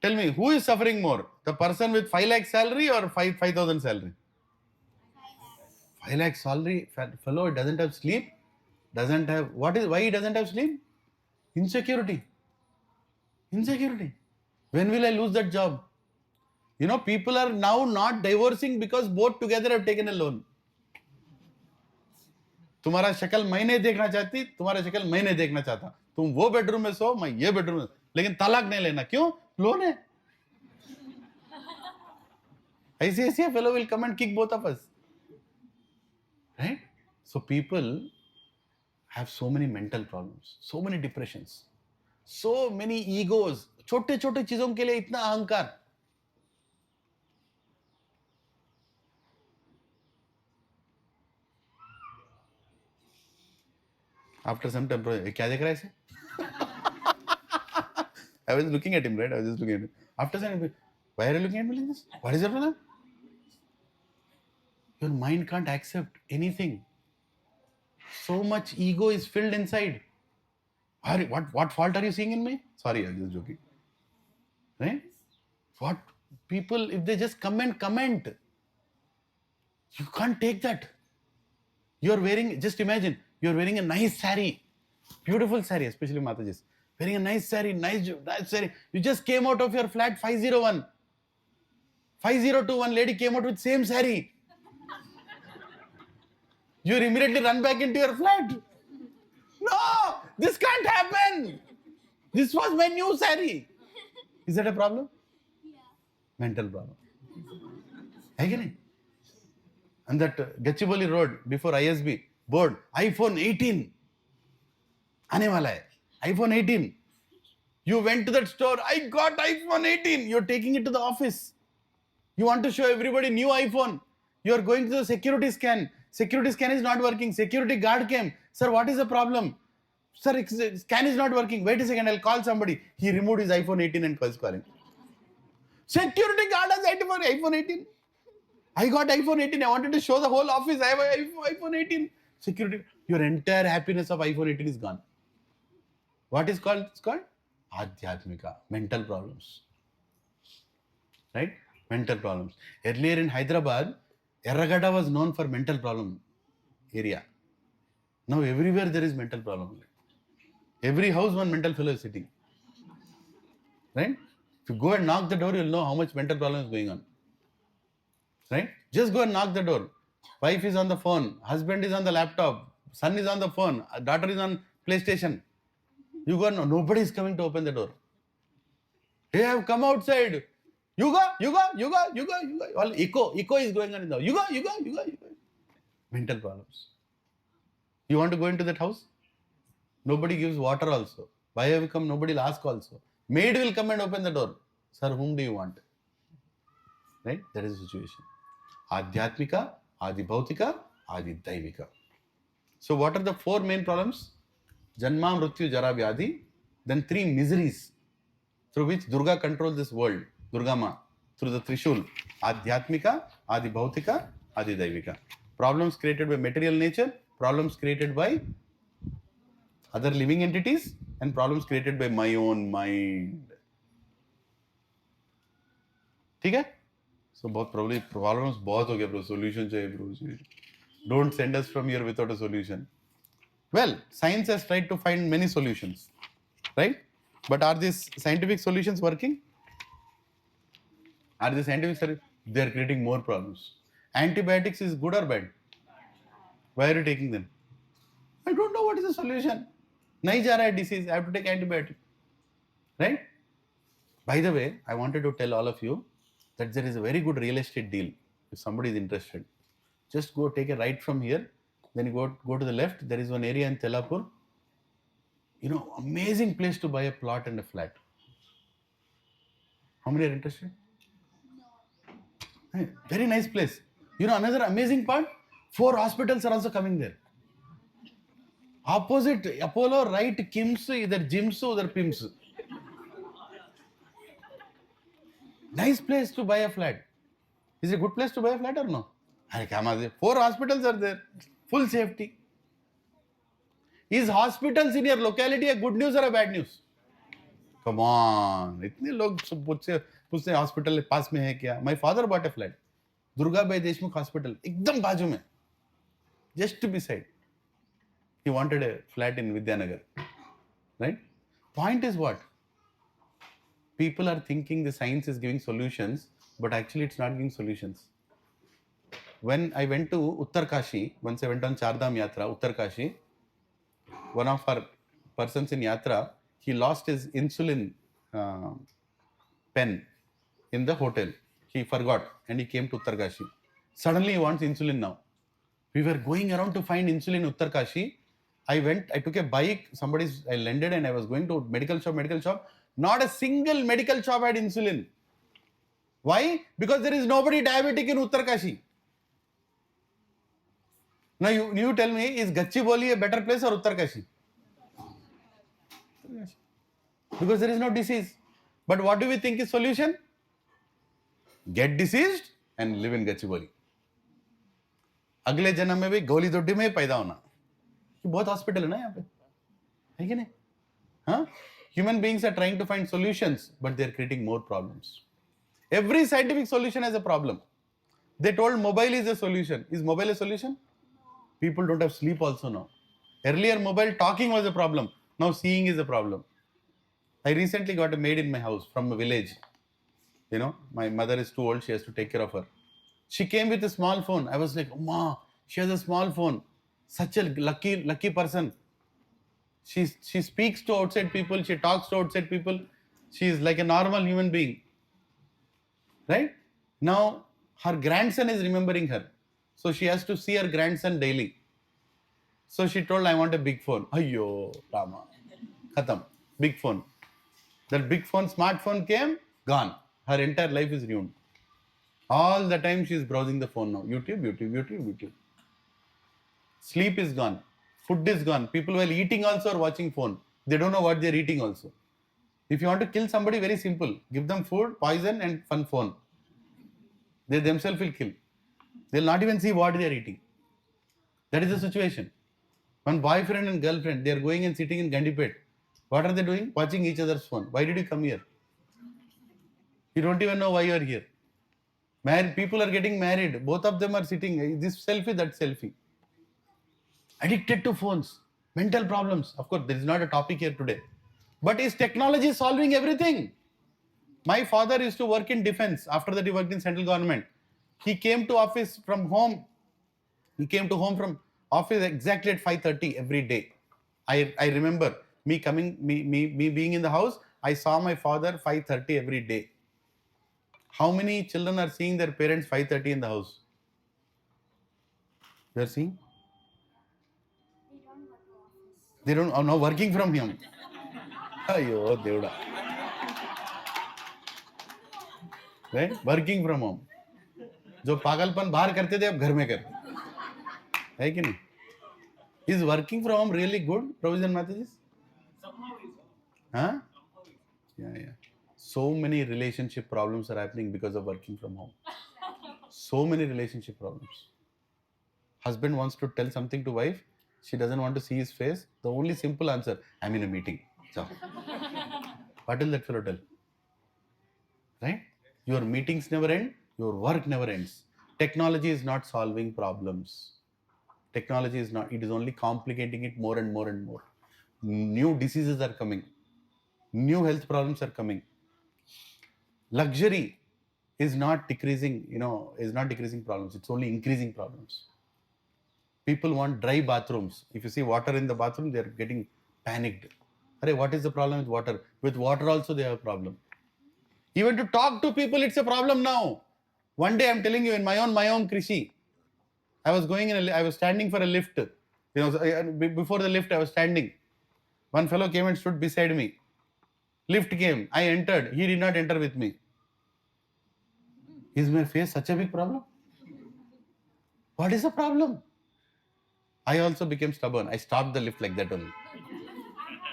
tell me, who is suffering more? The person with 5 lakh salary or 5,000 salary? 5 lakh salary fellow doesn't have sleep, doesn't have, why he doesn't have sleep? Insecurity. Insecurity. When will I lose that job? People are now not divorcing because both together have taken a loan. तुम्हारा शक्ल मैं नहीं देखना चाहती, तुम्हारा शक्ल मैं नहीं देखना चाहता. तुम वो बेडरूम में सो, मैं ये बेडरूम में, लेकिन तलाक नहीं लेना. क्यों? लोन है. ICICI fellow will come and kick both of us. Right? So people have so many mental problems, so many depressions, so many egos. छोटे छोटे चीजों के लिए इतना अहंकार. After some time, क्या देख रहा है इसे? I was looking at him, right? I was just looking at him. After some time, why are you looking at me like this? What is your problem? Your mind can't accept anything. So much ego is filled inside. What fault are you seeing in me? Sorry, I was just joking. Right? What people, if they just comment, you can't take that. You're wearing, just imagine, you're wearing a nice saree, Beautiful saree, especially Matajis. Wearing a nice saree, nice saree. You just came out of your flat 501. 5021 lady came out with same saree. You immediately run back into your flat. No, this can't happen. This was my new saree. Is that a problem? Yeah. Mental problem. Again. And that Gachibowli road before ISB board, iPhone 18. आने वाला है. iPhone 18. You went to that store. I got iPhone 18. You're taking it to the office. You want to show everybody new iPhone. You're going to the security scan. Security scan is not working. Security guard came. Sir, what is the problem? Sir, scan is not working. Wait a second, I'll call somebody. He removed his iPhone 18 and was calling. Security guard has iPhone 18. I got iPhone 18. I wanted to show the whole office. I have iPhone 18. Security. Your entire happiness of iPhone 18 is gone. What is called? It's called Adhyatmika. Mental problems. Right? Mental problems. Earlier in Hyderabad, Erragada was known for mental problem area. Now everywhere there is mental problem. Every house one mental fellow is sitting. Right? If you go and knock the door, you'll know how much mental problem is going on. Right? Just go and knock the door. Wife is on the phone, husband is on the laptop, son is on the phone, daughter is on PlayStation. You go, nobody is coming to open the door. They have come outside. You go. All echo is going on in the house. You go. Mental problems. You want to go into that house? Nobody gives water also. Why have you come? Nobody will ask also. Maid will come and open the door. Sir, whom do you want? Right? That is the situation. Adhyatmika, Adibhautika, Adidaivika. So what are the four main problems? Janma, Mrityu, Jara, Vyadhi. Then three miseries through which Durga controls this world. Durga Ma. Through the Trishul. Adhyatmika, Adibhautika, Adidaivika. Problems created by material nature. Problems created by other living entities. And problems created by my own mind. ठीक है? So probably problems बहुत हो गया bro. Solution चाहिए bro. Don't send us from here without a solution. Well, science has tried to find many solutions, right? But are these scientific solutions working? Are the scientific solutions? They are creating more problems. Antibiotics is good or bad? Why are you taking them? I don't know what is the solution. Nahi ja raha hai disease. I have to take antibiotic, right? By the way, I wanted to tell all of you that there is a very good real estate deal. If somebody is interested, just go take a right from here. Then you go to the left. There is one area in Telapur. Amazing place to buy a plot and a flat. How many are interested? No. Very nice place. Another amazing part. 4 hospitals are also coming there. Opposite Apollo, right Kims, either Gyms, either Pims. Nice place to buy a flat. Is it a good place to buy a flat or no? 4 hospitals are there. Full safety. Is hospitals in your locality a good news or a bad news? Come on. इतने लोग पूछते hospital पास में है क्या? My father bought a flat. Durgabai Deshmukh Hospital. एकदम बाजू में. Just beside. He wanted a flat in Vidyanagar. Right? Point is what? People are thinking the science is giving solutions, but actually it's not giving solutions. When I went to Uttar Kashi, once I went on Chardham Yatra, Uttar Kashi, one of our persons in Yatra, he lost his insulin pen in the hotel. He forgot and he came to Uttar Kashi. Suddenly he wants insulin now. We were going around to find insulin in Uttar Kashi. I took a bike, I lended and I was going to medical shop. Not a single medical shop had insulin. Why? Because there is nobody diabetic in Uttar Kashi. Now you tell me, is Gachibowli a better place or Uttar Kashi? Because there is no disease. But what do we think is solution? Get diseased and live in Gachibowli. अगले जन्म में भी गोली दोड्डी में पैदा होना. बहुत hospital है ना यहाँ पे, है कि नहीं? हाँ? Human beings are trying to find solutions, but they are creating more problems. Every scientific solution has a problem. They told mobile is a solution. Is mobile a solution? People don't have sleep also now. Earlier mobile talking was a problem. Now seeing is a problem. I recently got a maid in my house from a village. You know, my mother is too old, she has to take care of her. She came with a small phone. I was like, oh, Ma, she has a small phone. Such a lucky person. She speaks to outside people, she talks to outside people. She is like a normal human being. Right? Now, her grandson is remembering her. So she has to see her grandson daily. So she told, I want a big phone. Ayyo, Rama. Khatam. Big phone. That big phone, smartphone came, gone. Her entire life is ruined. All the time she is browsing the phone now. YouTube. Sleep is gone. Food is gone. People while eating also are watching phone. They don't know what they are eating also. If you want to kill somebody, very simple. Give them food, poison and fun phone. They themselves will kill. They'll not even see what they are eating. That is the situation. One boyfriend and girlfriend, they are going and sitting in Gandipet. What are they doing? Watching each other's phone. Why did you come here? You don't even know why you are here. People are getting married. Both of them are sitting. This selfie, that selfie. Addicted to phones. Mental problems. Of course, there is not a topic here today. But is technology solving everything? My father used to work in defense. After that, he worked in central government. He came to office from home. He came to home from office exactly at 5:30 every day. I remember me being in the house. I saw my father 5:30 every day. How many children are seeing their parents 5:30 in the house? They are seeing? They don't are now working from home. Ayyo, Devda. Right? Working from home. जो पागलपन बाहर करते थे अब घर में करते है कि नहीं? Is working from home really good, Provision Mataji? Somehow is. Huh? Yeah. So many relationship problems are happening because of working from home. So many relationship problems. Husband wants to tell something to wife. She doesn't want to see his face. The only simple answer, I'm in a meeting. So, what will that fellow tell? Right? Your meetings never end. Your work never ends. Technology is not solving problems. Technology is not. It is only complicating it more and more and more. New diseases are coming. New health problems are coming. Luxury is not decreasing, is not decreasing problems. It's only increasing problems. People want dry bathrooms. If you see water in the bathroom, they're getting panicked. Arey, what is the problem with water? With water also they have a problem. Even to talk to people, it's a problem now. One day I'm telling you, in my own Krishi, I was standing for a lift. Before the lift, I was standing. One fellow came and stood beside me. Lift came. I entered. He did not enter with me. Is my face such a big problem? What is the problem? I also became stubborn. I stopped the lift like that only.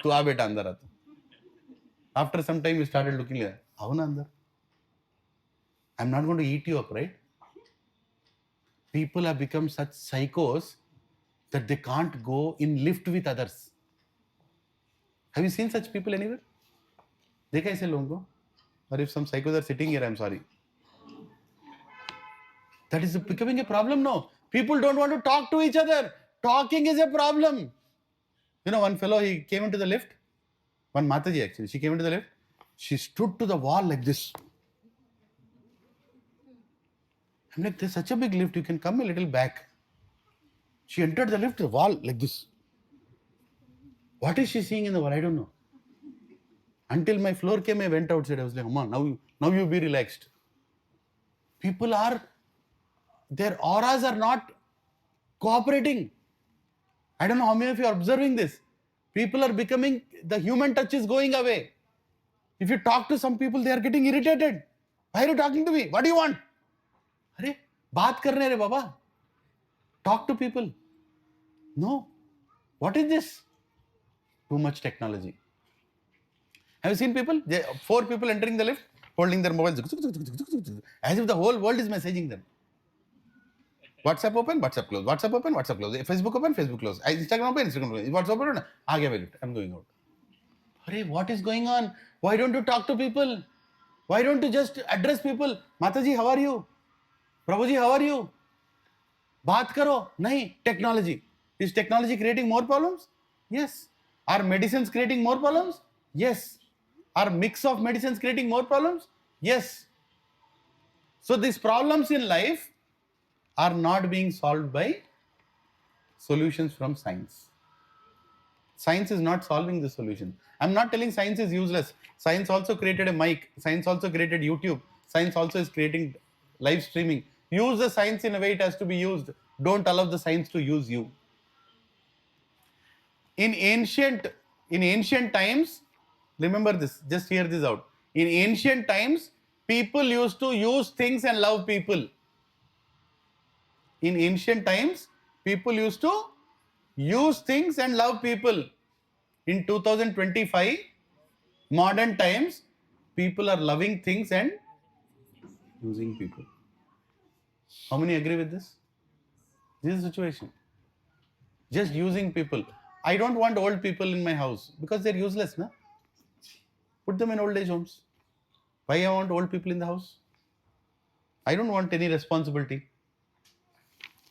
Tu aa beta andar aata. After some time, he started looking like, avuna andar. I'm not going to eat you up, right? People have become such psychos that they can't go in lift with others. Have you seen such people anywhere? Dekha aise logon ko? Or if some psychos are sitting here, I'm sorry. That is becoming a problem now. People don't want to talk to each other. Talking is a problem. One fellow, he came into the lift. One Mataji actually, she came into the lift. She stood to the wall like this. I'm like, there's such a big lift, you can come a little back. She entered the lift, the wall like this. What is she seeing in the wall? I don't know. Until my floor came, I went outside. I was like, Amma, now you be relaxed. People their auras are not cooperating. I don't know how many of you are observing this. People are becoming, the human touch is going away. If you talk to some people, they are getting irritated. Why are you talking to me? What do you want? Arey, baat karne re baba. Talk to people. No. What is this? Too much technology. Have you seen people? 4 people entering the lift, holding their mobiles, as if the whole world is messaging them. WhatsApp open, WhatsApp close. WhatsApp open, WhatsApp close. Facebook open, Facebook close. Instagram open, Instagram close. WhatsApp open, I'm going out. Arey, what is going on? Why don't you talk to people? Why don't you just address people? Mataji, how are you? Prabhuji, how are you? Baat karo. Nahi, technology. Is technology creating more problems? Yes. Are medicines creating more problems? Yes. Are mix of medicines creating more problems? Yes. So these problems in life are not being solved by solutions from science. Science is not solving the solution. I'm not telling science is useless. Science also created a mic. Science also created YouTube. Science also is creating live streaming. Use the science in a way it has to be used. Don't allow the science to use you. In ancient in ancient times, remember this, just hear this out. In ancient times, people used to use things and love people. In ancient times, people used to use things and love people. In 2025, modern times, people are loving things and using people. How many agree with this? This is the situation. Just using people. I don't want old people in my house because they're useless, na? Put them in old age homes. Why I want old people in the house? I don't want any responsibility.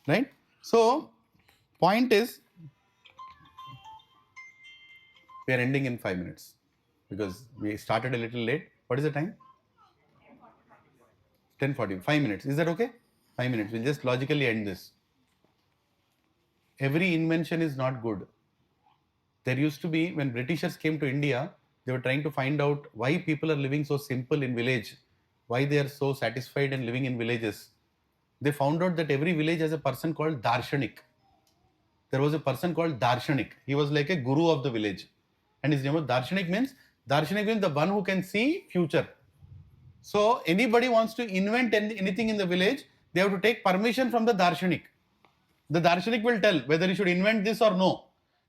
Right? So, point is, we are ending in 5 minutes because we started a little late. What is the time? 10:40. 5 minutes. Is that okay? 5 minutes. We'll just logically end this. Every invention is not good. There used to be, when Britishers came to India, they were trying to find out why people are living so simple in village, why they are so satisfied in living in villages. They found out that every village has a person called Darshanik. There was a person called Darshanik. He was like a guru of the village. And his name was Darshanik means the one who can see future. So anybody wants to invent anything in the village, they have to take permission from the Darshanik. The Darshanik will tell whether you should invent this or no.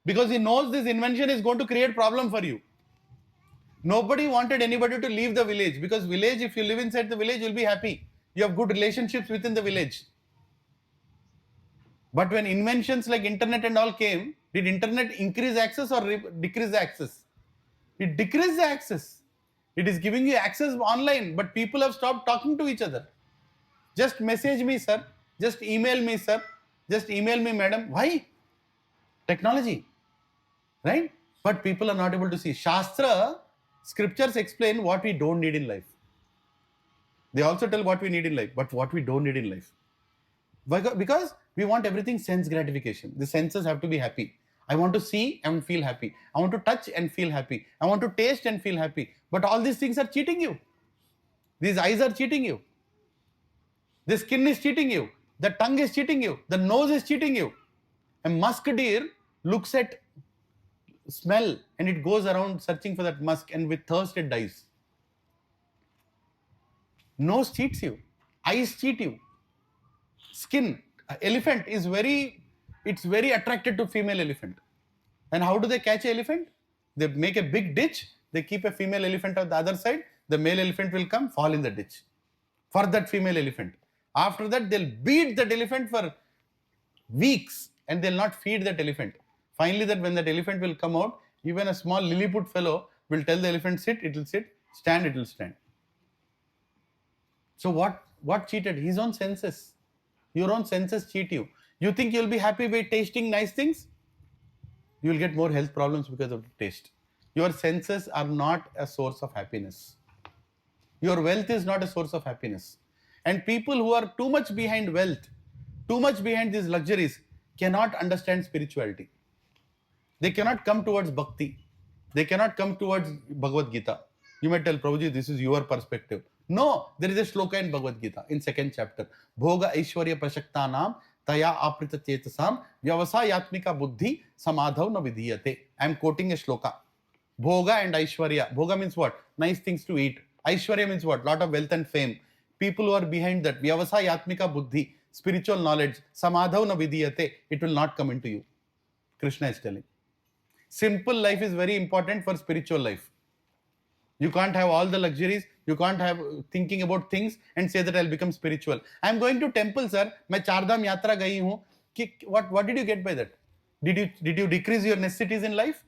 Because he knows this invention is going to create problem for you. Nobody wanted anybody to leave the village because village, if you live inside the village, you'll be happy. You have good relationships within the village. But when inventions like internet and all came, did internet increase access or decrease the access? It decreased the access. It is giving you access online, but people have stopped talking to each other. Just message me, sir. Just email me, sir. Just email me, madam. Why? Technology. Right? But people are not able to see. Shastra, scriptures explain what we don't need in life. They also tell what we need in life, but what we don't need in life. Because we want everything sense gratification. The senses have to be happy. I want to see and feel happy. I want to touch and feel happy. I want to taste and feel happy. But all these things are cheating you. These eyes are cheating you. The skin is cheating you. The tongue is cheating you. The nose is cheating you. A musk deer looks at smell and it goes around searching for that musk, and with thirst it dies. Nose cheats you. Eyes cheat you. Skin. Elephant is very attracted to female elephant. And how do they catch an elephant? They make a big ditch. They keep a female elephant on the other side. The male elephant will come, fall in the ditch for that female elephant. After that, they'll beat that elephant for weeks and they'll not feed that elephant. Finally, that when that elephant will come out, even a small Lilliput fellow will tell the elephant, sit, it will sit, stand, it will stand. So what cheated? His own senses. Your own senses cheat you. You think you'll be happy by tasting nice things? You will get more health problems because of the taste. Your senses are not a source of happiness. Your wealth is not a source of happiness. And people who are too much behind wealth, too much behind these luxuries, cannot understand spirituality. They cannot come towards bhakti. They cannot come towards Bhagavad Gita. You may tell, Prabhuji, this is your perspective. No, there is a shloka in Bhagavad Gita, in 2nd chapter. Bhoga Aishwarya Prashaktanam Taya Aprita Chetasam Vyavasayatmika Buddhi Samadhav na Vidhiyate. I am quoting a shloka. Bhoga and Aishwarya. Bhoga means what? Nice things to eat. Aishwarya means what? Lot of wealth and fame. People who are behind that, Vyavasayatmika Buddhi, spiritual knowledge, Samadhav na Vidhiyate, it will not come into you. Krishna is telling. Simple life is very important for spiritual life. You can't have all the luxuries. You can't have thinking about things and say that I'll become spiritual. I'm going to temple, sir. मैं चारधाम यात्रा गई हूँ. What did you get by that? Did you decrease your necessities in life?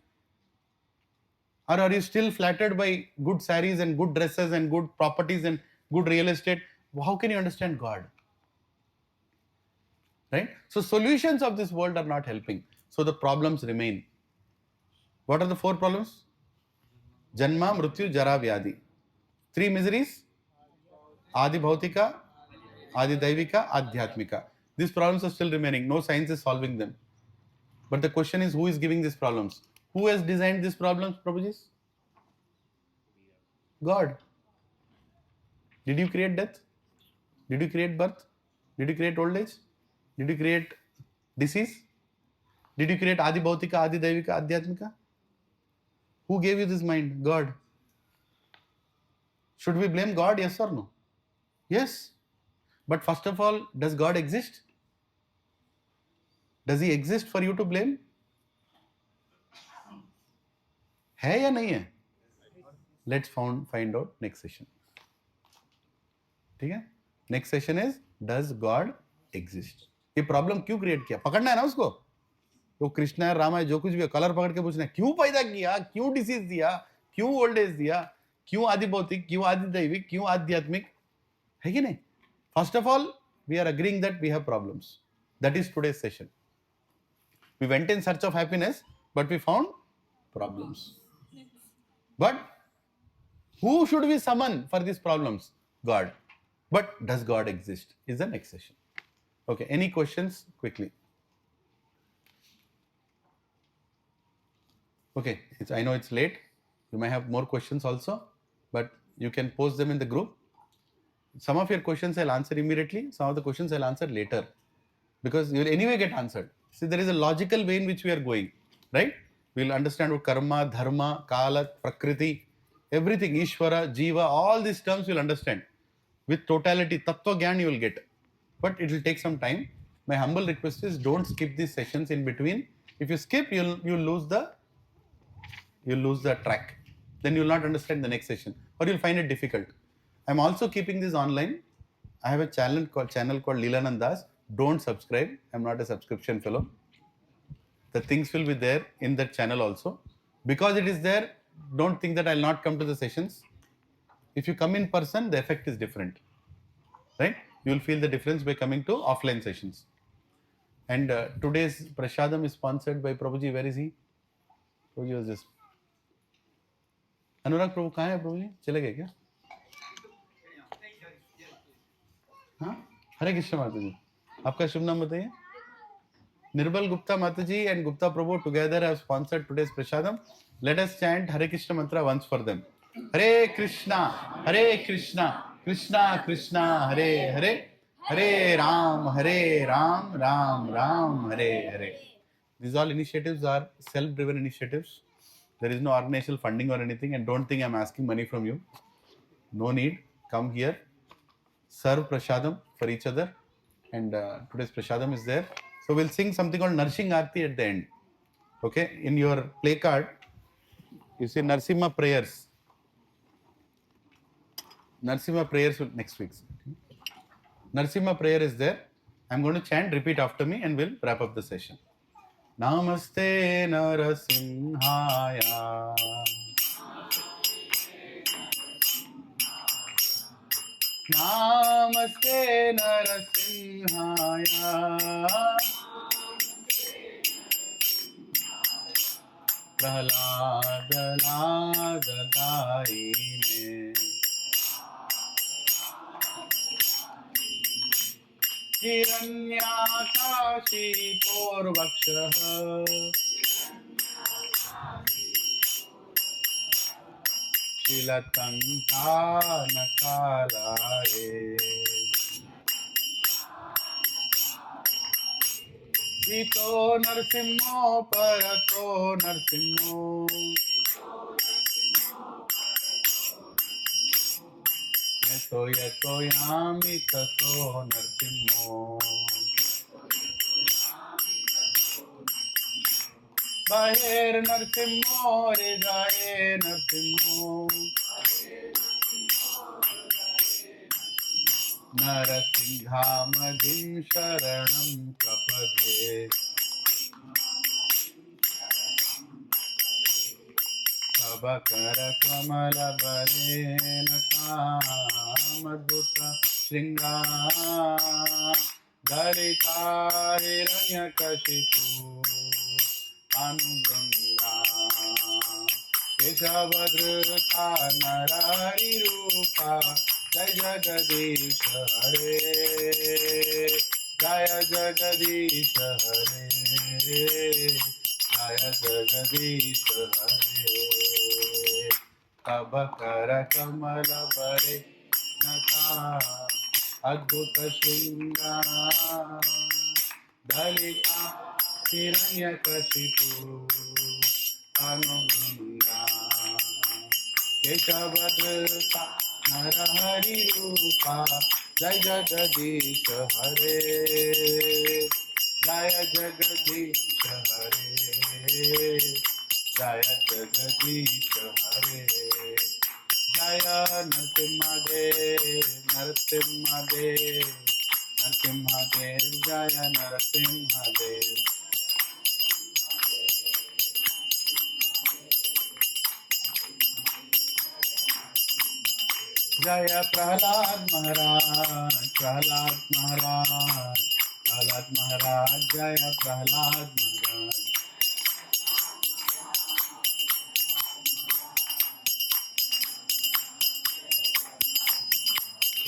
Or are you still flattered by good saris and good dresses and good properties and good real estate? How can you understand God? Right? So solutions of this world are not helping. So the problems remain. What are the 4 problems? Janma, Mrityu, Jara, Vyadi. 3 miseries: Adi Bhautika, Adi Daivika, Adhyatmika. These problems are still remaining. No science is solving them. But the question is, who is giving these problems? Who has designed these problems, Prabhuji? God. Did you create death? Did you create birth? Did you create old age? Did you create disease? Did you create Adi Bhautika, Adi Daivika, Adhyatmika? Who gave you this mind? God. Should we blame God? Yes or no? Yes. But first of all, does God exist? Does he exist for you to blame? है या नहीं है? Let's find out next session. ठीक है? Next session is, does God exist? ये problem क्यों create किया? पकड़ना है ना उसको. तो कृष्णा है, रामा है, जो कुछ भी है, कलर पकड़ के पूछना है, क्यों पैदा किया, क्यों डिसीज दिया, क्यों ओल्ड एज दिया, क्यों आदि भौतिक, क्यों आदि दैविक, क्यों आध्यात्मिक, है कि नहीं? First of all, we are agreeing that we have problems. That is today's session. We went in search of happiness, but we found problems. But who should we summon for these problems? God. But does God exist? Is the next session. Okay, any questions quickly? Okay, I know it's late. You may have more questions also, but you can post them in the group. Some of your questions I'll answer immediately, some of the questions I'll answer later, because you will anyway get answered. See, there is a logical way in which we are going, right? We'll understand what karma, dharma, kala, prakriti, everything, Ishvara, Jiva, all these terms you'll understand. With totality, tattva gyan you will get. But it will take some time. My humble request is, don't skip these sessions in between. If you skip, you'll lose the track. Then you'll not understand the next session, or you'll find it difficult. I'm also keeping this online. I have a channel called Lilananda. Don't subscribe. I'm not a subscription fellow. The things will be there in that channel also. Because it is there, don't think that I'll not come to the sessions. If you come in person, the effect is different. Right? You will feel the difference by coming to offline sessions. And today's Prashadam is sponsored by Prabhuji. Where is he? Prabhuji was just... अनुराग प्रभु कहाँ है प्रभु जी? चले गए क्या? हाँ, हरे कृष्ण माता जी. आपका शुभ नाम बताइए. Nirbal Gupta Mataji and Gupta Prabhu together have sponsored today's Prashadam. Let us chant Hare Krishna mantra once for them. Hare Krishna, Krishna Krishna, Hare Hare, Hare Ram, Ram Ram, Hare Hare. These all initiatives are self-driven initiatives. There is no organizational funding or anything, and don't think I'm asking money from you. No need. Come here, serve Prashadam for each other, and today's Prashadam is there. So we'll sing something called Narshing Aarti at the end. Okay, in your play card, you see Narsimha Prayers. Narsimha Prayers next week. Narsimha Prayer is there. I'm going to chant, repeat after me, and we'll wrap up the session. Namaste Narasimhaya. Namaste Narasimhaya. Prahlad लाददायिने हिरण्याकाशी पूर्वक्षः शिलतङ्कानकालाये ito Narasimho parato Narasimho yato yami tato Narasimho Bahir Narasimho Ridaye Narasimho Narasinghamadhim Sharanam Prapade Abhakara Kamala Varena Kamadhuta Shringa Dharita Hiranyakashipu Anubringa Keshavadruta Narari Rupa Jai Jagadish Hare Jaya Jagadish Hare Jaya Jagadish Hare Abhakara Kamala Bare Naka Adbhuta Shringa Dalita Hiranyakashipu Anubringa Keshavadruta Narahari Rupa Jai Jagadish Hare Jaya Jagadish Hare Jaya Jagadish Hare Jaya Narasimhadev Narasimhadev Narasimhadev Jaya Narasimhadev Jaya Prahlad Maharaj Prahlad Maharaj Prahlad Maharaj Jaya Prahlad Maharaj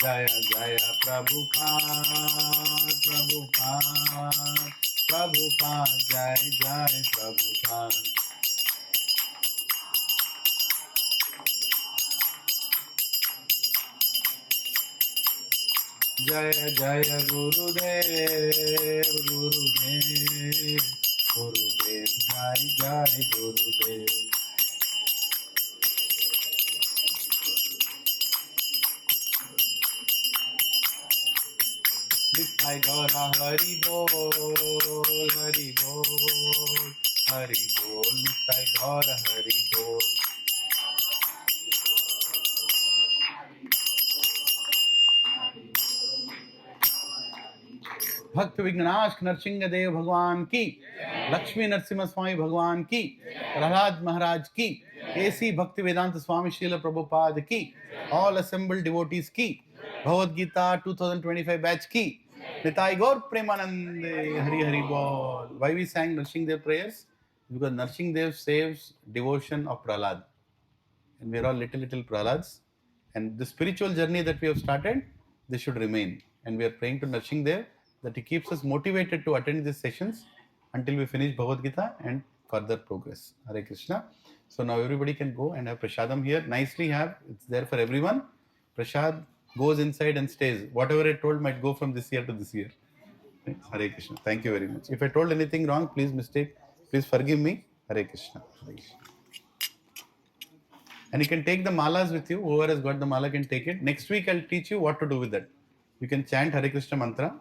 Jaya Jaya Prabhupada Prabhupada Prabhupada Jai Jai Prabhupada Jaya Jaya Gurudev Gurudev Gurudev Jai Jai Gurudev Nittai Gaura Hari Bol Hari Bol Hari Bol Nittai Gaura Hari Bol भक्त विघ्नाश नरसिंह देव भगवान की लक्ष्मी नरसिम्हा स्वामी भगवान की प्रहलाद महाराज की AC भक्ति वेदांत स्वामी श्रील प्रभुपाद की all assembled devotees की Bhagavad Gita 2025 batch की निताई गौर प्रेमानंद हरि हरि बोल why we sang Narsingh Dev prayers because Narsingh Dev saves devotion of Prahlad and we are all little Prahlads and the spiritual journey that we have started this should remain and we are praying to Narsingh Dev that he keeps us motivated to attend these sessions until we finish Bhagavad Gita and further progress. Hare Krishna. So now everybody can go and have prasadam here. Nicely have, it's there for everyone. Prasad goes inside and stays. Whatever I told might go from this year to this year. Hare Krishna. Thank you very much. If I told anything wrong, please forgive me. Hare Krishna. Hare Krishna. And you can take the malas with you. Whoever has got the mala can take it. Next week I'll teach you what to do with that. You can chant Hare Krishna mantra